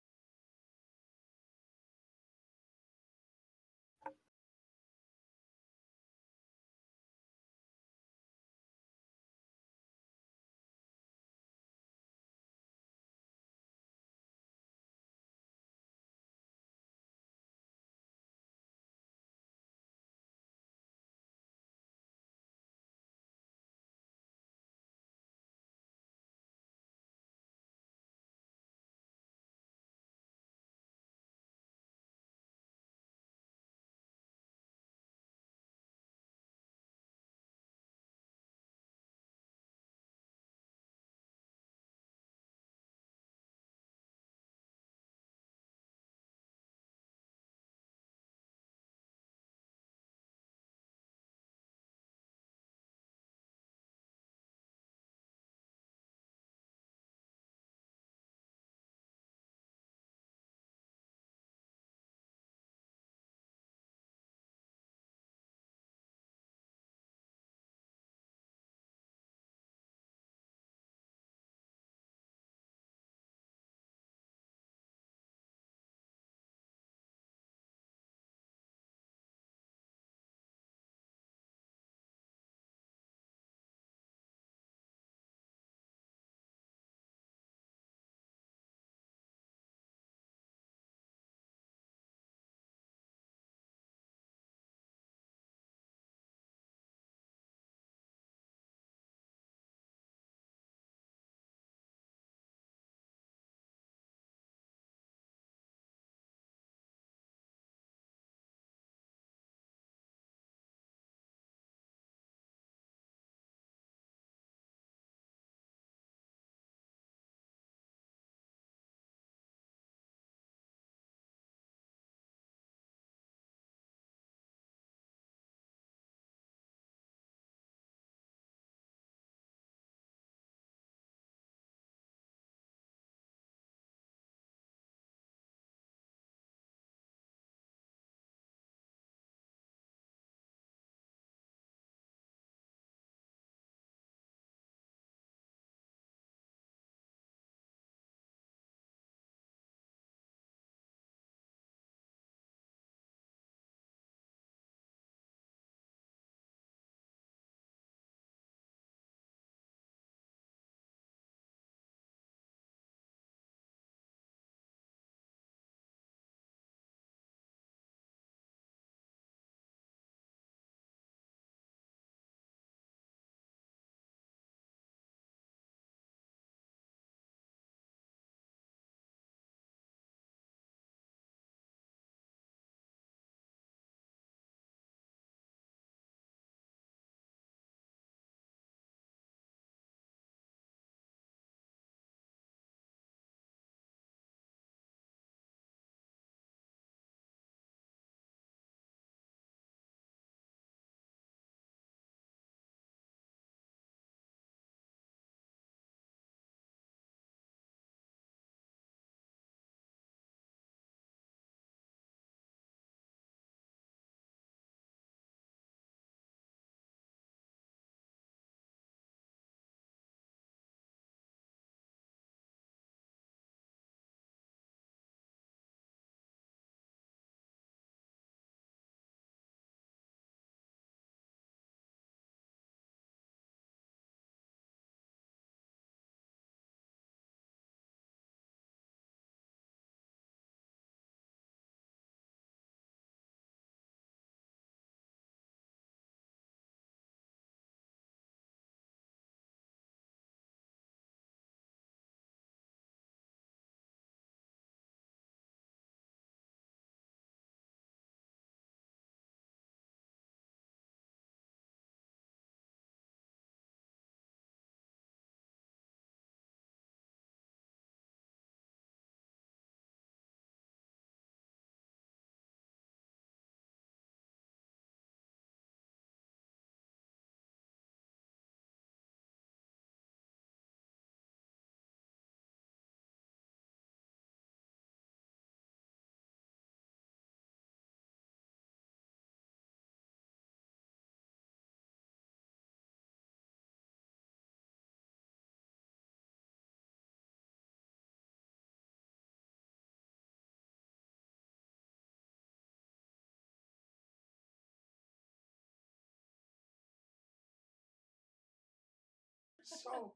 So,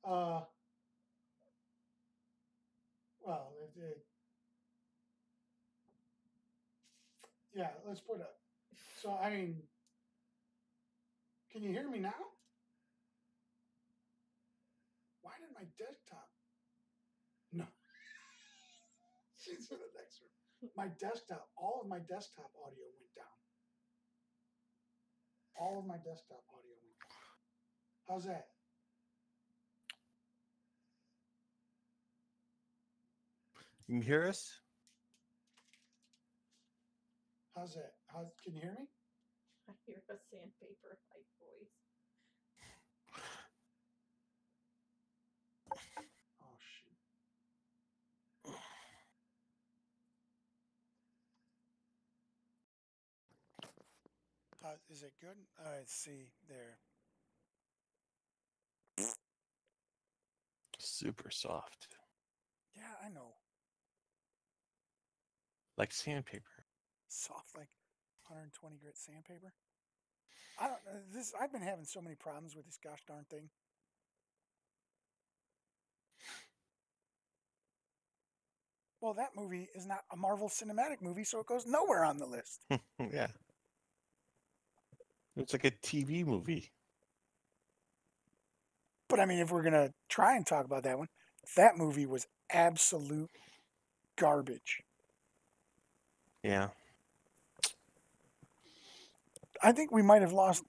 well, yeah, let's put it. So, I mean, can you hear me now? Why did my desktop? No. She's in the next room. My desktop, all of my desktop audio went down. All of my desktop audio went down. How's that? You can hear us? How's that? Can you hear me? I hear a sandpaper like voice. Oh shoot. Is it good? Let's see there. Super soft. Yeah, I know. Like sandpaper. Soft like 120 grit sandpaper. I don't know. I've been having so many problems with this gosh darn thing. Well, that movie is not a Marvel Cinematic movie, so it goes nowhere on the list. Yeah. It's like a TV movie. But I mean, if we're gonna try and talk about that one, that movie was absolute garbage. Yeah. I think we might have lost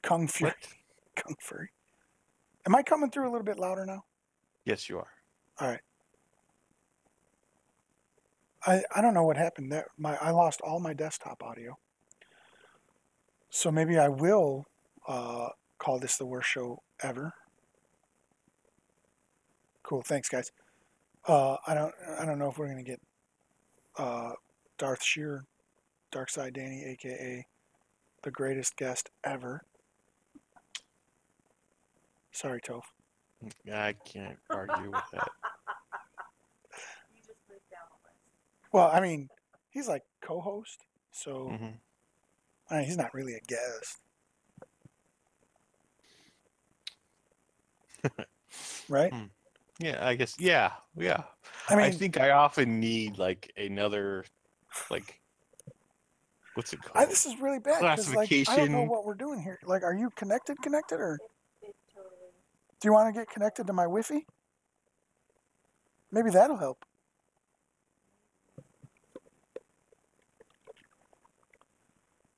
Kung Fury. What? Kung Fury. Am I coming through a little bit louder now? Yes, you are. All right. I don't know what happened there. I lost all my desktop audio. So maybe I will call this the worst show ever. Cool. Thanks, guys. I don't know if we're gonna get Darth Shear, Darkside Danny, aka the greatest guest ever. Sorry, Toph. I can't argue with that. You just moved down the list. Well, I mean, he's like co-host, so Mm-hmm. I mean, he's not really a guest, right? Yeah, I guess. Yeah, yeah. I I mean, think I often need like another, like, what's it called? this is really bad because, like, I don't know Classification. what we're doing here. Like, are you connected, or It totally. do you want to get connected to my Wi-Fi? Maybe that'll help.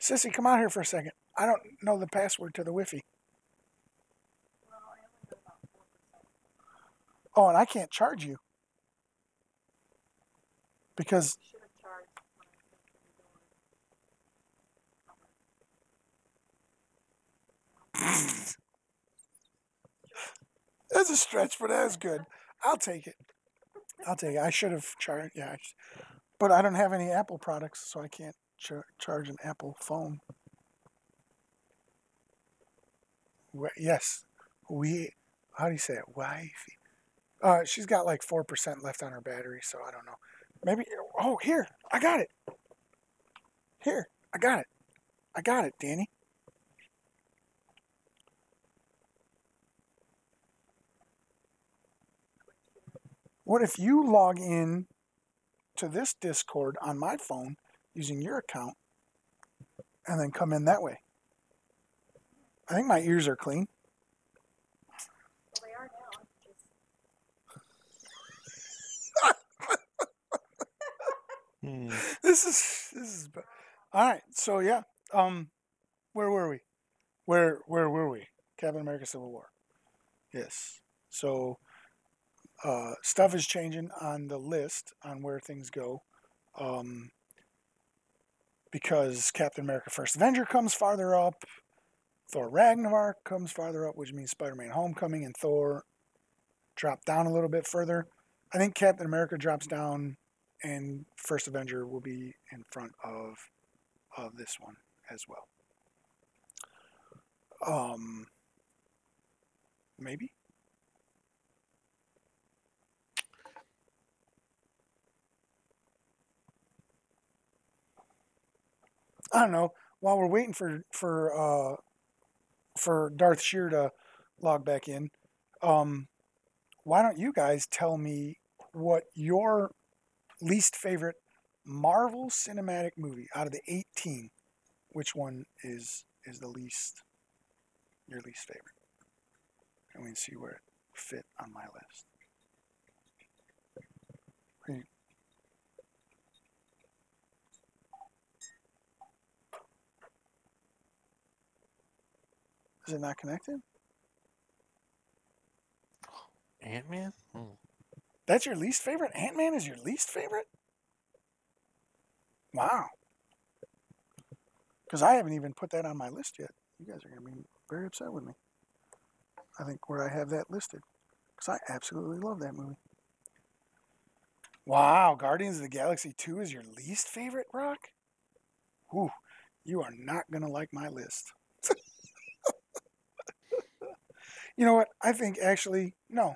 Sissy, come out here for a second. I don't know the password to the Wi-Fi. Well, I only know about 4%. Oh, and I can't charge you because You should have charged when I came to the door. that's a stretch, but that's good. I'll take it. I should have charged. Yeah, but I don't have any Apple products, so I can't charge an Apple phone. Yes, we. How do you say it? Wi-Fi. She's got like 4% left on her battery, so I don't know. Maybe. Oh, here, I got it. Here, I got it. I got it, Danny. What if you log in to this Discord on my phone using your account and then come in that way? I think my ears are clean. Well, they are now. Just This is all right. So yeah, where were we? Where were we? Captain America: Civil War. Yes. So stuff is changing on the list on where things go, because Captain America: First Avenger comes farther up. Thor Ragnarok comes farther up, which means Spider-Man: Homecoming and Thor drop down a little bit further. I think Captain America drops down, and First Avenger will be in front of this one as well. Maybe. I don't know. While we're waiting for for Darth Shear to log back in. Um, why don't you guys tell me what your least favorite Marvel Cinematic movie out of the 18? Which one is the least your least favorite? And we can see where it fit on my list. Is it not connected? Ant-Man? That's your least favorite? Ant-Man is your least favorite? Wow. Because I haven't even put that on my list yet. You guys are going to be very upset with me. I think where I have that listed. Because I absolutely love that movie. Wow, Guardians of the Galaxy 2 is your least favorite, Rock? Whew, you are not going to like my list. You know what? I think actually, no.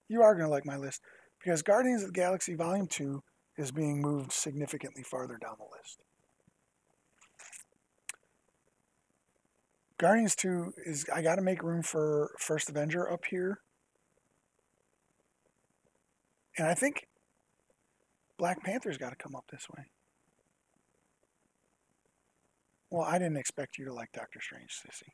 You are going to like my list. Because Guardians of the Galaxy Volume 2 is being moved significantly farther down the list. Guardians 2 is, I got to make room for First Avenger up here. And I think Black Panther's got to come up this way. Well, I didn't expect you to like Doctor Strange, Sissy.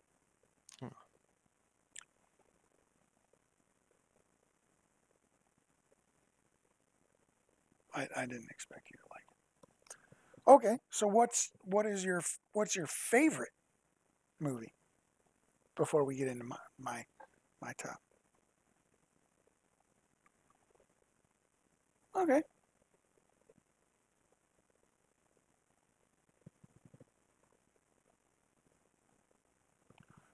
I didn't expect you to like it. Okay, so what's your favorite movie before we get into my top? Okay.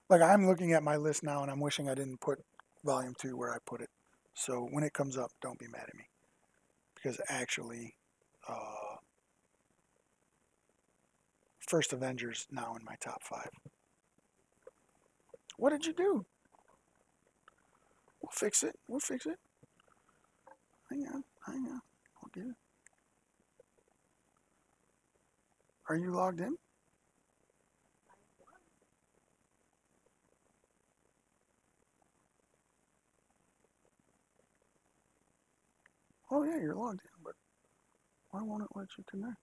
Like I'm looking at my list now and I'm wishing I didn't put volume 2 where I put it. So when it comes up, don't be mad at me. Because actually, First Avengers now in my top 5. What did you do? We'll fix it. We'll fix it. Hang on. I'll get it. Are you logged in? Oh yeah, you're logged in, but why won't it let you connect?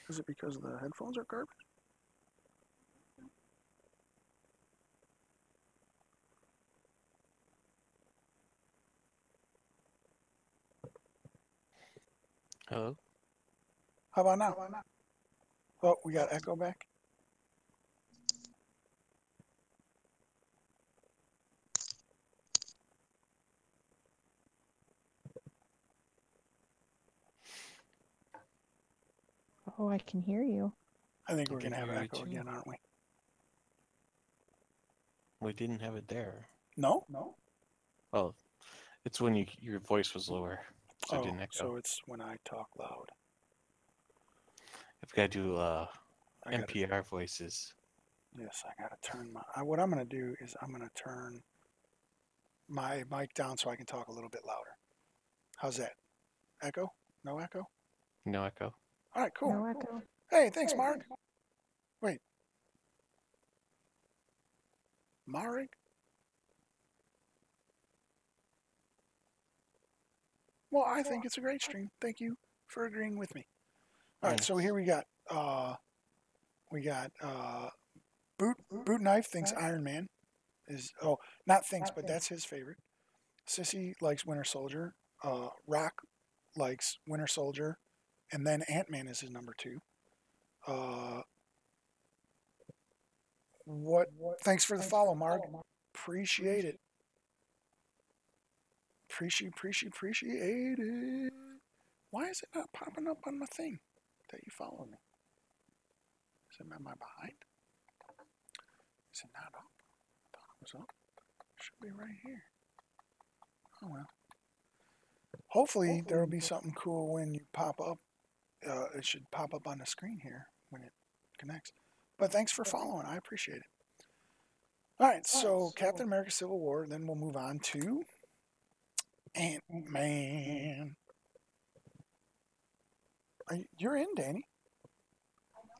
Is it because the headphones are garbage? Hello? How about now? Oh, we got echo back. Oh, I can hear you. I think I we're can gonna have hear you echo too. again, aren't we? We didn't have it there. No? Oh, it's when your voice was lower, so it Oh, didn't echo. so it's when I talk loud. I've got to do I gotta, NPR voices. yes, I gotta turn my. What I'm gonna do is I'm gonna turn my mic down so I can talk a little bit louder. How's that? Echo? No echo? No echo. All right, cool. No echo. Hey, thanks, Mark. Wait, Marek? Well, I think it's a great stream. Thank you for agreeing with me. All right, Yes. so here we got Boot Knife thinks Iron Man is not thinks, but that's his favorite. Sissy likes Winter Soldier. Rock likes Winter Soldier, and then Ant Man is his number 2. What? Thanks for the follow, Marg. Appreciate it. Appreciate it. Why is it not popping up on my thing that you follow me? Is it am I behind? Is it not up? I thought it was up. It should be right here. Oh well. Hopefully there will be something cool when you pop up. It should pop up on the screen here when it connects. But thanks for following. I appreciate it. All right, so Captain America Civil War, then we'll move on to Ant-Man. You're in, Danny.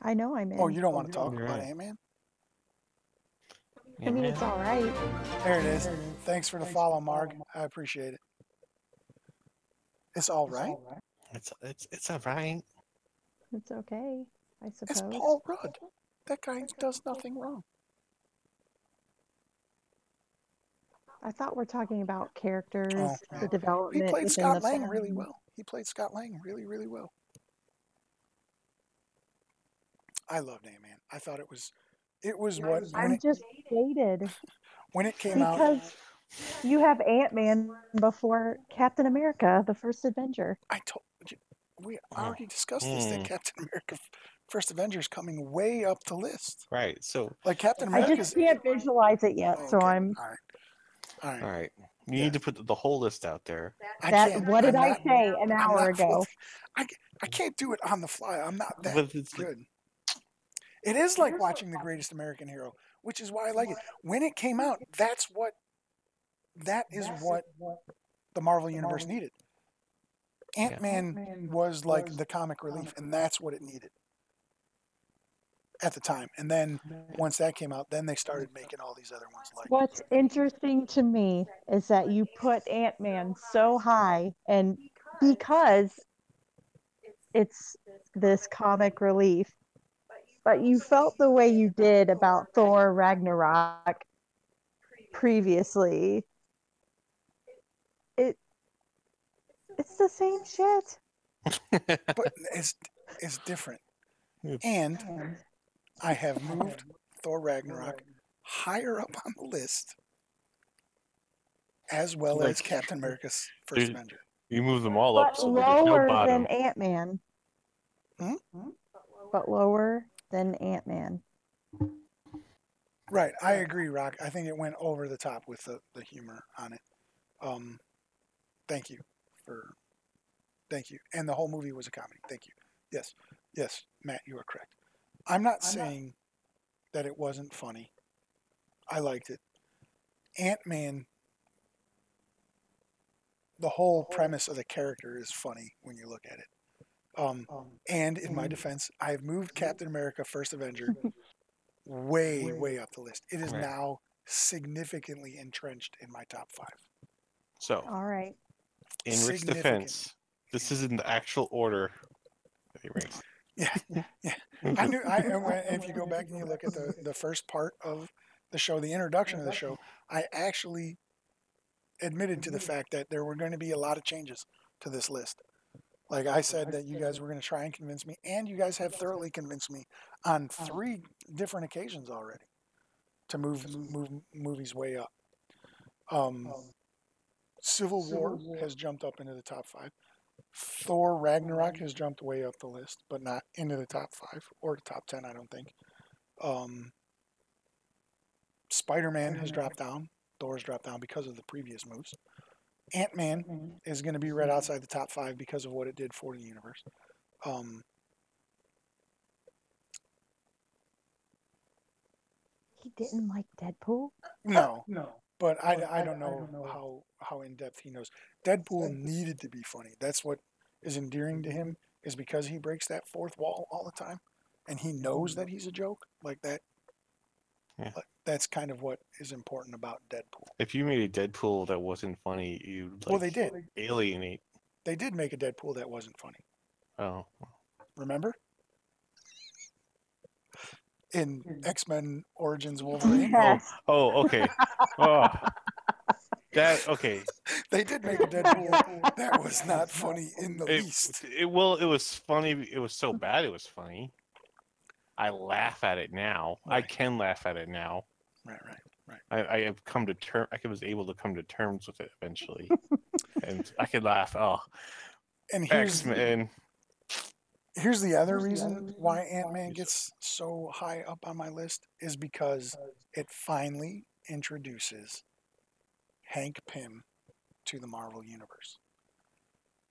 I know I'm Oh, in. you don't want to talk You're about right. Ant-Man? I mean, it's all right. There it is. Thanks for the follow, Marg. I appreciate it. It's all right. It's all right. It's okay, I It's suppose. Paul Rudd. That guy does nothing wrong. I thought we're talking about Oh, characters, yeah. the He development played within Scott the Lang really film. well. He played Scott Lang really, really well. I loved Ant-Man. I thought it was what I'm just jaded when it came out. because you have Ant-Man before Captain America, the first Avenger. I told you, we already discussed this, that Hmm. Captain America First Avenger is coming way up the list. Right. So, Like Captain I America's. just can't visualize it yet, so Okay, I'm all right, all right. all right. You Yeah, need to put the whole list out there. I that can't. what did I'm I not. say an I'm hour not. ago? I I can't do it on the fly. I'm not that But it's like, good. It is like watching The Greatest American Hero, which is why I like it. When it came out, that is what the Marvel Universe needed. yeah. Ant-Man was like the comic relief, and that's what it needed at the time. And then once that came out, then they started making all these other ones like it. What's interesting to me is that you put Ant-Man so high, and because it's this comic relief, but you felt the way you did about Thor Ragnarok previously. It it's the same shit. But it's different. It's And I have moved Thor Ragnarok higher up on the list, as well as like Captain America's First there's Avenger. you move them all up, But so there's no lower than bottom. Ant-Man. Hmm? But lower than Ant-Man. Right, I agree, Rock. I think it went over the top with the humor on it. Um, thank you for thank you, and the whole movie was a comedy. Thank you. Yes, yes, Matt, you are correct. I'm not saying that it wasn't funny. I liked it. Ant Man, the whole premise of the character is funny when you look at it. Um, and in my defense, I have moved Captain America: First Avenger way, way up the list. It is Right. now significantly entrenched in my top five. So, All right. in Rick's Significant. defense, this is in the actual order that he ranks. Yeah, yeah. I knew. If you go back and you look at the first part of the show, the introduction of the show, I actually admitted to the fact that there were going to be a lot of changes to this list. Like I said, that you guys were going to try and convince me, and you guys have thoroughly convinced me on 3 different occasions already to move movies way up. Um, Civil War has jumped up into the top 5. Thor Ragnarok has jumped way up the list, but not into the top 5 or the top 10, I don't think. Um, Spider-Man has dropped down. Thor's dropped down because of the previous moves. Ant-Man is going to be right outside the top 5 because of what it did for the universe. Um, He didn't like Deadpool? no, but I don't know how in depth he knows. Deadpool needed to be funny. That's what is endearing to him, is because he breaks that fourth wall all the time, and he knows that he's a joke like that. Yeah. That's kind of what is important about Deadpool. If you made a Deadpool that wasn't funny, you'd Well, they did. alienate. They did make a Deadpool that wasn't funny. Oh, Remember? In X-Men Origins Wolverine, Yes. okay. Oh, that okay. they did make a Deadpool that was not funny in the least. It was funny. It was so bad. It was funny. I laugh at it now. I Right. can laugh at it now. Right. I have come to term. I was able to come to terms with it eventually, and I could laugh. Oh, And X-Men. here's the other reason why Ant-Man gets so high up on my list is because it finally introduces Hank Pym to the Marvel Universe.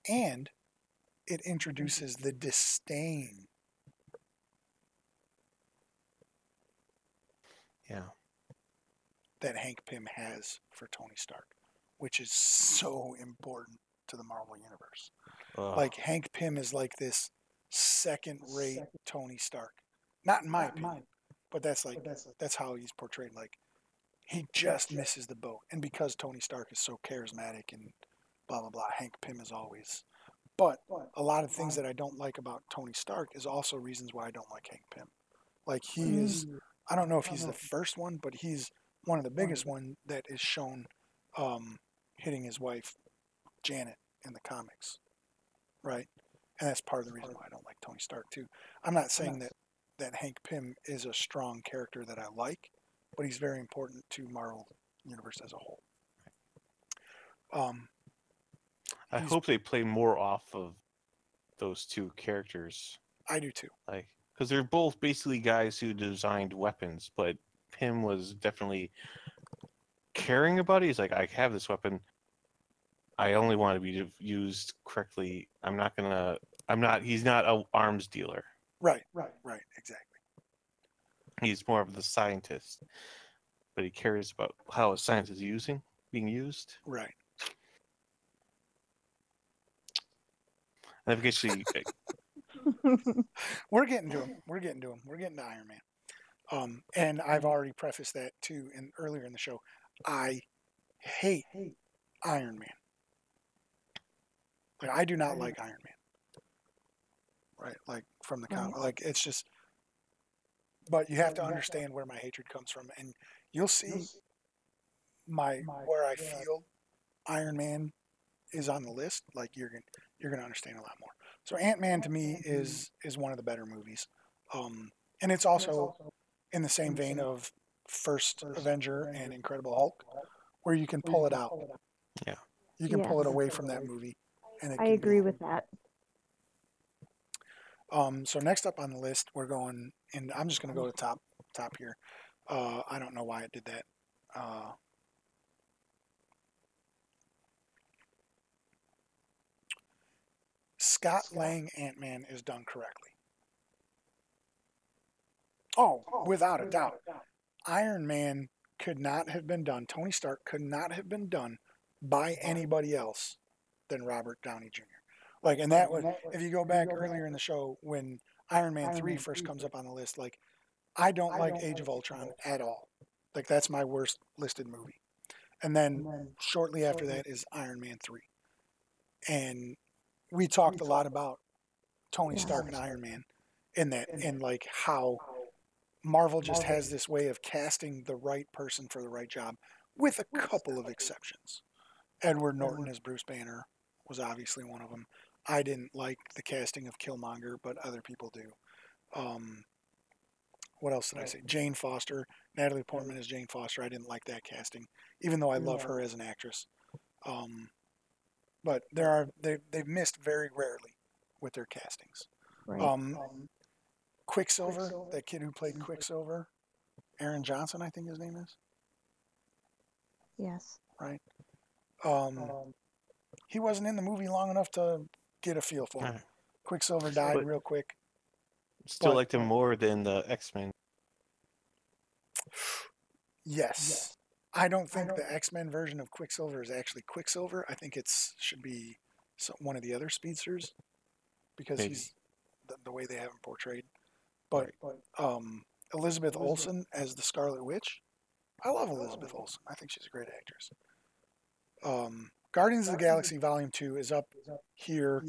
And it introduces the disdain Yeah. that Hank Pym has for Tony Stark, which is so important to the Marvel Universe. Ugh. Like Hank Pym is like this second-rate Tony Stark. Not in my opinion, but that's how he's portrayed. Like he just misses the boat, and because Tony Stark is so charismatic and blah blah blah, Hank Pym is always. But a lot of things that I don't like about Tony Stark is also reasons why I don't like Hank Pym. Like he is, I don't know if he's the first one, but he's one of the biggest one that is shown hitting his wife Janet in the comics, right? And that's part of the reason why I don't like Tony Stark too. I'm not saying that Hank Pym is a strong character that I like, but he's very important to Marvel Universe as a whole. I hope they play more off of those two characters. I do too. Like, because they're both basically guys who designed weapons, but Pym was definitely caring about it. He's like, I have this weapon. I only want to be used correctly. He's not an arms dealer. Right, exactly. He's more of the scientist, but he cares about how a science is being used. Right. And I've actually, We're getting to him. We're getting to Iron Man. And I've already prefaced that too earlier in the show. I hate Iron Man. Like I do not like Iron Man. Right? Like from the comic. Like it's just. But you have to understand where my hatred comes from, and you'll see where I feel Iron Man is on the list. Like you're gonna understand a lot more. So Ant-Man to me is one of the better movies, and it's also in the same vein of First Avenger and Incredible Hulk, where you can pull it out. Yeah, you can pull it away from that movie, and I agree with that. So next up on the list, we're going, and I'm just going to go to top here. I don't know why it did that. Scott Lang Ant-Man is done correctly. Oh, without a doubt. Iron Man could not have been done. Tony Stark could not have been done by anybody else than Robert Downey Jr. Like, and that was, if you go back earlier in the show when Iron Man 3 first comes up on the list, like, I don't like Age of Ultron at all. Like, that's my worst listed movie. And then shortly after that is Iron Man 3. And we talked a lot about Tony Stark and Iron Man in that, and like how Marvel just has this way of casting the right person for the right job, with a couple of exceptions. Edward Norton as Bruce Banner was obviously one of them. I didn't like the casting of Killmonger, but other people do. What else did I say? Jane Foster, Natalie Portman as Jane Foster. I didn't like that casting, even though I love her as an actress. But they've missed very rarely with their castings. Right. Quicksilver, that kid who played Quicksilver, Aaron Johnson, I think his name is. Yes. Right. He wasn't in the movie long enough to get a feel for him. Quicksilver died real quick. Still liked him more than the X-Men. Yes. I don't think the X-Men version of Quicksilver is actually Quicksilver. I think should be one of the other speedsters, because he's the way they have him portrayed. But Elizabeth Olsen as the Scarlet Witch, I love Elizabeth Olsen. I think she's a great actress. Guardians of the Galaxy Volume 2 is up here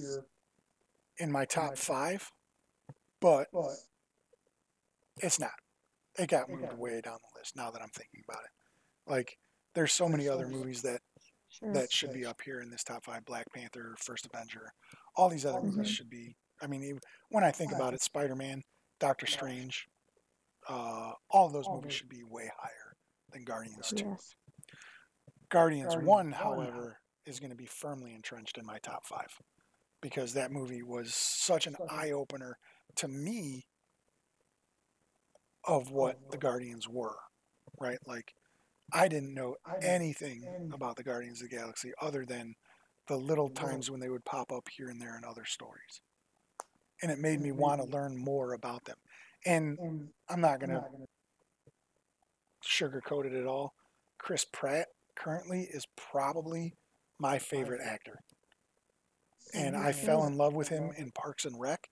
in my top 5, but it's not. It got moved way down the list now that I'm thinking about it. Like, there's so many other movies that should be up here in this top 5. Black Panther, First Avenger, all these other movies should be. I mean, when I think about it, Spider-Man, Doctor Strange, all of those movies should be way higher than Guardians 2. Yes. Guardians 1, however, is going to be firmly entrenched in my top 5, because that movie was such an eye-opener to me of what the Guardians were, right? Like, I didn't know anything about the Guardians of the Galaxy other than the little times when they would pop up here and there in other stories. And it made me want to learn more about them. And I'm not going to sugarcoat it at all. Chris Pratt currently is probably my favorite actor. And I fell in love with him in Parks and Rec.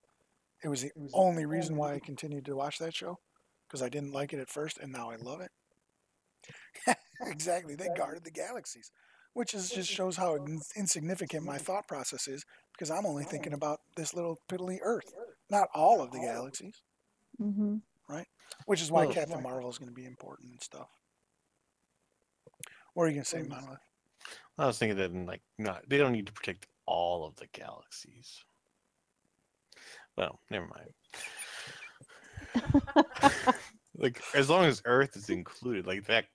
It was the only reason why I continued to watch that show because I didn't like it at first, and now I love it. Exactly, they guarded the galaxies, which is just shows how insignificant my thought process is because I'm only thinking about this little piddly Earth, not all of the galaxies, Mm-hmm. right? Which is why Well, Captain Marvel is going to be important and stuff. What are you going to say, Monolith? I was thinking that like not they don't need to protect all of the galaxies. Well, never mind. Like as long as Earth is included, like that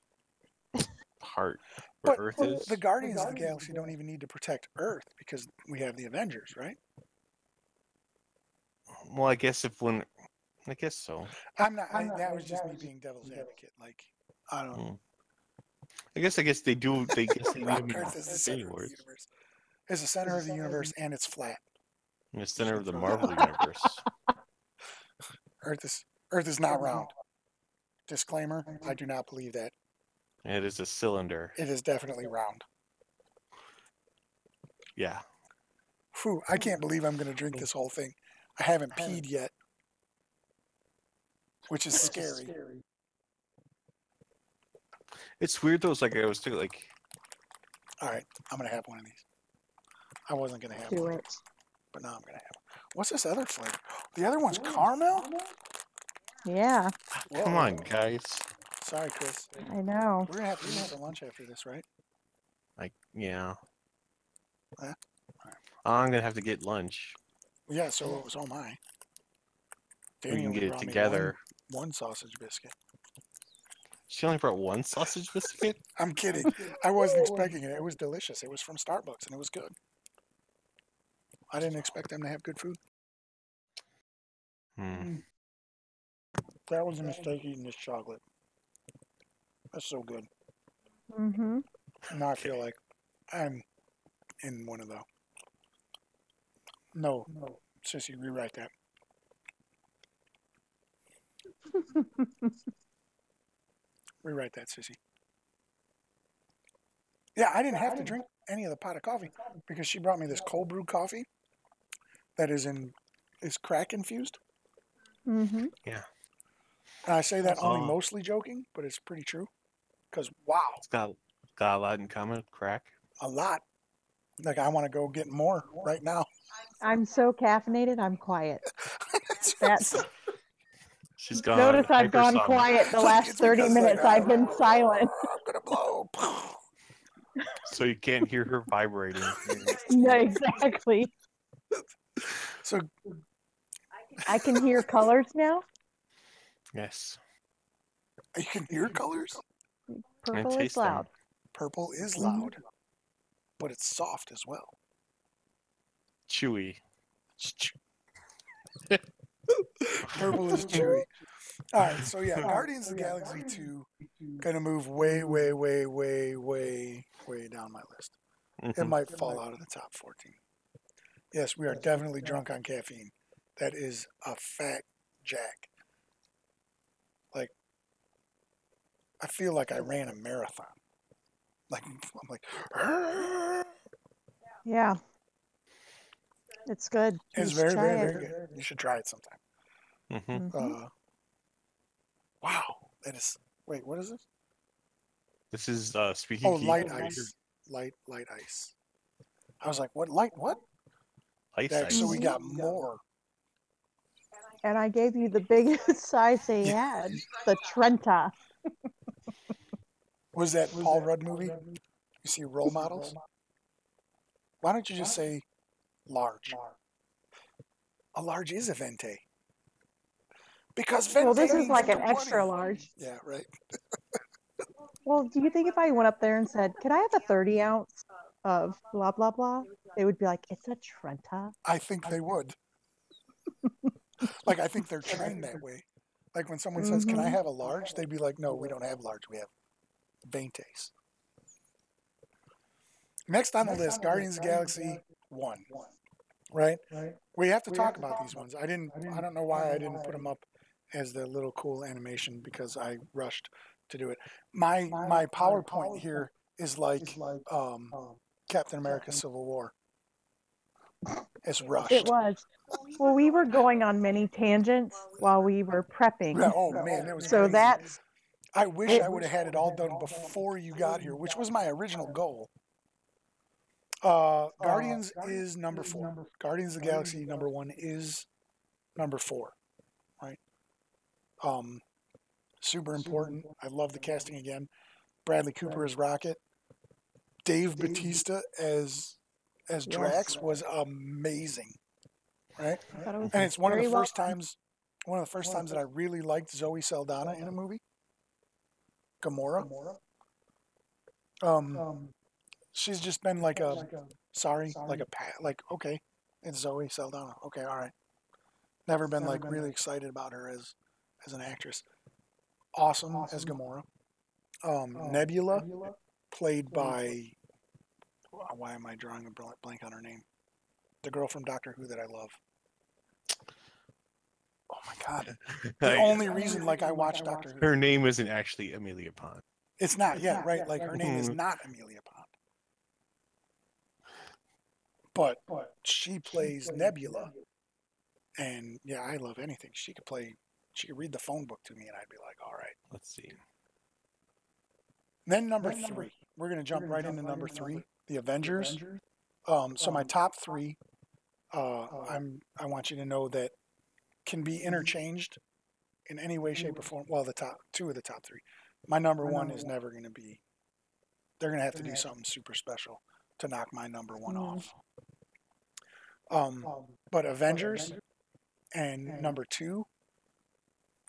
part where But Earth is. the Guardians of the Galaxy don't even need to protect Earth because we have the Avengers, right? Well, I guess if when I guess so. I'm not. That was just me being devil's advocate. Like, I don't. Hmm. I guess they do. They guess they need to Rock be Earth is the Infinity center of the Wars universe. It's the center of the universe, and it's flat. in the Just center gonna of the throw that Marvel out. universe. Earth is not round. Disclaimer: I do not believe that. It is a cylinder. It is definitely round. Yeah. Whew, I can't believe I'm going to drink this whole thing. I haven't peed yet, which is scary. It's weird though. It's like I was thinking, like All right, I'm going to have one of these. I wasn't going to have Do one, it. but now I'm going to have one. What's this other flavor? The other one's caramel? Yeah, come Whoa. on, guys. Sorry, Chris. I know. We're going to have to eat for lunch after this, right? Like yeah. Huh? I'm gonna have to get lunch. Yeah, so am I. We Danny can only get it brought me together. one sausage biscuit. She only brought one sausage biscuit. I'm kidding. I wasn't expecting it. It was delicious. It was from Starbucks, and it was good. I didn't expect them to have good food. Hmm. That was a mistake eating this chocolate. That's so good. Mm-hmm. Now I feel like I'm in one of the. No, Sissy, rewrite that. Rewrite that, Sissy. Yeah, I didn't have to drink any of the pot of coffee because she brought me this cold brew coffee that is crack infused. Mm-hmm. Yeah. And I say that only Oh, mostly joking, but it's pretty true. Because wow, it's got a lot in common with crack. a lot. Like I want to go get more right now. I'm so caffeinated. I'm quiet. That's She's gone notice I've gone hypersonic, quiet the Like, last it's 30 because like minutes. I've been silent. I'm gonna blow. so you can't hear her vibrating. No, exactly. So I can hear colors now. Yes, you can hear colors. and Purple is taste them. loud. Purple is Mhm. loud, but it's soft as well. Chewy. Purple is chewy. All right, so yeah, Guardians of the Galaxy 2 gonna move way, way, way, way, way, way down my list. It Mhm. might fall out of the top 14. Yes, we are definitely drunk on caffeine. That is a fat jack. Like I feel like I ran a marathon. Like I'm like, Yeah, it's good. You it's should very, very, try very it. good. You should try it sometime. Mhm. Mhm. Wow, that is. Wait, what is this? This is speaking Oh, geek light ice. Light ice. I was like, what? Light what? ice That, so we ice. Mhm. got more. And I gave you the biggest size they Yeah. had, the Trenta. Was that Paul Rudd movie? You see role models? Why don't you just say large? A large is a venti. Because Well, venti this is means like an 20. extra large. Yeah, right. Well, do you think if I went up there and said, "Could I have a 30 ounce of blah blah blah," they would be like, "It's a Trenta." I think they would. Like, I think they're trained that way. Like, when someone says, can I Mm-hmm. have a large? They'd be like, no, we don't have large. We have ventis. Next on the list, Guardians of the Galaxy 1. Right? We have to talk about these ones. I don't know why I didn't put them up as the little cool animation because I rushed to do it. My PowerPoint here is like um, Captain America Civil War. It's It rushed. was. Well, we were going on many tangents while we were Yeah, prepping. oh man, that was So crazy. that's I wish it. I would have had it all done before you got here, which was my original goal. Guardians is number 4. Guardians of the Galaxy number 1 is number 4, right? Um, super important. I love the casting again. Bradley Cooper as Rocket. Dave Bautista as Yes. Drax was amazing, right? I thought it was And it's very well done. one of the first times that I really liked Zoe Saldana in a movie. Gamora. Um, she's just been like a sorry, like a like okay, it's Zoe Saldana. Okay, all right. Never been like really excited about her as an actress. Awesome as Gamora. Nebula, played by why am I drawing a blank on her name? The girl from Doctor Who that I love. Oh my god. The only reason like I watch Doctor Who. Her name isn't actually Amelia Pond. It's not, yeah, right. Like her name is not Amelia Pond. But she plays Nebula. And yeah, I love anything. She could read the phone book to me and I'd be like, all right. Let's see. Then number 3. We're gonna jump right into number 3, the Avengers. So my top 3, I want you to know that can be interchanged in any way, shape, or form. Well, the top 2 of the top 3. My number 1 is never gonna be. They're gonna have to do something super special to knock my number 1 off. But Avengers and number 2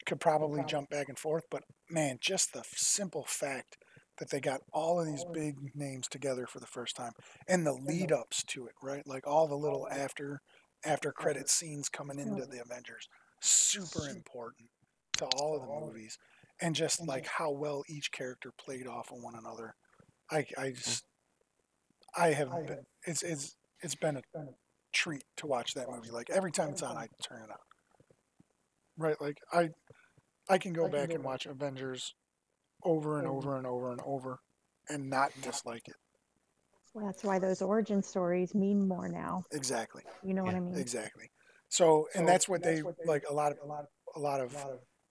could probably jump back and forth. But man, just the simple fact that they got all of these big names together for the first time and the lead ups to it, right? Like all the little after credit scenes coming into the Avengers, super important to all of the movies, and just like how well each character played off of one another. I have been, it's been a treat to watch that movie. Like every time it's on, I turn it on. Right? Like I can go back and watch Avengers over and over and over and over and not dislike it. Well, that's why those origin stories mean more now. Exactly. You know what I mean? Exactly. So, and that's what they like. A lot of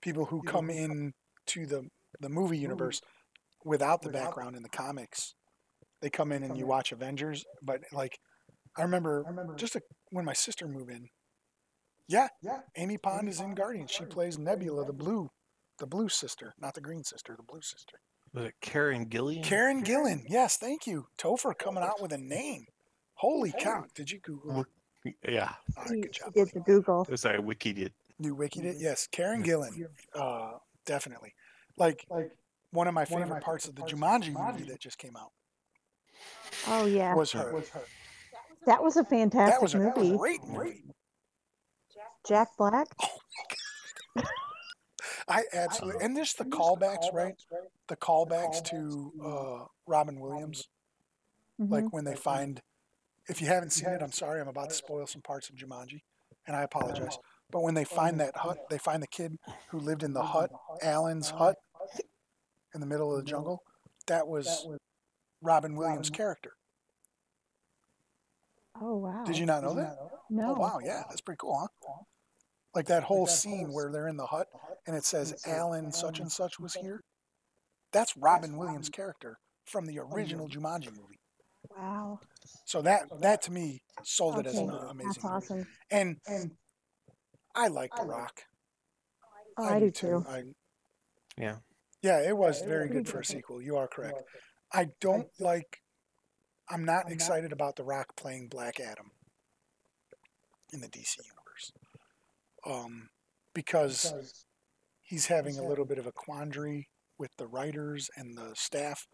people who come in to the movie universe without the background in the comics, they come in and you watch Avengers. But like, I remember when my sister moved in. Yeah, Amy Pond is in Guardians. She plays Nebula, the blue sister, not the green sister, the blue sister. Was it Karen Gillian? Karen Gillan. Yes, thank you. Topher coming out with a name. Holy cow. Did you Google it? Yeah. All right, good job. He did the Google. Sorry, Wiki did. You wikied it? Yes, Karen Gillan. Definitely. Like one of my favorite parts of the Jumanji movie that just came out. Oh yeah. Was her. That was a fantastic That was a movie. great movie. Jack Black. I absolutely, and just the callbacks, right? The callbacks to Robin Williams. Like when they find, if you haven't seen it, I'm sorry, I'm about to spoil some parts of Jumanji, and I apologize. But when they find that hut, they find the kid who lived in the hut, Alan's hut, in the middle of the jungle. That was Robin Williams' character. Oh wow. Did you not know that? No. Oh wow, yeah, that's pretty cool, huh? Like that whole scene where they're in the hut and it says Alan such and such was here. That's Robin Williams' character from the original Jumanji movie. Wow. So that to me sold it as an Okay, amazing that's awesome. movie. And I like The Rock. Oh, I do too. Yeah. Yeah, it was very good for a sequel. You are correct. I don't like. I'm not excited about The Rock playing Black Adam in the DC universe, because he's having a little bit of a quandary with the writers and the staff.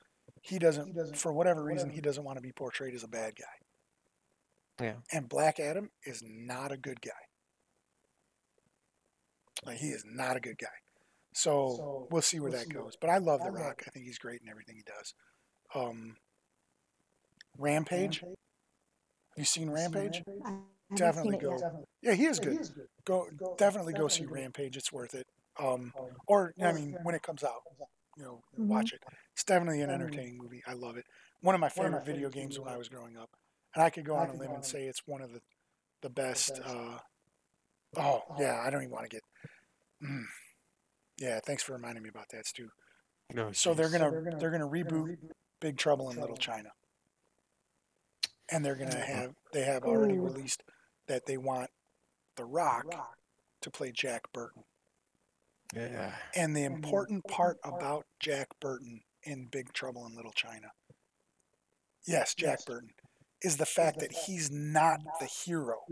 He doesn't, for whatever reason, he doesn't want to be portrayed as a bad guy. Yeah. And Black Adam is not a good guy. Like, he is not a good guy. So we'll see where that goes. But I love The Rock. I think he's great in everything he does. Rampage. Have you seen Rampage? I haven't Definitely seen it go. yet. Yeah, he is good. Definitely go see Rampage. It's worth it. Or I mean, when it comes out, watch it. It's definitely an entertaining movie. I love it. One of my favorite video games when I was growing up, and I could go on a limb and say it's one of the best. Oh yeah, I don't even want to get. Mm, yeah, thanks for reminding me about that, Stu. No, So they're jeez. gonna reboot Big Trouble in Little China, and they have already Ooh. released that they want The Rock to play Jack Burton. Yeah. And the important part about Jack Burton in Big Trouble in Little China, yes, Jack Burton, is the fact that he's not the hero.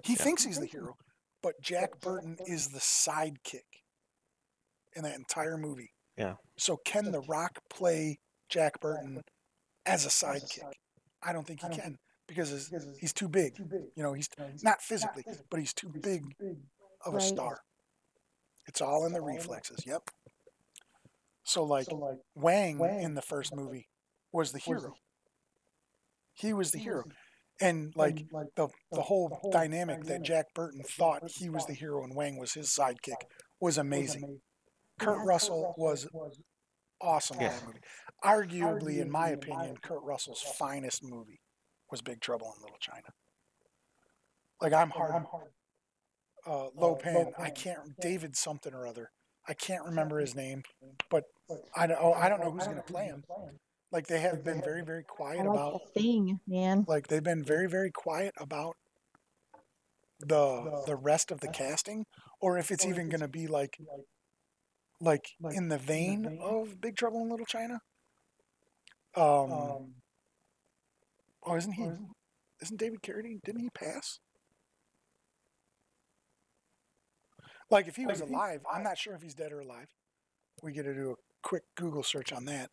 He Yeah. thinks he's the hero, but Jack Burton is the sidekick in that entire movie. Yeah. So can The Rock play Jack Burton as a sidekick? I don't think he can because he's too big. You know, he's not physically, but he's too big of a Right. star. It's all in the reflexes. Yep. So like Wang in the first movie was the hero. He was the hero. And like the whole dynamic that Jack Burton thought he was the hero and Wang was his sidekick was amazing. Kurt Yes. Russell was awesome in Yeah. that movie. Arguably, in my opinion, Kurt Russell's finest movie was Big Trouble in Little China. Like I'm hard, Lopan. I can't David something or other. I can't remember his name, but I don't know who's going to play him. Like they have been very very I quiet like about. the thing, man. Like they've been very very quiet about the rest of the casting, or if it's even going to be like in the vein of Big Trouble in Little China. Oh, isn't David Carradine? Didn't he pass? Like if he was alive, I'm not sure if he's dead or alive. We get to do a quick Google search on that.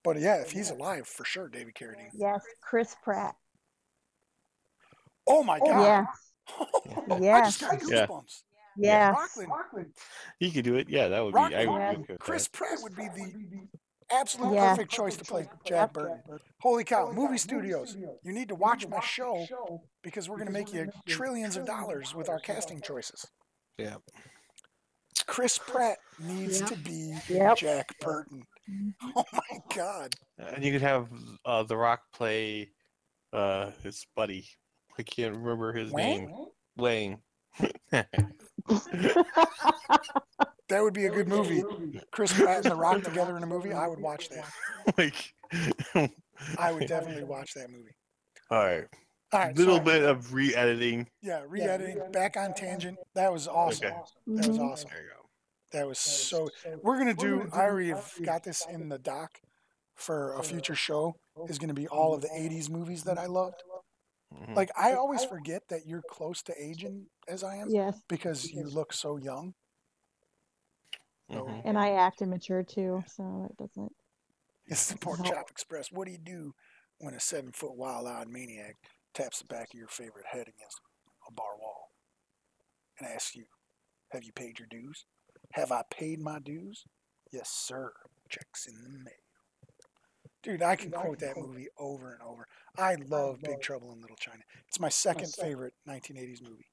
But yeah, if he's alive, for sure, David Carradine. Yes, Chris Pratt. Oh my God! Yeah. I Yes. just got Yeah. goosebumps. Yes. Rocklin, He could do it. Yeah, that would be. I Rocklin, would be okay with Chris that. Pratt would be the absolute Yeah. perfect choice to play Jack Burton. Holy cow, movie studios, you need to watch my show because we're going to make you trillions of dollars with our casting choices. Yeah. Chris Pratt needs Yep. to be Yep. Jack Burton. Oh my God. And you could have The Rock play his buddy. I can't remember his Wang? name. Wang. That would be a good movie. Chris Pratt and The Rock together in a movie. I would watch that. Like. I would definitely watch that movie. All right. All right, Little sorry. bit of re-editing. Yeah, re-editing. Back on tangent. That was awesome. Okay. That was Mhm. awesome. There you go. That was so. We're gonna do. I already have got this in the doc for a future show. Is gonna be all of the '80s movies that I loved. Mhm. Like I always forget that you're close to aging as I am Yes. because you look so young. Mhm. And I act immature too, so it doesn't. It's the Pork Chop Express. What do you do when a 7-foot wild-eyed maniac taps the back of your favorite head against a bar wall and asks you, "Have you paid your dues? Have I paid my dues? Yes, sir. Checks in the mail." Dude, I can quote that movie over and over. I love Big Trouble in Little China. It's my second favorite 1980s movie.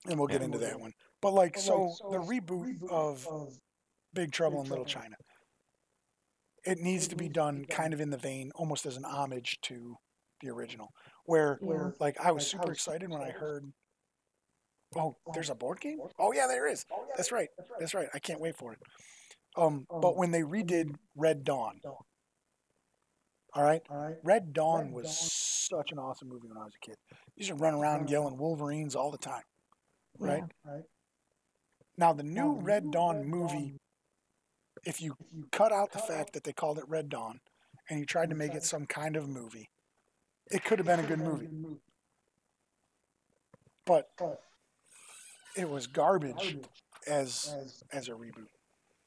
And we'll get into that one. But like, so the reboot of Big Trouble in Little China, it needs to be done kind of in the vein, almost as an homage to the original. Where, Yeah. like, I was super excited when I heard, oh, there's a board game? Oh, yeah, there is. That's right. That's right. I can't wait for it. But when they redid Red Dawn, all right, Red Dawn was such an awesome movie when I was a kid. You used to run around yelling Wolverines all the time, right? Yeah. Now, the new Red Dawn movie, if you cut out the fact that they called it Red Dawn and you tried to make it some kind of movie, it could have been a good movie. But it was garbage as a reboot.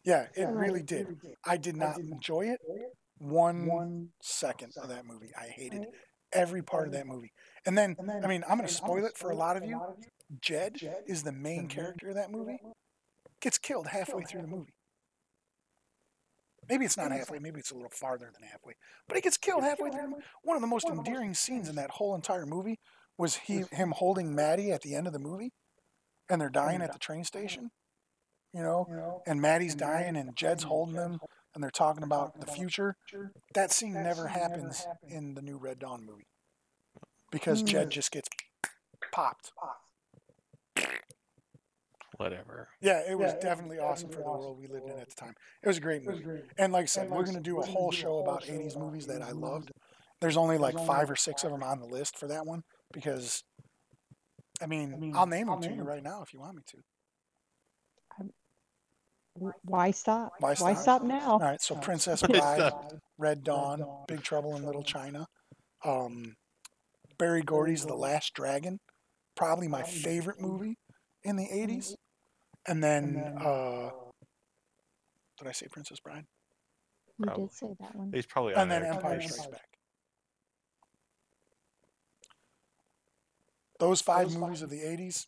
Yeah, it really did. I did not enjoy it 1 second of that movie. I hated every part of that movie. And then, I mean, I'm going to spoil it for a lot of you. Jed is the main character of that movie. Gets killed halfway through the movie. Maybe it's not halfway. Maybe it's a little farther than halfway. But he gets killed halfway through the movie. One of the most endearing scenes in that whole entire movie was him holding Maddie at the end of the movie. And they're dying at the train station. You know? And Maddie's dying and Jed's holding them. and they're talking about the future, that scene never happens in the new Red Dawn movie because Jed just gets popped. Whatever. Yeah, it was definitely awesome for the world we lived in at the time. It was a great movie. And like I said, we're going to do a whole show about 80s movies that I loved. There's only like 5 or 6 of them on the list for that one because, I mean, I'll name them to you right now if you want me to. Why stop? Why Why stop? stop now? All right, so Princess Why Bride, stop? Red Dawn, Big Trouble in Little China, Barry Gordy's The Last Dragon, probably my favorite movie in the 80s. And then, did I say Princess Bride? You Probably. did say that one. He's probably on And then there Empire twice. Strikes Back. Those 5 movies of the 80s.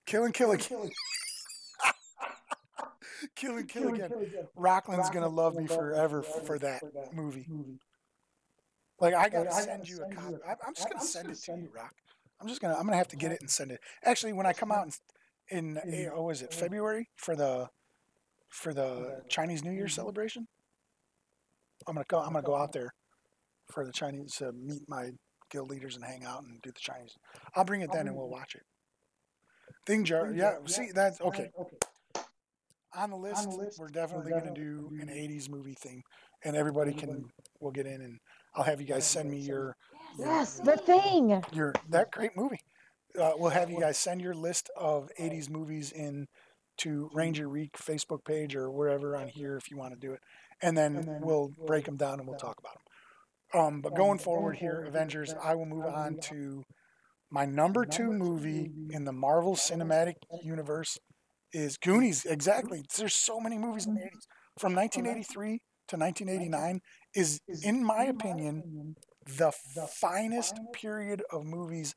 Kill and Kill Again. Kill and Kill Again. Rocklin's going to love me forever for that movie. Like, I got to send you a copy. I'm just going to send it to you, Rock. I'm going to have to get it and send it. Actually, when I come out in was it February for the Chinese New Year celebration, I'm gonna go out there for the Chinese meet my guild leaders and hang out and do the Chinese. I'll bring it then and we'll watch it. See, that's okay. On the list, we're definitely gonna do an 80s movie theme, and we'll get in and I'll have you guys send me Yes, the thing. that great movie. We'll have you guys send your list of 80s movies in to Ranger Reek Facebook page or wherever on here if you want to do it. And then we'll break them down and we'll talk about them. But going forward here, Avengers, I will move on to my number 2 movie in the Marvel Cinematic Universe is Goonies. Exactly. There's so many movies in the 80s. From 1983 to 1989 is, in my opinion, the finest period of movies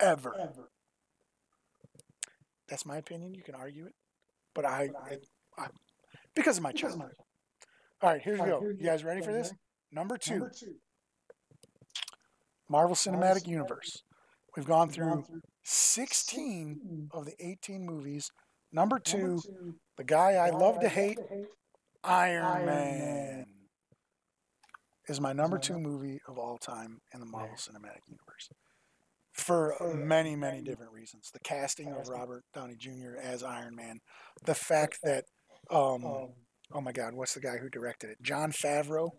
ever. That's my opinion. You can argue it, but I because of my childhood. All right, here we go. You guys ready for this? Number 2, Marvel Cinematic Universe. We've gone through 16 of the 18 movies. Number 2, the guy I love to hate, Iron Man, is my number 2 movie of all time in the Marvel Cinematic Universe. For many, many different reasons. The casting of Robert Downey Jr. as Iron Man. The fact that, oh my God, what's the guy who directed it? Jon Favreau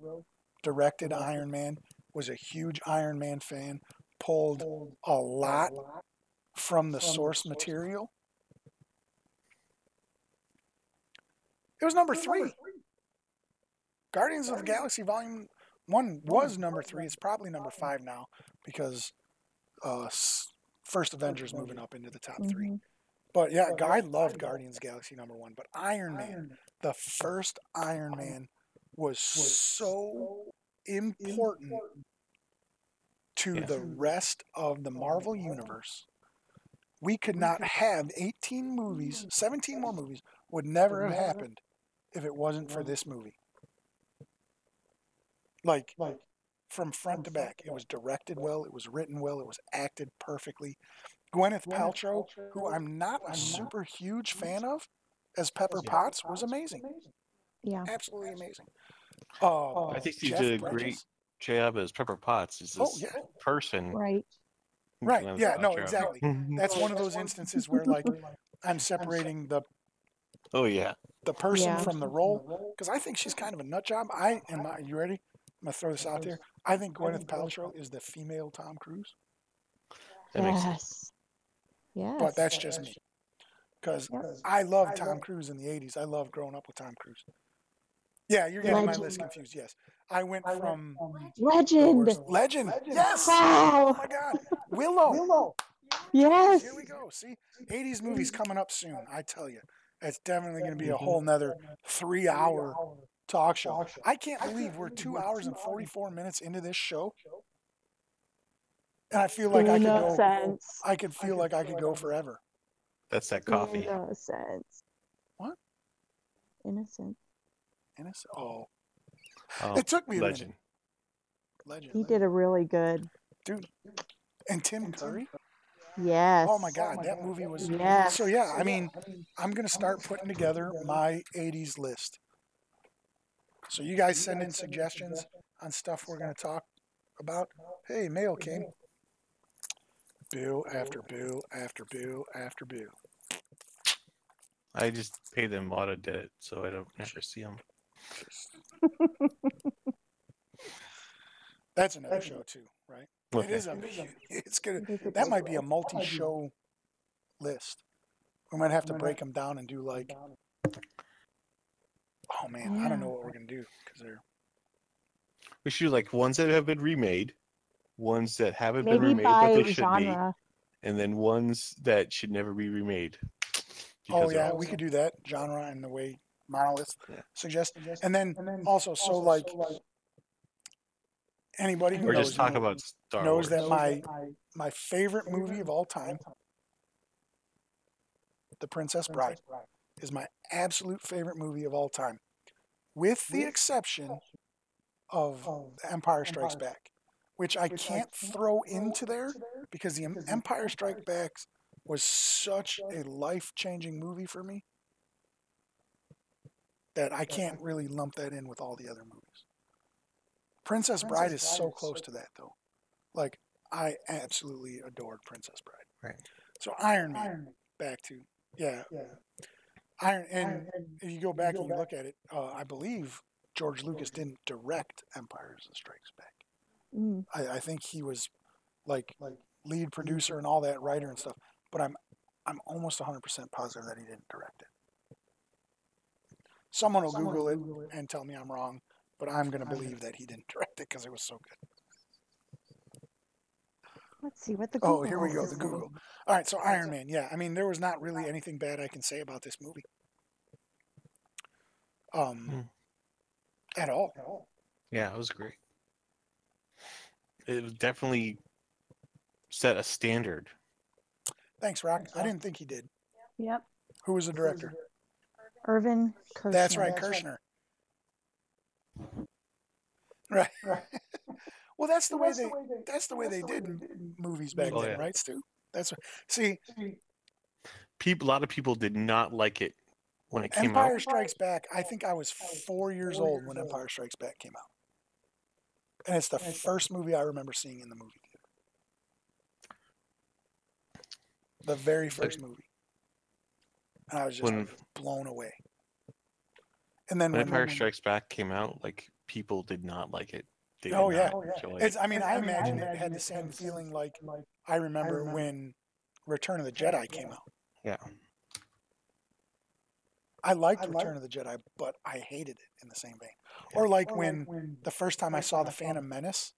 directed Iron Man, was a huge Iron Man fan, pulled a lot from the source material. It was number 3. Guardians of the Galaxy Volume 1 was number 3. It's probably number 5 now because First Avengers moving up into the top 3. But yeah, I loved Guardians of the Galaxy number 1. But Iron Man, the first Iron Man, was so important to the rest of the Marvel Universe. We could not have 18 movies, 17 more movies would never have happened if it wasn't for this movie. Like, from front to back, it was directed well, it was written well, it was acted perfectly. Gwyneth Paltrow, who I'm not a super huge fan of, as Pepper Potts, was amazing. Yeah. Absolutely amazing. I think she Jeff did a Bridges. great job as Pepper Potts. Is this person? Right. Right. Gwyneth Yeah, no, Paltrow. exactly. That's one of those instances where, like, I'm separating the person from the role, because I think she's kind of a nut job. You ready? I'm going to throw this out there. I think Gwyneth Paltrow is the female Tom Cruise. That makes sense. Yes. But that's just me. Because I loved Tom Cruise in the 80s. I loved growing up with Tom Cruise. Yeah, you're getting my list confused. Yes. I went from Legend. Legend. Yes. Wow. Oh my God. Willow. Yes. Here we go. See, 80s movies coming up soon. I tell you, it's definitely going to be a whole nother 3-hour talk show. I can't believe we're 2 hours and 44 minutes into this show, and I feel like I could feel like I could go forever. That's that coffee. Innocence. What? Innocent. Oh. It took me a Legend. minute. He did a really good. Dude. And Tim Curry? Yes. Oh my God, that movie was. Yes. So yeah, I mean, I'm going to start putting together my 80s list. So you guys send in suggestions on stuff we're going to talk about. Hey, mail came. Bill after bill after bill after bill. I just pay them auto debit, so I don't never see them. That's another show too, right? Okay. It is a. It's gonna. That might be a multi-show list. We might have to break them down and do like. Oh man, I don't know what we're gonna do because they're. We should do like ones that have been remade, ones that haven't been Maybe remade but they by should be, genre. and then ones that should never be remade. Oh Because they're yeah, we awesome. could do that genre and the way Monolith Yeah. suggests, and then also so like anybody who Or knows just talk me about Star knows Wars. that my favorite movie of all time, The Princess Bride, is my absolute favorite movie of all time, with the exception of The Empire Strikes Back, which I can't throw into there because the Empire Strikes Back was such a life-changing movie for me that I can't really lump that in with all the other movies. Princess Bride is so close to that though. Like I absolutely adored Princess Bride. Right. So Iron Man, back to Iron, and if you go back and you look at it, I believe George Lucas didn't direct Empire Strikes Back. Mm. I think he was like lead producer and all that, writer and stuff. But I'm almost 100% positive that he didn't direct it. Someone will Google it and tell me I'm wrong, but I'm going to believe that he didn't direct it because it was so good. Let's see what the Google. Oh, here we go, the Google. All right, so Iron Man, yeah. I mean, there was not really anything bad I can say about this movie. At all. Yeah, it was great. It was definitely set a standard. Thanks, Rock. I didn't think he did. Yep. Who was the director? Irvin Kershner. That's right, Kershner. Right. Well, that's the way they did movies back then, right, Stu? That's what, see. A lot of people did not like it when it came Empire out. Strikes Back. I think I was 4 years old when Empire Strikes Back came out, and it's the first movie I remember seeing in the movie theater. The very first movie, and I was just blown away. And then when Empire Strikes Back came out, like people did not like it. They did oh yeah, not enjoy it's. it. I mean, I imagine it had the same feeling like I remember when Return of the Jedi came out. Yeah. I liked Return of the Jedi, but I hated it in the same vein. Yeah. Or like when the first time I saw The Phantom Menace,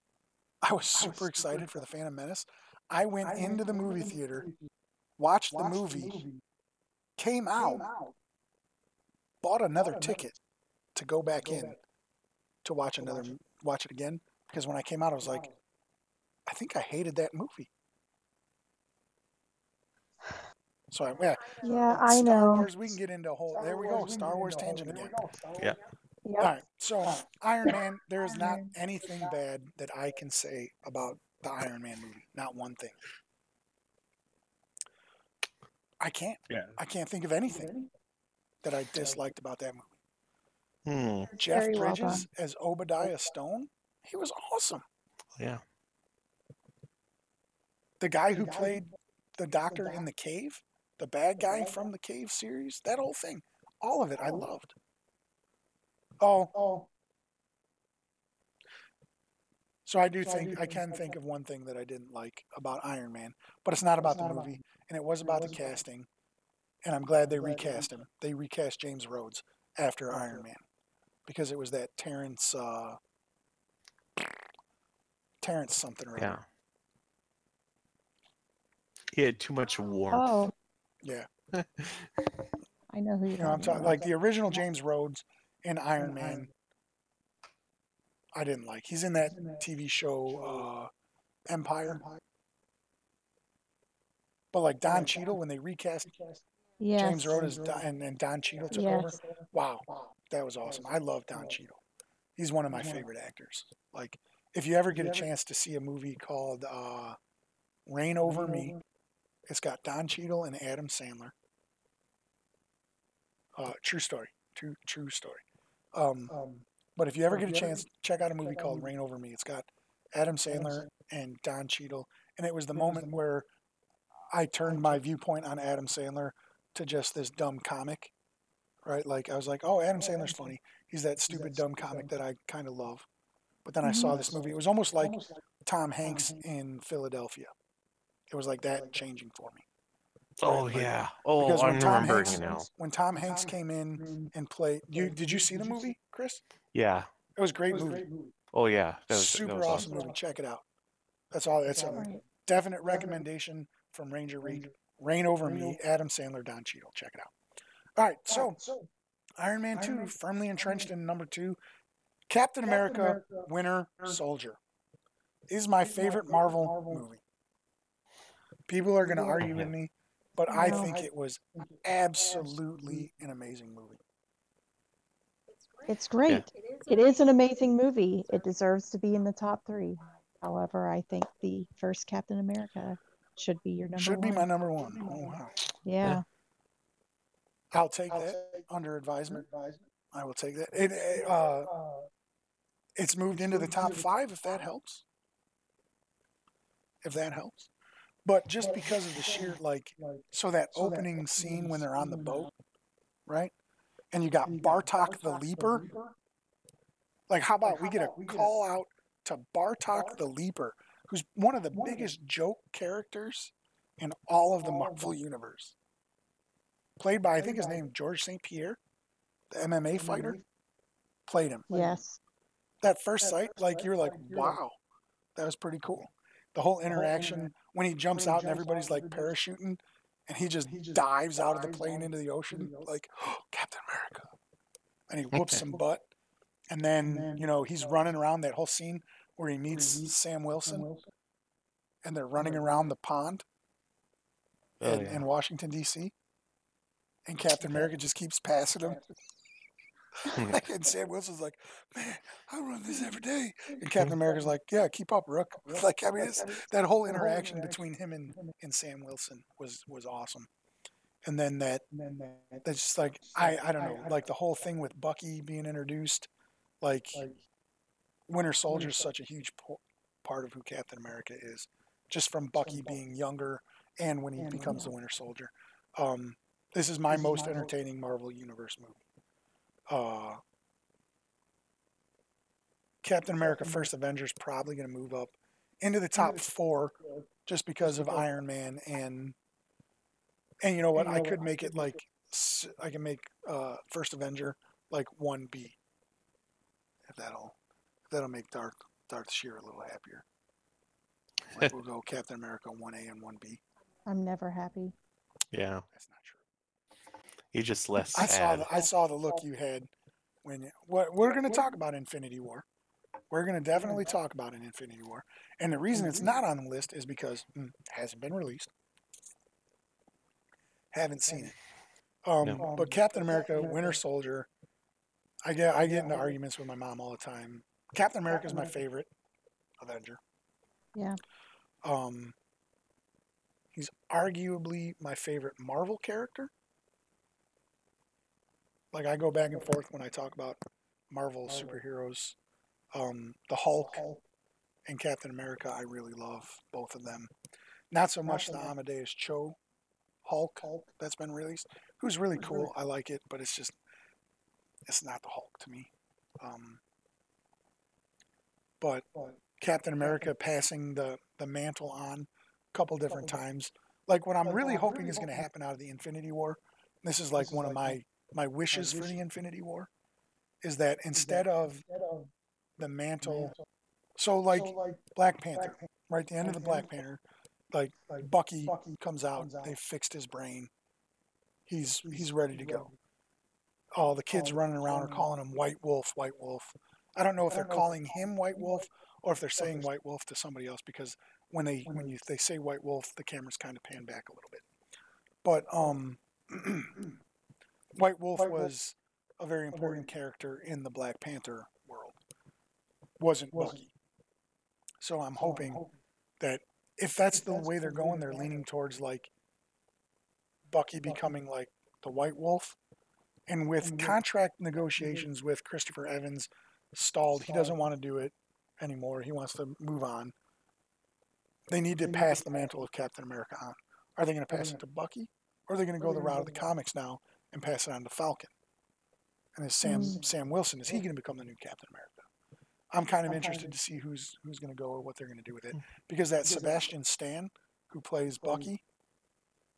I was super excited for The Phantom Menace. I went into the movie theater, watched the movie, came out, bought another ticket to go back in to watch it again, because when I came out I was like, I think I hated that movie. So I know. Star Wars, we can get into a whole. There we go, Star Wars tangent again. Yeah. Yep. All right, so Iron Man, there is not anything bad that I can say about the Iron Man movie. Not one thing. I can't. Yeah. I can't think of anything that I disliked about that movie. Hmm. Jeff Very well Bridges as Obadiah Stone, he was awesome. Yeah. The guy who played the doctor in The Cave, the bad guy from the Cave series, that whole thing, all of it, I loved. Oh. So I can think of one thing that I didn't like about Iron Man, but it's not about the movie, and it was about the casting, and I'm glad they recast him. They recast James Rhodes after Iron Man, because it was that Terrence something or other. Yeah. He had too much warmth. Oh. Yeah. I know who you're I'm talking like the original James Rhodes in Iron Man. I didn't like. He's in that TV show Empire. But like Don Cheadle, when they recast James Rhodes and Don Cheadle took over, wow, that was awesome. I love Don Cheadle. He's one of my favorite actors. Like, if you ever get a chance to see a movie called Reign Over Me, it's got Don Cheadle and Adam Sandler. True story. True story. But if you ever get a chance, check out a movie called Reign Over Me. It's got Adam Sandler and Don Cheadle, and it was the moment where I turned my viewpoint on Adam Sandler to just this dumb comic, right? Like I was like, oh, Adam Sandler's funny. He's that stupid dumb comic that I kind of love. But then I saw this movie. It was almost like Tom Hanks in Philadelphia. It was like that changing for me. Right? Oh Like yeah. Oh, because I'm remembering now. when Tom Hanks came in and played, did you see the movie, Chris? Yeah. It was a great movie. Oh yeah. That Super was awesome awesome. movie. Check it out. That's all. It's a Right. definite recommendation from Ranger Reek. Reign Over Me, Adam Sandler, Don Cheadle. Check it out. All right, so Iron Man 2, firmly entrenched in number 2. Captain America, Winter Soldier is my favorite Marvel movie. People are going to argue with me, but I No. think it was absolutely an amazing movie. It's great. It is an amazing movie. It deserves to be in the top 3. However, I think the first Captain America should be your number Should be 1. my number 1. Oh, wow. Yeah. I'll take that under advisement. I will take that. It's moved into the top 5 if that helps. If that helps. But just because of the sheer, like, so that opening scene when they're on the boat, right? And you got Bartok the Leaper. Like, how about we get a call out to Bartok the Leaper, who's one of the biggest joke characters in all of the Marvel Universe. Played by, I think his name, George St. Pierre, the MMA fighter. Played him. Yes. That first sight, like, you're like, wow, that was pretty cool. The whole interaction when he jumps out and everybody's like parachuting and he just dives out of the plane into the ocean, like, oh, Captain America. And he whoops some butt. And then, he's running around that whole scene where he meets Sam Wilson and they're running around the pond in Washington, D.C. And Captain America just keeps passing him. And Sam Wilson's like, man, I run this every day. And Captain America's like, yeah, keep up, Rook. Like, I mean, that whole interaction between him and Sam Wilson was awesome. And then that's just like, I don't know, like the whole thing with Bucky being introduced, like Winter Soldier is such a huge part of who Captain America is, just from Bucky being younger and when he becomes the Winter Soldier. This is my most entertaining Marvel Universe movie. Captain America First Avengers probably going to move up into the top 4 just because of Iron Man and you know what, I could make it like I can make First Avenger like 1B if that'll make Darth Shear a little happier. Like we'll go Captain America 1A and 1B. I'm never happy. Yeah. That's not true. You're just less sad. I saw the look you had when we're going to talk about Infinity War. We're going to definitely talk about an Infinity War. And the reason it's not on the list is because it hasn't been released. Haven't seen it. No. But Captain America, Winter Soldier, I get into arguments with my mom all the time. Captain America is my favorite Avenger. Yeah. He's arguably my favorite Marvel character. Like I go back and forth when I talk about Marvel superheroes. The Hulk and Captain America, I really love both of them. Not so much the Amadeus Cho Hulk that's been released, who's really cool. I like it, but it's not the Hulk to me. But Captain America passing the mantle on a couple different times. Like what I'm really hoping is going to happen out of the Infinity War, this is like one of my wishes for the Infinity War, is that instead of the mantle, so like Black Panther, right at the end of the Black Panther, like Bucky comes out, they fixed his brain, he's ready to go. All the kids running around are calling him White Wolf, White Wolf. I don't know if they're calling him White Wolf or if they're saying White Wolf to somebody else, because when they say White Wolf, the cameras kind of pan back a little bit. But White Wolf was a very important character in the Black Panther world. Wasn't Bucky. So I'm hoping that if that's the way they're going, they're leaning towards like Bucky becoming like the White Wolf. And with contract negotiations with Christopher Evans stalled. He doesn't want to do it anymore. He wants to move on. They need to pass the mantle of Captain America on. Are they going to pass it to Bucky? Or are they going to go the route of the comics now and pass it on to Falcon? And is Sam Wilson, is he going to become the new Captain America? I'm kind of interested to see who's going to go or what they're going to do with it. Because that Sebastian Stan, who plays Bucky,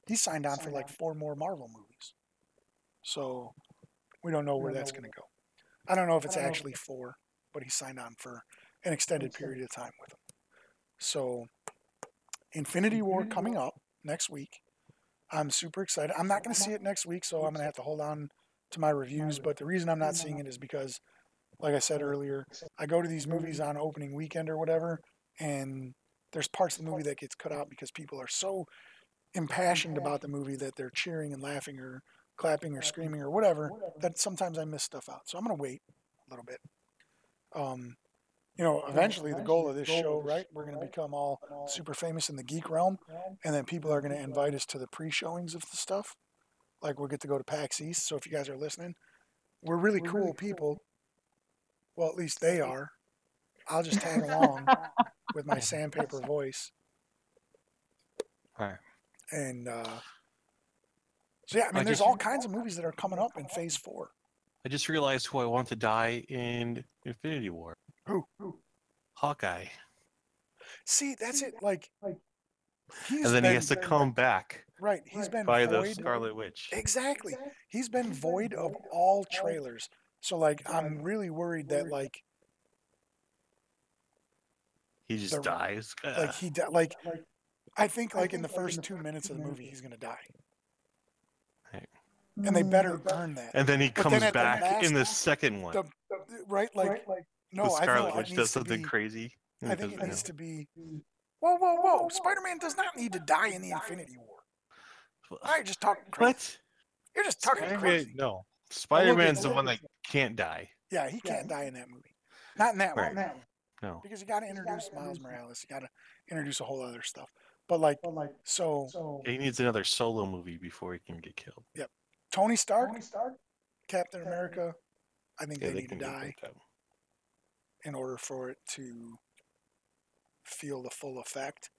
he signed on for like 4 more Marvel movies. So we don't know where that's going to go. I don't know if it's actually 4, but he signed on for an extended period of time with them. So Infinity War coming up next week. I'm super excited. I'm not going to see it next week, so I'm going to have to hold on to my reviews. But the reason I'm not seeing it is because, like I said earlier, I go to these movies on opening weekend or whatever, and there's parts of the movie that gets cut out because people are so impassioned about the movie that they're cheering and laughing or clapping or screaming or whatever that sometimes I miss stuff out. So I'm going to wait a little bit. Eventually the goal of this show, right? We're going to become all super famous in the geek realm, and then people are going to invite us to the pre-showings of the stuff. Like we'll get to go to PAX East. So if you guys are listening, we're really cool people. Well, at least they are. I'll just tag along with my sandpaper voice. All right. And so yeah, I mean, there's all kinds of movies that are coming up in Phase 4. I just realized who I want to die in Infinity War. Who? Hawkeye. See, that's it. Like, he's And then been, he has to come back. Right. He's been by void. the Scarlet Witch. Exactly. He's been void of all trailers. So like, I'm really worried that like he just dies. Like like I think like in the first 2 minutes of the movie he's gonna die. Right. And they better earn that. And then he comes back in the second one. Right? Like no, the Scarlet I think Witch does something crazy. I think it needs to be Whoa. Spider-Man does not need to die in the Infinity War. I just talking crazy. What? You're just talking crazy. No. Spider-Man's the one that can't die. Yeah, he can't die in that movie. Not in that one. No. Because you got to introduce Miles Morales. You got to introduce a whole other stuff. But like, so he needs another solo movie before he can get killed. Yep. Tony Stark, Captain America, I think they need to die in order for it to feel the full effect.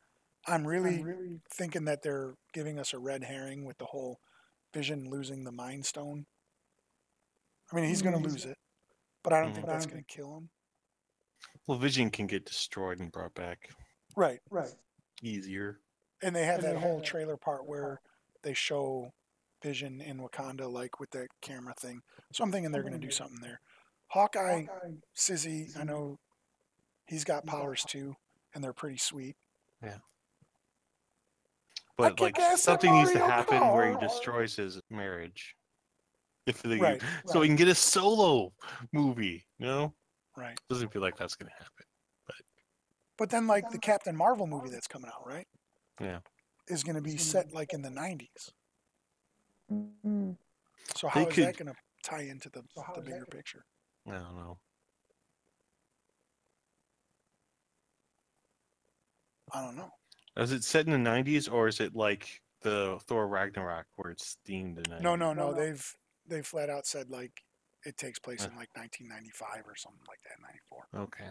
I'm really thinking that they're giving us a red herring with the whole Vision losing the Mind Stone. I mean, he's going to lose it, but I don't think that's going to kill him. Well, Vision can get destroyed and brought back. Right. Easier. And they have that whole trailer part where they show Vision in Wakanda, like with that camera thing. So I'm thinking they're going to do something there. Hawkeye, Sizzy, I know he's got powers too, and they're pretty sweet. Yeah. But like something needs to happen where he destroys his marriage. So he can get a solo movie, you know? Right. Doesn't feel like that's going to happen. But then like the Captain Marvel movie that's coming out, right? Yeah. Is going to be set like in the 90s. Mm-hmm. So how is that going to tie into the bigger picture? I don't know. I don't know. Is it set in the 90s or is it like the Thor Ragnarok where it's themed in the 90s? No. They've flat out said like it takes place in like 1995 or something like that, 94. Okay.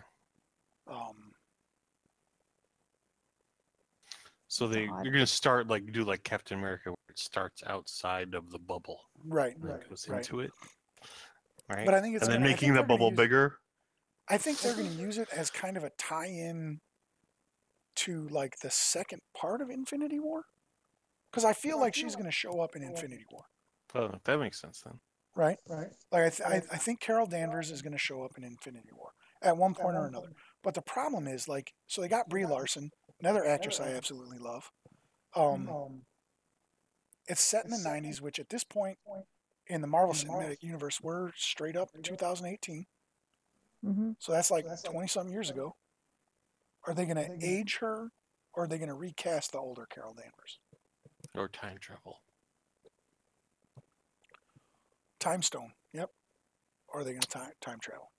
So you're going to start like do like Captain America where it starts outside of the bubble. Right. And goes into it. Right. But I think it's and then making the bubble bigger. I think they're going to use it as kind of a tie-in to like the second part of Infinity War, because I feel like she's going to show up in Infinity War. Oh, that makes sense then. Right. Like I think Carol Danvers is going to show up in Infinity War at one point or another. But the problem is like, so they got Brie Larson, another actress I absolutely love. It's set in the 90s, which at this point in the Marvel Cinematic Universe, we're straight up 2018. Mm-hmm. So that's like 20-some years ago. Are they going to age her, or are they going to recast the older Carol Danvers? Or time travel. Time Stone, yep. Or are they going to time travel?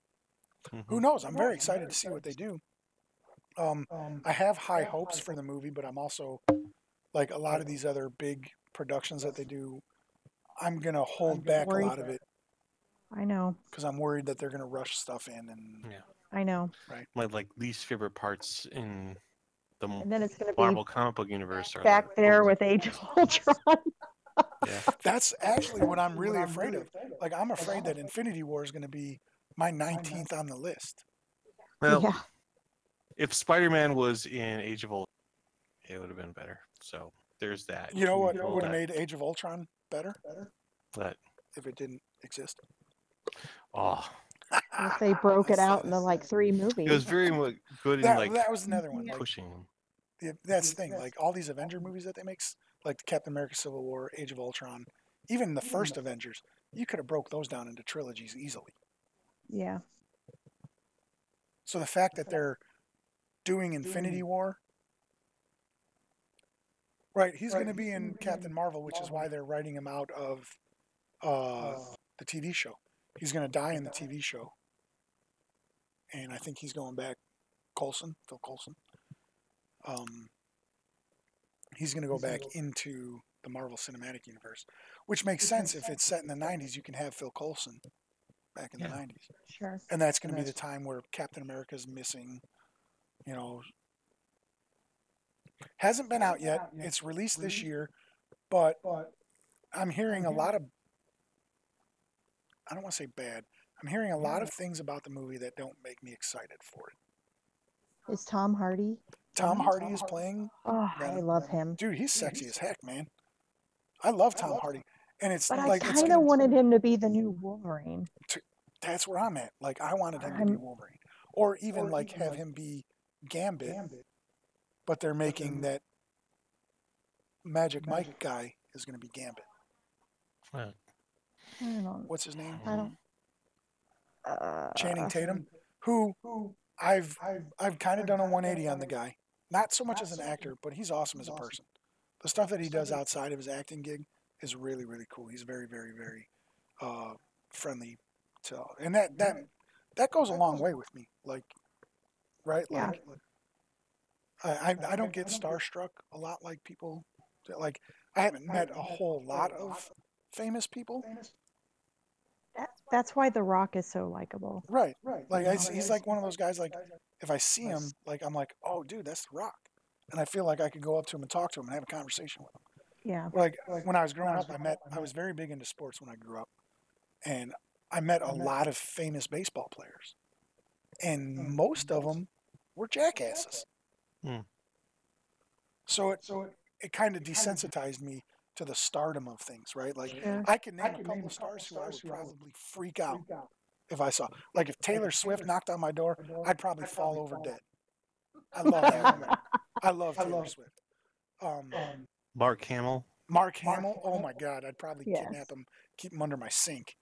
Mm-hmm. Who knows? I'm very excited to see what they do. I have high hopes for the movie, but I'm also, like a lot of these other big productions that they do, I'm going to hold back a lot of it. I know. because I'm worried that they're going to rush stuff in and Yeah. I know. right. My like least favorite parts in the And then it's going to be Marvel comic book universe are back there with Age of Ultron. yeah. That's actually what I'm really afraid of. Like I'm afraid that Infinity War is going to be my 19th on the list. Well, Yeah. if Spider-Man was in Age of Ultron, it would have been better. So there's that. You know what Control would have that. made Age of Ultron better But if it didn't exist? oh, If they broke I it out said into like 3 it was movies. very good in like that was another one. Like pushing. that's the thing. Like all these Avenger movies that they make, like Captain America: Civil War, Age of Ultron, even the first Avengers, you could have broke those down into trilogies easily. Yeah. So the fact that they're doing Infinity War, right? He's going to be in Captain Marvel, which is why they're writing him out of the TV show. He's going to die in the TV show, and I think he's going back. Phil Coulson. He's going to go back into the Marvel Cinematic Universe, which makes sense if it's set in the 90s. You can have Phil Coulson back in the 90s. Sure. And that's going to be the time where Captain America's missing, you know. Hasn't been out yet. It's released this year, but I'm hearing a lot of, I don't want to say bad, I'm hearing a lot of things about the movie that don't make me excited for it. Is Tom Hardy? Tom Hardy is playing Oh, I Venom. love him. Dude, he's sexy as heck, man. I love Tom Hardy. And it's But I like, it's kind of wanted him to be the new Wolverine. that's where I'm at. Like, I wanted him to be Wolverine. Or even, like, have him be Gambit. But they're making that Magic Mike guy is going to be Gambit. Well, I don't. What's his name? I don't. Channing Tatum, who I've kind of done a 180 on the guy. Not so much as an actor, but he's awesome as a person. The stuff that he does outside of his acting gig is really, really cool. He's very, very, very friendly to, and that goes a long way with me. Like, right? Yeah. Like, I don't get starstruck a lot like people. Like, I haven't met a whole lot of famous people. That's why The Rock is so likable. Right. Like, he's like one of those guys, like, if I see him, like, I'm like, oh, dude, that's The Rock. And I feel like I could go up to him and talk to him and have a conversation with him. Yeah. Like, when I was growing up, I was very big into sports when I grew up. And I met a lot of famous baseball players. And most of them were jackasses. Hmm. So it kind of desensitized me to the stardom of things, right? Like, Sure. I could name a couple of stars who I would probably freak out if I saw. Like, if Taylor Swift knocked on my door, I'd probably fall over dead. I love that woman. I love Taylor Swift. Mark Hamill. Mark Hamill, oh my God, I'd probably Yes. kidnap him, keep him under my sink.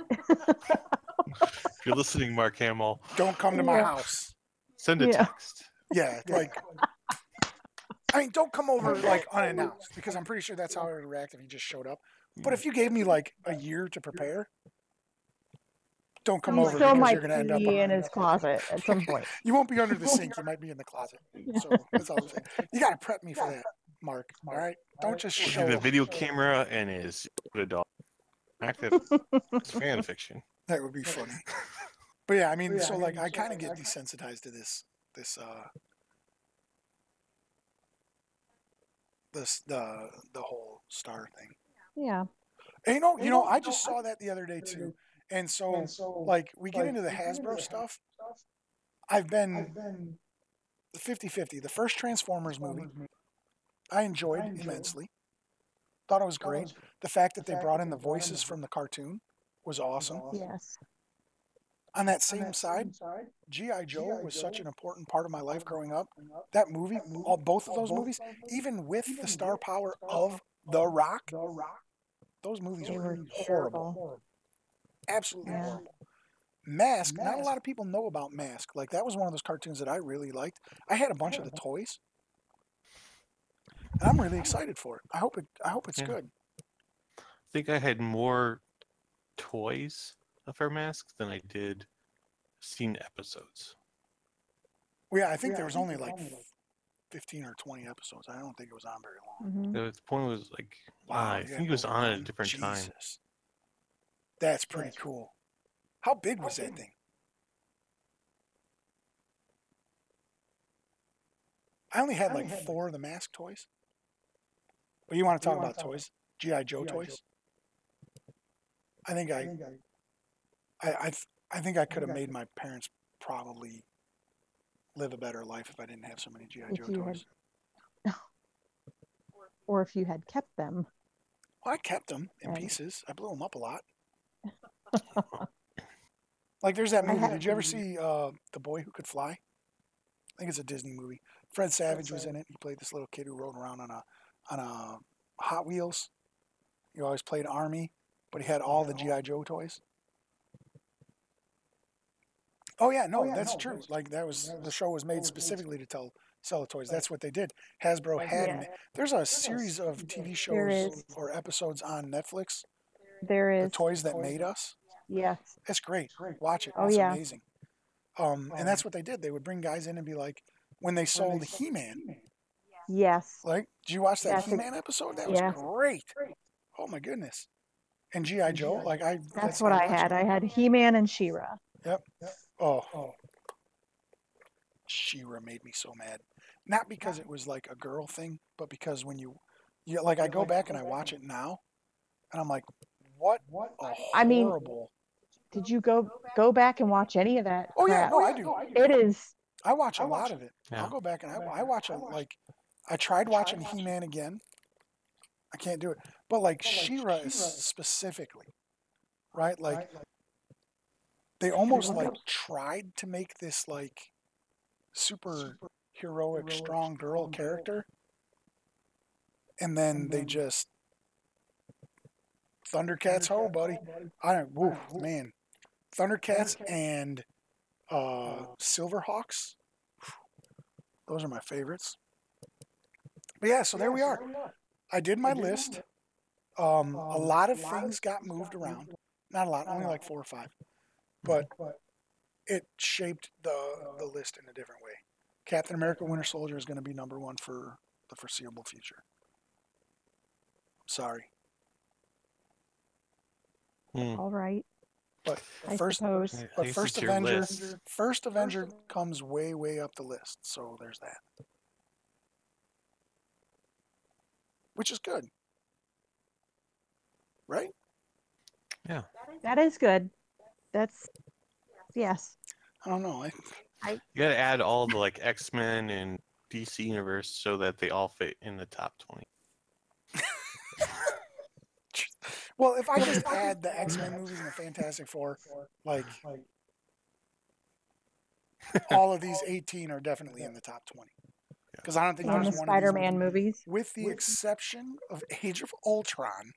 If you're listening, Mark Hamill, Don't come to my Yeah. house. send a Yeah. text. Yeah, like, I mean, don't come over like unannounced, because I'm pretty sure that's how I would react if you just showed up. But if you gave me like a year to prepare, don't come He over still because might you're going to end up. be in his closet at some point. You won't be under the sink. You might be in the closet. So that's all I'm saying. You got to prep me for that, Mark. All right? Don't just We'll show do the up. video camera and his dog. Active fan fiction. That would be funny. But yeah, I mean, so like I kind of get desensitized to this the whole star thing. Yeah. And you know, I just saw that the other day too. And so like we get into the Hasbro stuff. I've been 50-50. The first Transformers movie, I enjoyed immensely. Thought it was great. The fact that they brought in the voices from the cartoon was awesome. Yes. On that same side, G.I. Joe was such an important part of my life growing up. That movie, both of those movies, even with the star power of The Rock, those movies They were were horrible. terrible. Absolutely Yeah. horrible. Mask, not a lot of people know about Mask. Like, that was one of those cartoons that I really liked. I had a bunch of the toys. And I'm really excited for it. I hope it's Yeah. good. I think I had more toys of her mask than I did seen episodes. Well, yeah, I think there was only like 15 or 20 episodes. I don't think it was on very long. Hmm. The point was like, Wow, I you think had it was over on at a one? different time. Jesus. That's pretty cool. How big was that thing? I only had like 4 of the Mask toys. But you want to talk about toys? G.I. Joe toys? I think I, I think I could have made my parents probably live a better life if I didn't have so many G.I. If Joe you toys. or if you had kept them. Well, I kept them in And- pieces. I blew them up a lot. Like there's that I movie. had- Did you ever see The Boy Who Could Fly? I think it's a Disney movie. Fred Savage was in it. He played this little kid who rode around on a Hot Wheels. He always played Army, but he had all the G.I. Joe toys. Oh yeah, no, that's true. Like that was the show was made specifically to sell the toys. That's what they did. Hasbro had Yeah. there's a series of TV There shows is. or episodes on Netflix. There The is. Toys That Made Us. Yes. It's great. Watch it. Oh, It's yeah. amazing. And that's what they did. They would bring guys in and be like, when they sold He-Man, Yes. like, did you watch that That's He-Man episode? That was yeah. great. Oh my goodness. And G.I. Joe, like That's what I watched had. it. I had He-Man and She-Ra. Yep. Oh. She-Ra made me so mad. Not because it was like a girl thing, but because when you like I go back and I watch it now, and I'm like, what a I mean, horrible. Did you go back and watch any of that Oh yeah, crap? no, I do. It is. I watch a lot of it. Yeah. I'll go back and I watch a like. I tried watching He-Man again. I can't do it. But like She-Ra is specifically, right? Like they almost like tried to make this like super heroic, strong girl character, and then they just Thundercats, ho, buddy. I don't. Woo, man. Thundercats and Silverhawks. Those are my favorites. But yeah, so there we are. I did my list. A lot of things got moved around. Not a lot, only like 4 or 5. But it shaped the list in a different way. Captain America Winter Soldier is going to be number 1 for the foreseeable future. Sorry. All right. But I first, suppose. At least it's your list. First Avenger comes way, way up the list. So there's that. Which is good. Right? Yeah. That is good. That's yes. I don't know. You gotta add all the like X-Men and DC universe so that they all fit in the top 20. Well, if I just add the X-Men movies and the Fantastic Four, like all of these 18 are definitely in the top 20. Because I don't think And there's the one of these Spider-Man movies. with the exception of Age of Ultron.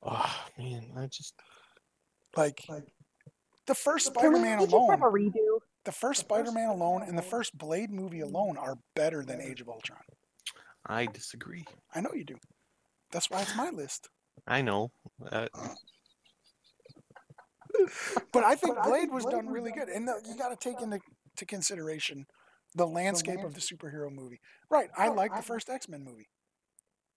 Oh man, I just Like the first Can we Spider-Man just have alone, a redo? the first Spider-Man alone, and the first Blade movie alone are better than Age of Ultron. I disagree. I know you do. That's why it's my list. I know. But I think Blade was done really good, and you got to take into consideration the landscape of the superhero movie. Right, I like the first X-Men movie.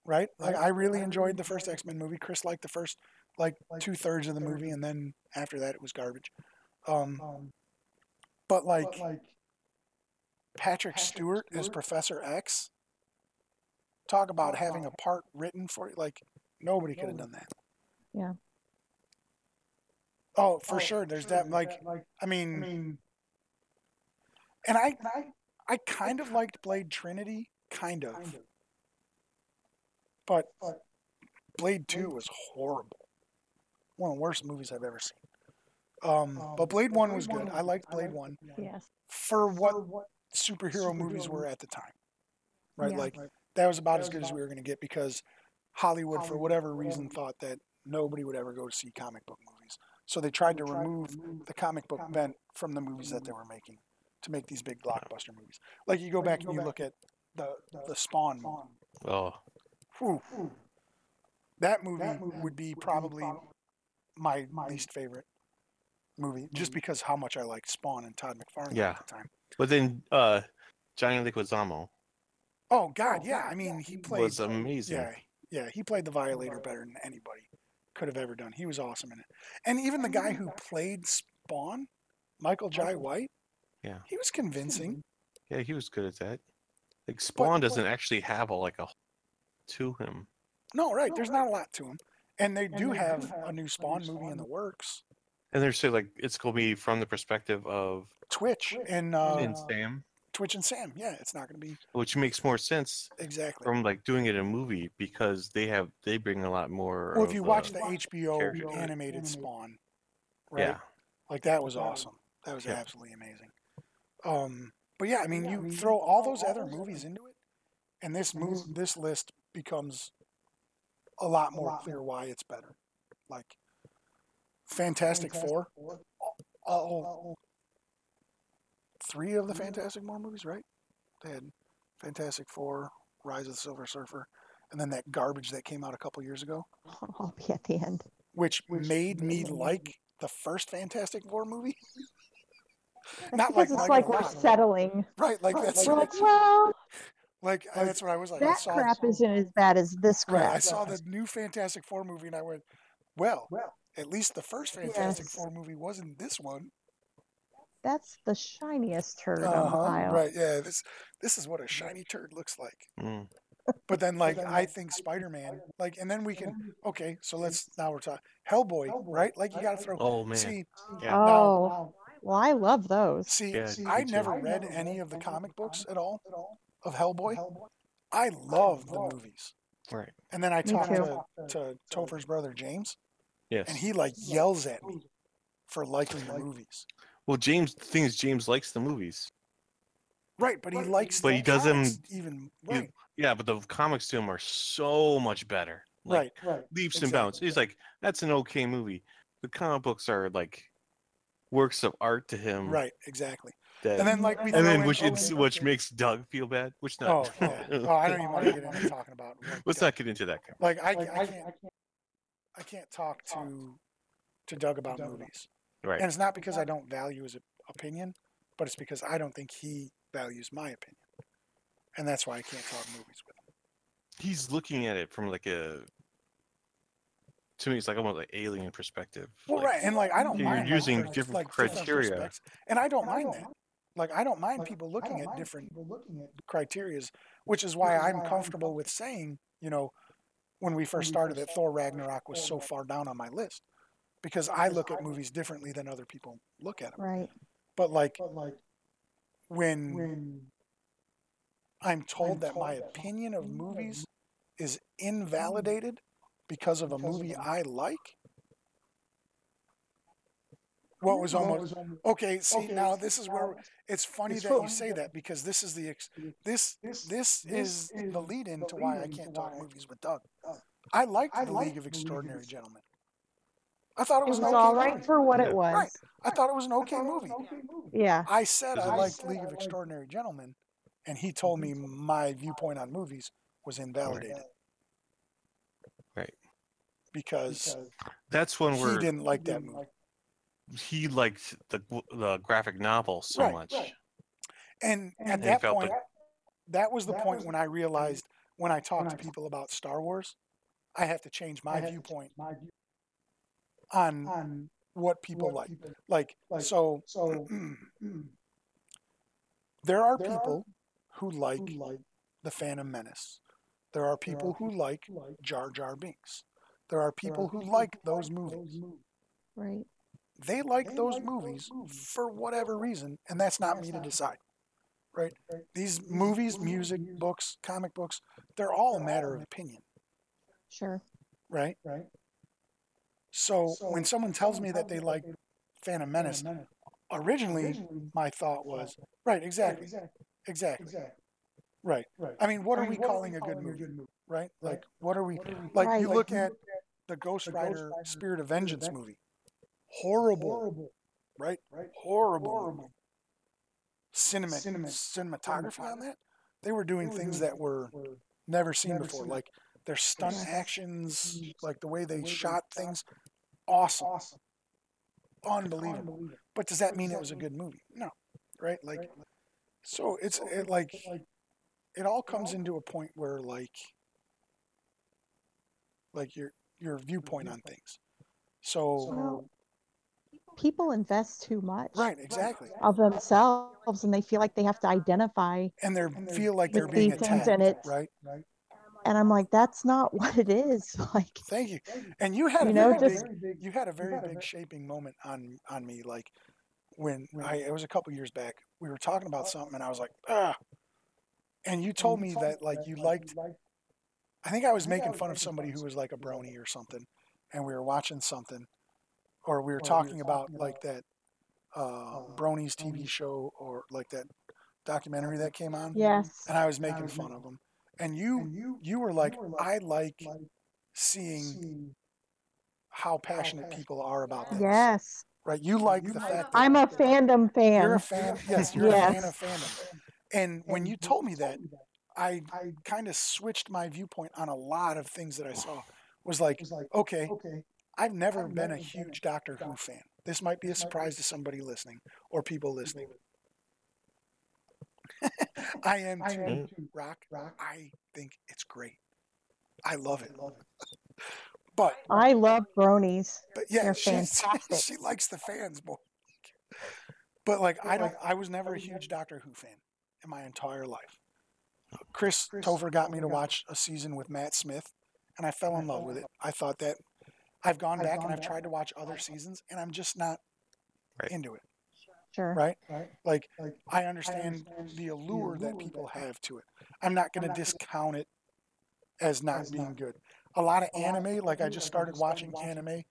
Right, like I really enjoyed the first X-Men movie. Chris liked the first like 2/3 of the movie, and then after that it was garbage. But like Patrick Stewart as Professor X, talk about having a part written for you. Like nobody could have done that. Yeah. Oh, for sure. There's that. Like, I mean, and I kind of liked Blade Trinity, kind of, but Blade 2 was horrible. One of the worst movies I've ever seen. But Blade 1 was good. I liked Blade 1 Yes. for what superhero movies were at the time. Right? Yeah. Like, that was about as good as we were going to get because Hollywood, for whatever reason, thought that nobody would ever go to see comic book movies. So they tried to remove the comic book bent from the movies that they were making to make these big blockbuster movies. Like, you go back and you look at the Spawn movie. Oh, Whew. That movie would be probably my least favorite movie, just because how much I liked Spawn and Todd McFarlane Yeah. at the time. but then Johnny Leguizamo Oh God, yeah. I mean, he played was amazing. Yeah, he played the Violator better than anybody could have ever done. He was awesome in it. And even the guy who played Spawn, Michael Jai White, Yeah. he was convincing. Yeah, he was good at that. Like But Spawn doesn't actually have a to him. no, right? There's not a lot to him, and they do have a new Spawn movie in the works. And they're saying like it's gonna be from the perspective of Twitch and Sam, Twitch and Sam. Yeah, it's not going to be which makes more sense exactly. from like doing it in a movie because they bring a lot more. Well, of if you watch the character HBO to it. animated Spawn, right? Yeah. Like that was awesome. That was Yeah. absolutely amazing. But yeah, I mean, you throw all those other movies into it, and this list becomes a lot more clear why it's better. Like Fantastic Four, all three of the Fantastic Four movies, right? They had Fantastic Four, Rise of the Silver Surfer, and then that garbage that came out a couple years ago, I'll be at the end. which made me like the first Fantastic Four movie. That's Not because like it's like like we're settling. right, like that's We're like, well, like that's what I was like. I that saw crap isn't as bad as this right. crap. I saw the new Fantastic Four movie, and I went, well, at least the first Fantastic Yes. Four movie wasn't this one. That's the shiniest turd on the pile. Right, yeah. This is what a shiny turd looks like. Mm. But then, like, I think Spider-Man, like, and then we can, okay, so now we're talking Hellboy, right? Like, you got to throw, Oh man. see, Yeah. Oh, well, I love those. Yeah, I me too. never read any of the comic books at all of Hellboy. I love the movies. Right. And then I Me talked too. to Topher's brother, James, Yes. and he, like, yells at me for liking the movies. Well, the thing is, James likes the movies. Right, but he likes But the he does them comics even, right. Yeah, but the comics to him are so much better. Like, Right. leaps and bounds. He's like, that's an okay movie. The comic books are like works of art to him. Right, exactly. That, And then, like, we and throw then in, which makes Doug feel bad. Which not. oh, yeah. Oh, I don't even want to get into talking about, like, Let's not get into that. like I can't talk to Doug about movies. Right. And it's not because I don't value his opinion, but it's because I don't think he values my opinion. And that's why I can't talk movies with him. He's looking at it from like to me, it's like almost like alien perspective. Well, like, right, and like I don't you're mind using like, different like criteria. perspectives, and I don't mind that. Like I don't mind people looking at different criterias, which is why I'm comfortable with saying, when we first started, that Thor Ragnarok was so far down on my list because I look at movies differently than other people look at them. Right. But like when I'm told that my opinion of movies is invalidated because of a movie I like, what was almost okay. See, now this is where it's funny that you say that because this is this is the lead in to why I can't talk movies with Doug. I liked The League of Extraordinary Gentlemen. I thought it It was was an okay all right movie. for what it Yeah. was. Right. I thought it was an okay movie. Yeah. I said I liked League of Extraordinary Gentlemen, and he told me my viewpoint on movies was invalidated. Right. Because that's one he where didn't like that movie. he liked the graphic novel so Right. much. And at he that felt point, that was the point when I realized when I talk to people about Star Wars, I have to change my viewpoint on what people like. Like, so there are people who like The Phantom Menace. There are people who like Jar Jar Binks. There are people who like those movies. Right. They like those movies for whatever reason, and that's not me to decide. Right? These movies, music, books, comic books, they're all a matter of opinion. Sure. Right? So when someone tells me that they like Phantom Menace, originally my thought was, right, exactly. Right. I mean, what are we calling a good movie? Right? Like, what are we, like, Right. you look at the Ghost Rider Spirit of Vengeance movie. Horrible. Right? Horrible movie. Cinematography on that, they were doing things that were never seen before. Like, their stunt actions, like the way they shot things, awesome. Unbelievable. But does that mean it was a good movie? No. Right? Like, so it all comes into a point where like your viewpoint on things. So Well, people invest too much right, exactly, of themselves, and they feel like they have to identify and they feel like they're with being these things, and attacked, it's right? and I'm like, that's not what it is. Like, Thank you. And you had a you know, very just big you had a very big shaping moment on me, like when it was a couple years back. We were talking about something, and I was like, ah. And you told me that like you liked. I think I was making fun of somebody who was like a brony or something, and we were watching something, or we were talking about like that Bronies TV show or like that documentary that came on, yes, and I was making fun of them. And you were like, I like seeing how passionate people are about things, yes. right? You like the fact that I'm a fandom you're a fan. fan. Yes, you're a fan of Yes. fandoms. And when you told me that, I kind of switched my viewpoint on a lot of things that I saw. Was like, okay, I've never been a huge Doctor Who fan. This might be a surprise to somebody listening or people listening. I am too, Mm. Rock. I think it's great. I love it. But I love bronies. yeah, They're fantastic. she likes the fans more. But like I was never a huge Doctor Who fan in my entire life. Chris Topher got me to watch a season with Matt Smith, and I fell in love with it. I thought that I've gone back and I've tried to watch other seasons, and I'm just not Right. into it. Sure. Right? Like I understand the allure that people have to it. I'm not going to discount it as not being good. A lot of anime, like I just started watching anime.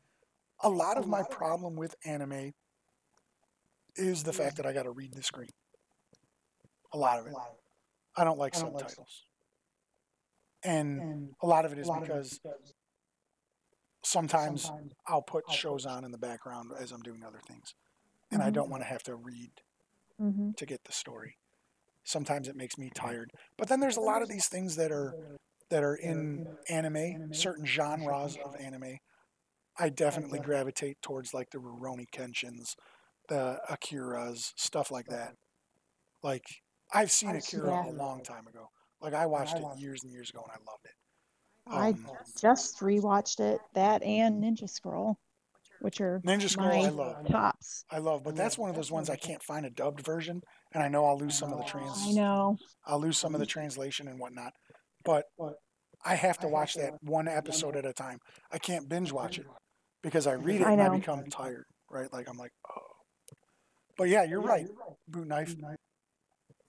A lot of my problem with anime is the fact that I got to read the screen. A lot of it. I don't like subtitles. And a lot of it is because sometimes I'll put shows on in the background as I'm doing other things. And I Mhm. don't want to have to read Mhm. to get the story. Sometimes it makes me tired. But then there's a lot of these things that are in anime, certain genres of anime. I definitely gravitate towards like the Rurouni Kenshins, the Akiras, stuff like that. Like I've seen Akira Yeah. a long time ago. Like I watched it years and years ago and I loved it. I just rewatched it. That and Ninja Scroll, which are Ninja Scroll I my love. tops. But that's one of those ones I can't find a dubbed version, and I know I'll lose some of the I know. I'll lose some of the translation and whatnot. But I have to watch that one episode at a time. I can't binge watch it because I read it I and I know. become tired, right? Like I'm like, oh. But yeah, you're right, Boot Knife.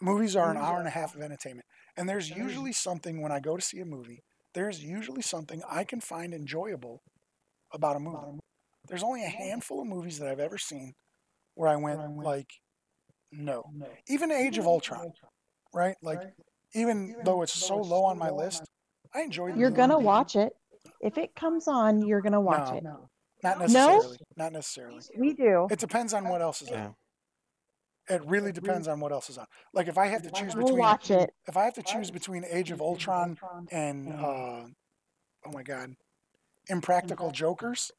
Movies are an hour and a half of entertainment, and there's usually something when I go to see a movie. There's usually something I can find enjoyable about a movie. There's only a handful of movies that I've ever seen where I went like, no. Even Age of Ultron, right? Like, even though it's so low on my list, I enjoyed the You're movie. gonna watch it. If it comes on, you're gonna watch No, it. not No, necessarily. Not necessarily. we do. It depends on what else is Yeah. on. It really depends on what else is on. Like if I have to choose We'll between watch it. Age of Ultron and oh my god, Impractical Jokers,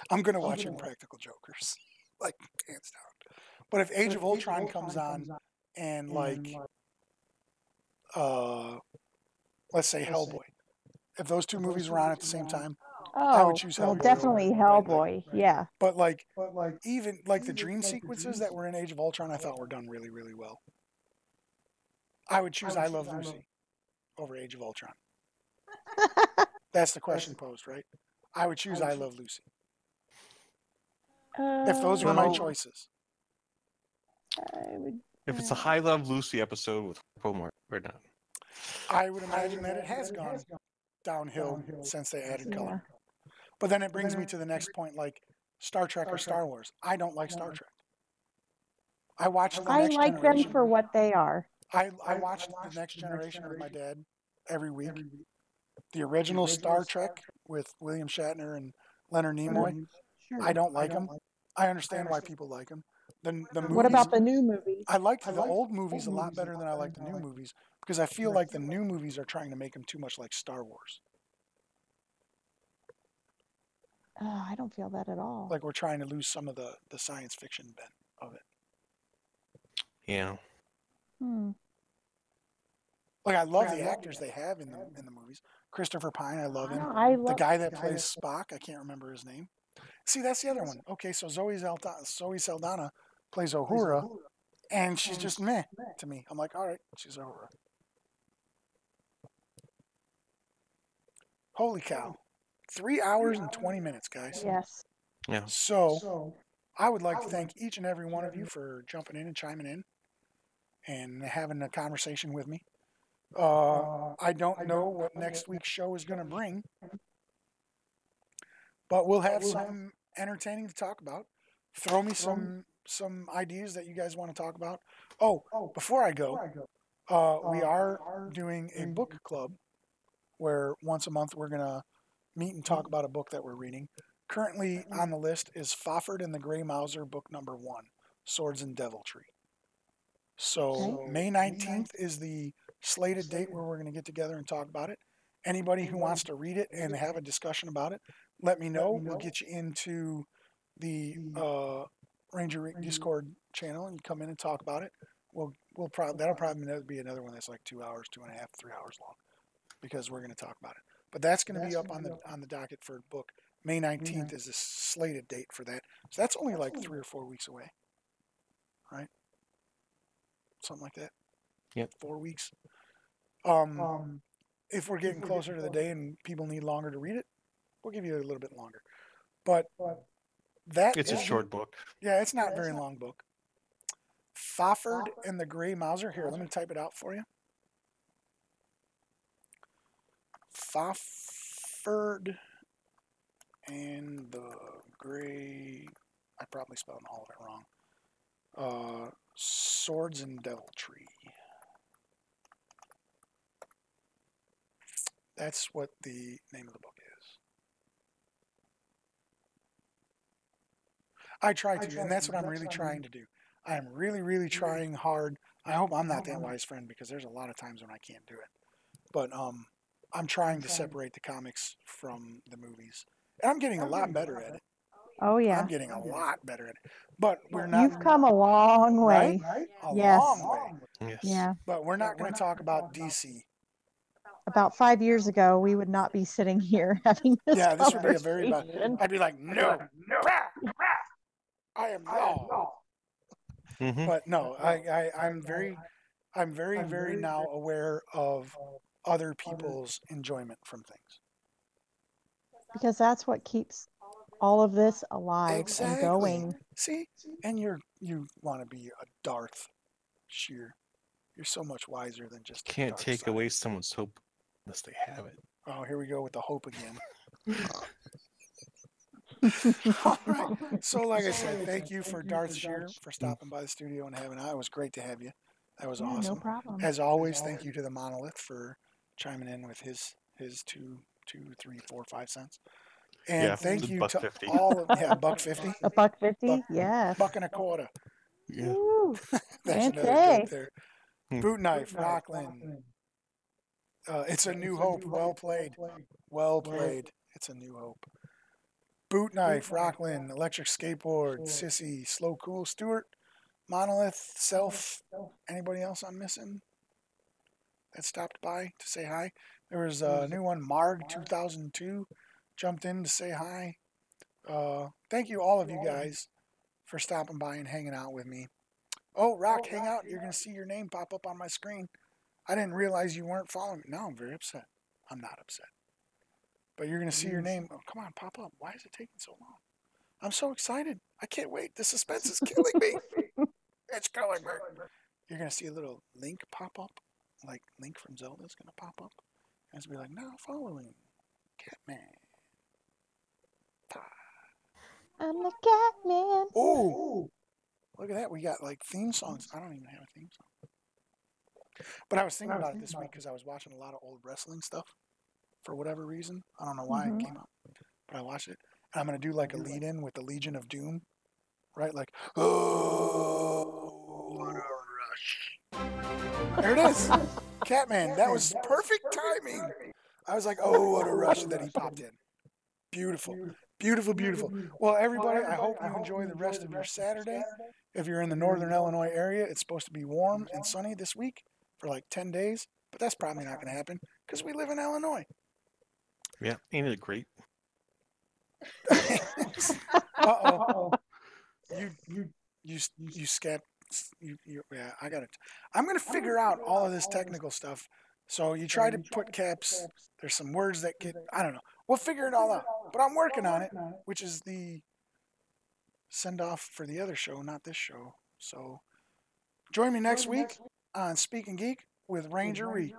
I'm gonna watch Impractical Jokers, like hands down. But if Age of Ultron comes on and like uh, let's say Hellboy, if those two movies were on at the same time, I would Oh, choose well, Hellboy over it, definitely right? Like, Hellboy. Yeah. but like even like the dream sequences that were in Age of Ultron, I thought were done really, really well. I would choose I Love Lucy over Age of Ultron. That's the question posed, right? I would choose I Love Lucy if those were my Well, choices. I would. if it's a High Love Lucy episode with Pomar or not. I would imagine that it has gone downhill since they added Yeah. color. But then it brings me to the next point, like Star Trek or Star Wars. I don't like Star Trek. I watched The I Next like them Generation. for what they are. I watched The Next Generation with my dad every week. The original Star Trek with William Shatner and Leonard Nimoy. I Sure. don't like them. I understand why people like them. The What movies, about the new movies? I liked the old movies a lot better than I like the new movies because I feel like the new movies are trying to make them too much like Star Wars. I don't feel that at all. Like we're trying to lose some of the science fiction bent of it. Yeah. Hmm. Like I love the actors they have in the movies. Christopher Pine, I love him. No, I The love. guy that plays Spock, I can't remember his name. See, that's the other one. Okay, so Zoe Saldana plays Uhura, and she's just meh to me. I'm like, all right, she's Uhura. Holy cow. 3 hours and 20 minutes, guys. Yes. Yeah. So, I would like to thank each and every one of you for jumping in and chiming in and having a conversation with me. I don't know what next week's show is going to bring, but we'll have something entertaining to talk about. Throw me some ideas that you guys want to talk about. Oh, before I go, we are doing a book club where once a month we're going to meet and talk about a book that we're reading. Currently on the list is Fafhrd and the Grey Mouser, book number 1, Swords and Deviltry. So May 19th is the slated date where we're going to get together and talk about it. Anybody who wants to read it and have a discussion about it, let me know. We'll get you into the Ranger Reek Discord channel and come in and talk about it. That'll probably be another one that's like 2 hours, 2.5, 3 hours long, because we're going to talk about it. But that's going to be up on the docket for book. May 19th is the slated date for that. So that's only like 3 or 4 weeks away, right? Something like that. Yep. 4 weeks. If we're getting closer to the day and people need longer to read it, we'll give you a little bit longer. But It's a short book. Yeah, it's not a very long book. Fafhrd and the Grey Mouser. Here, let me type it out for you. Fafhrd and the Grey. I probably spelled all of it wrong. Swords and Deviltry. That's what the name of the book is. I try to, and that's what I'm really trying to do. I'm really, really trying hard. I hope I'm not that wise friend, because there's a lot of times when I can't do it. But I'm trying to separate the comics from the movies. And I'm getting a lot better at it. Oh yeah. I'm getting a lot better at it. But we're not. You've come a long way. Right? A Yes. long way. Yes. Yeah. But we're not going to talk about DC. About 5 years ago, we would not be sitting here having this Yeah, this would be a conversation. very. I'd be like, no, I am law. Mm-hmm. But no, I'm very, very now aware of other people's enjoyment from things. Because that's what keeps all of this alive Exactly. and going. See, and you want to be a Darth Shear. You're so much wiser than just. Can't take away someone's hope unless they have it. Oh, here we go with the hope again. All right. So, like I said, thank you for Darth Shear for stopping by the studio and having. It was great to have you. That was Yeah, awesome. no problem. As always, thank you to the Monolith for chiming in with his 2, 3, 4, 5 cents. And Yeah, thank you to $1.50. all of $1.50. $1.50? Yes. $1.25. Yeah. Woo. That's another Okay. joke there. Boot knife, Rocklin. It's a new hope. Well played. Well played. It's a new hope. Boot knife, Rocklin, electric skateboard, Sissy, slow cool, Stewart, Monolith, Self. Anybody else I'm missing that stopped by to say hi? There was a new one, Marg 2002, jumped in to say hi. Thank you, all of you guys, for stopping by and hanging out with me. Oh, Rock, hang out. You're going to see your name pop up on my screen. I didn't realize you weren't following me. Now I'm very upset. I'm not upset. But you're going to see your name. Oh, come on, pop up. Why is it taking so long? I'm so excited. I can't wait. The suspense is killing me. It's killing me. You're going to see a little Link pop up. Like Link from Zelda is going to pop up. And it's going to be like, now following Catman. I'm the Catman. Oh, look at that. We got like theme songs. I don't even have a theme song. But I was thinking about it this week because I was watching a lot of old wrestling stuff for whatever reason. I don't know why it came up, but I watched it. And I'm going to do like a lead in with the Legion of Doom, right? Like, oh, what a rush. There it is. Catman. That was perfect timing. I was like, oh, what a rush. And then he popped in. Beautiful. Beautiful, beautiful. Well, everybody, I hope you enjoy the rest of your Saturday. If you're in the northern Illinois area, it's supposed to be warm and sunny this week for like 10 days. but that's probably not going to happen because we live in Illinois. Yeah, ain't it great? Uh-oh. You scat. Yeah, I got it. I'm going to figure out all of this technical stuff. So you try to put caps. There's some words that get, I don't know. We'll figure it all out. But I'm working on it, which is the send off for the other show, not this show. So join me next week on Speaking Geek with Ranger Reek.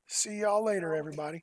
See y'all later, everybody.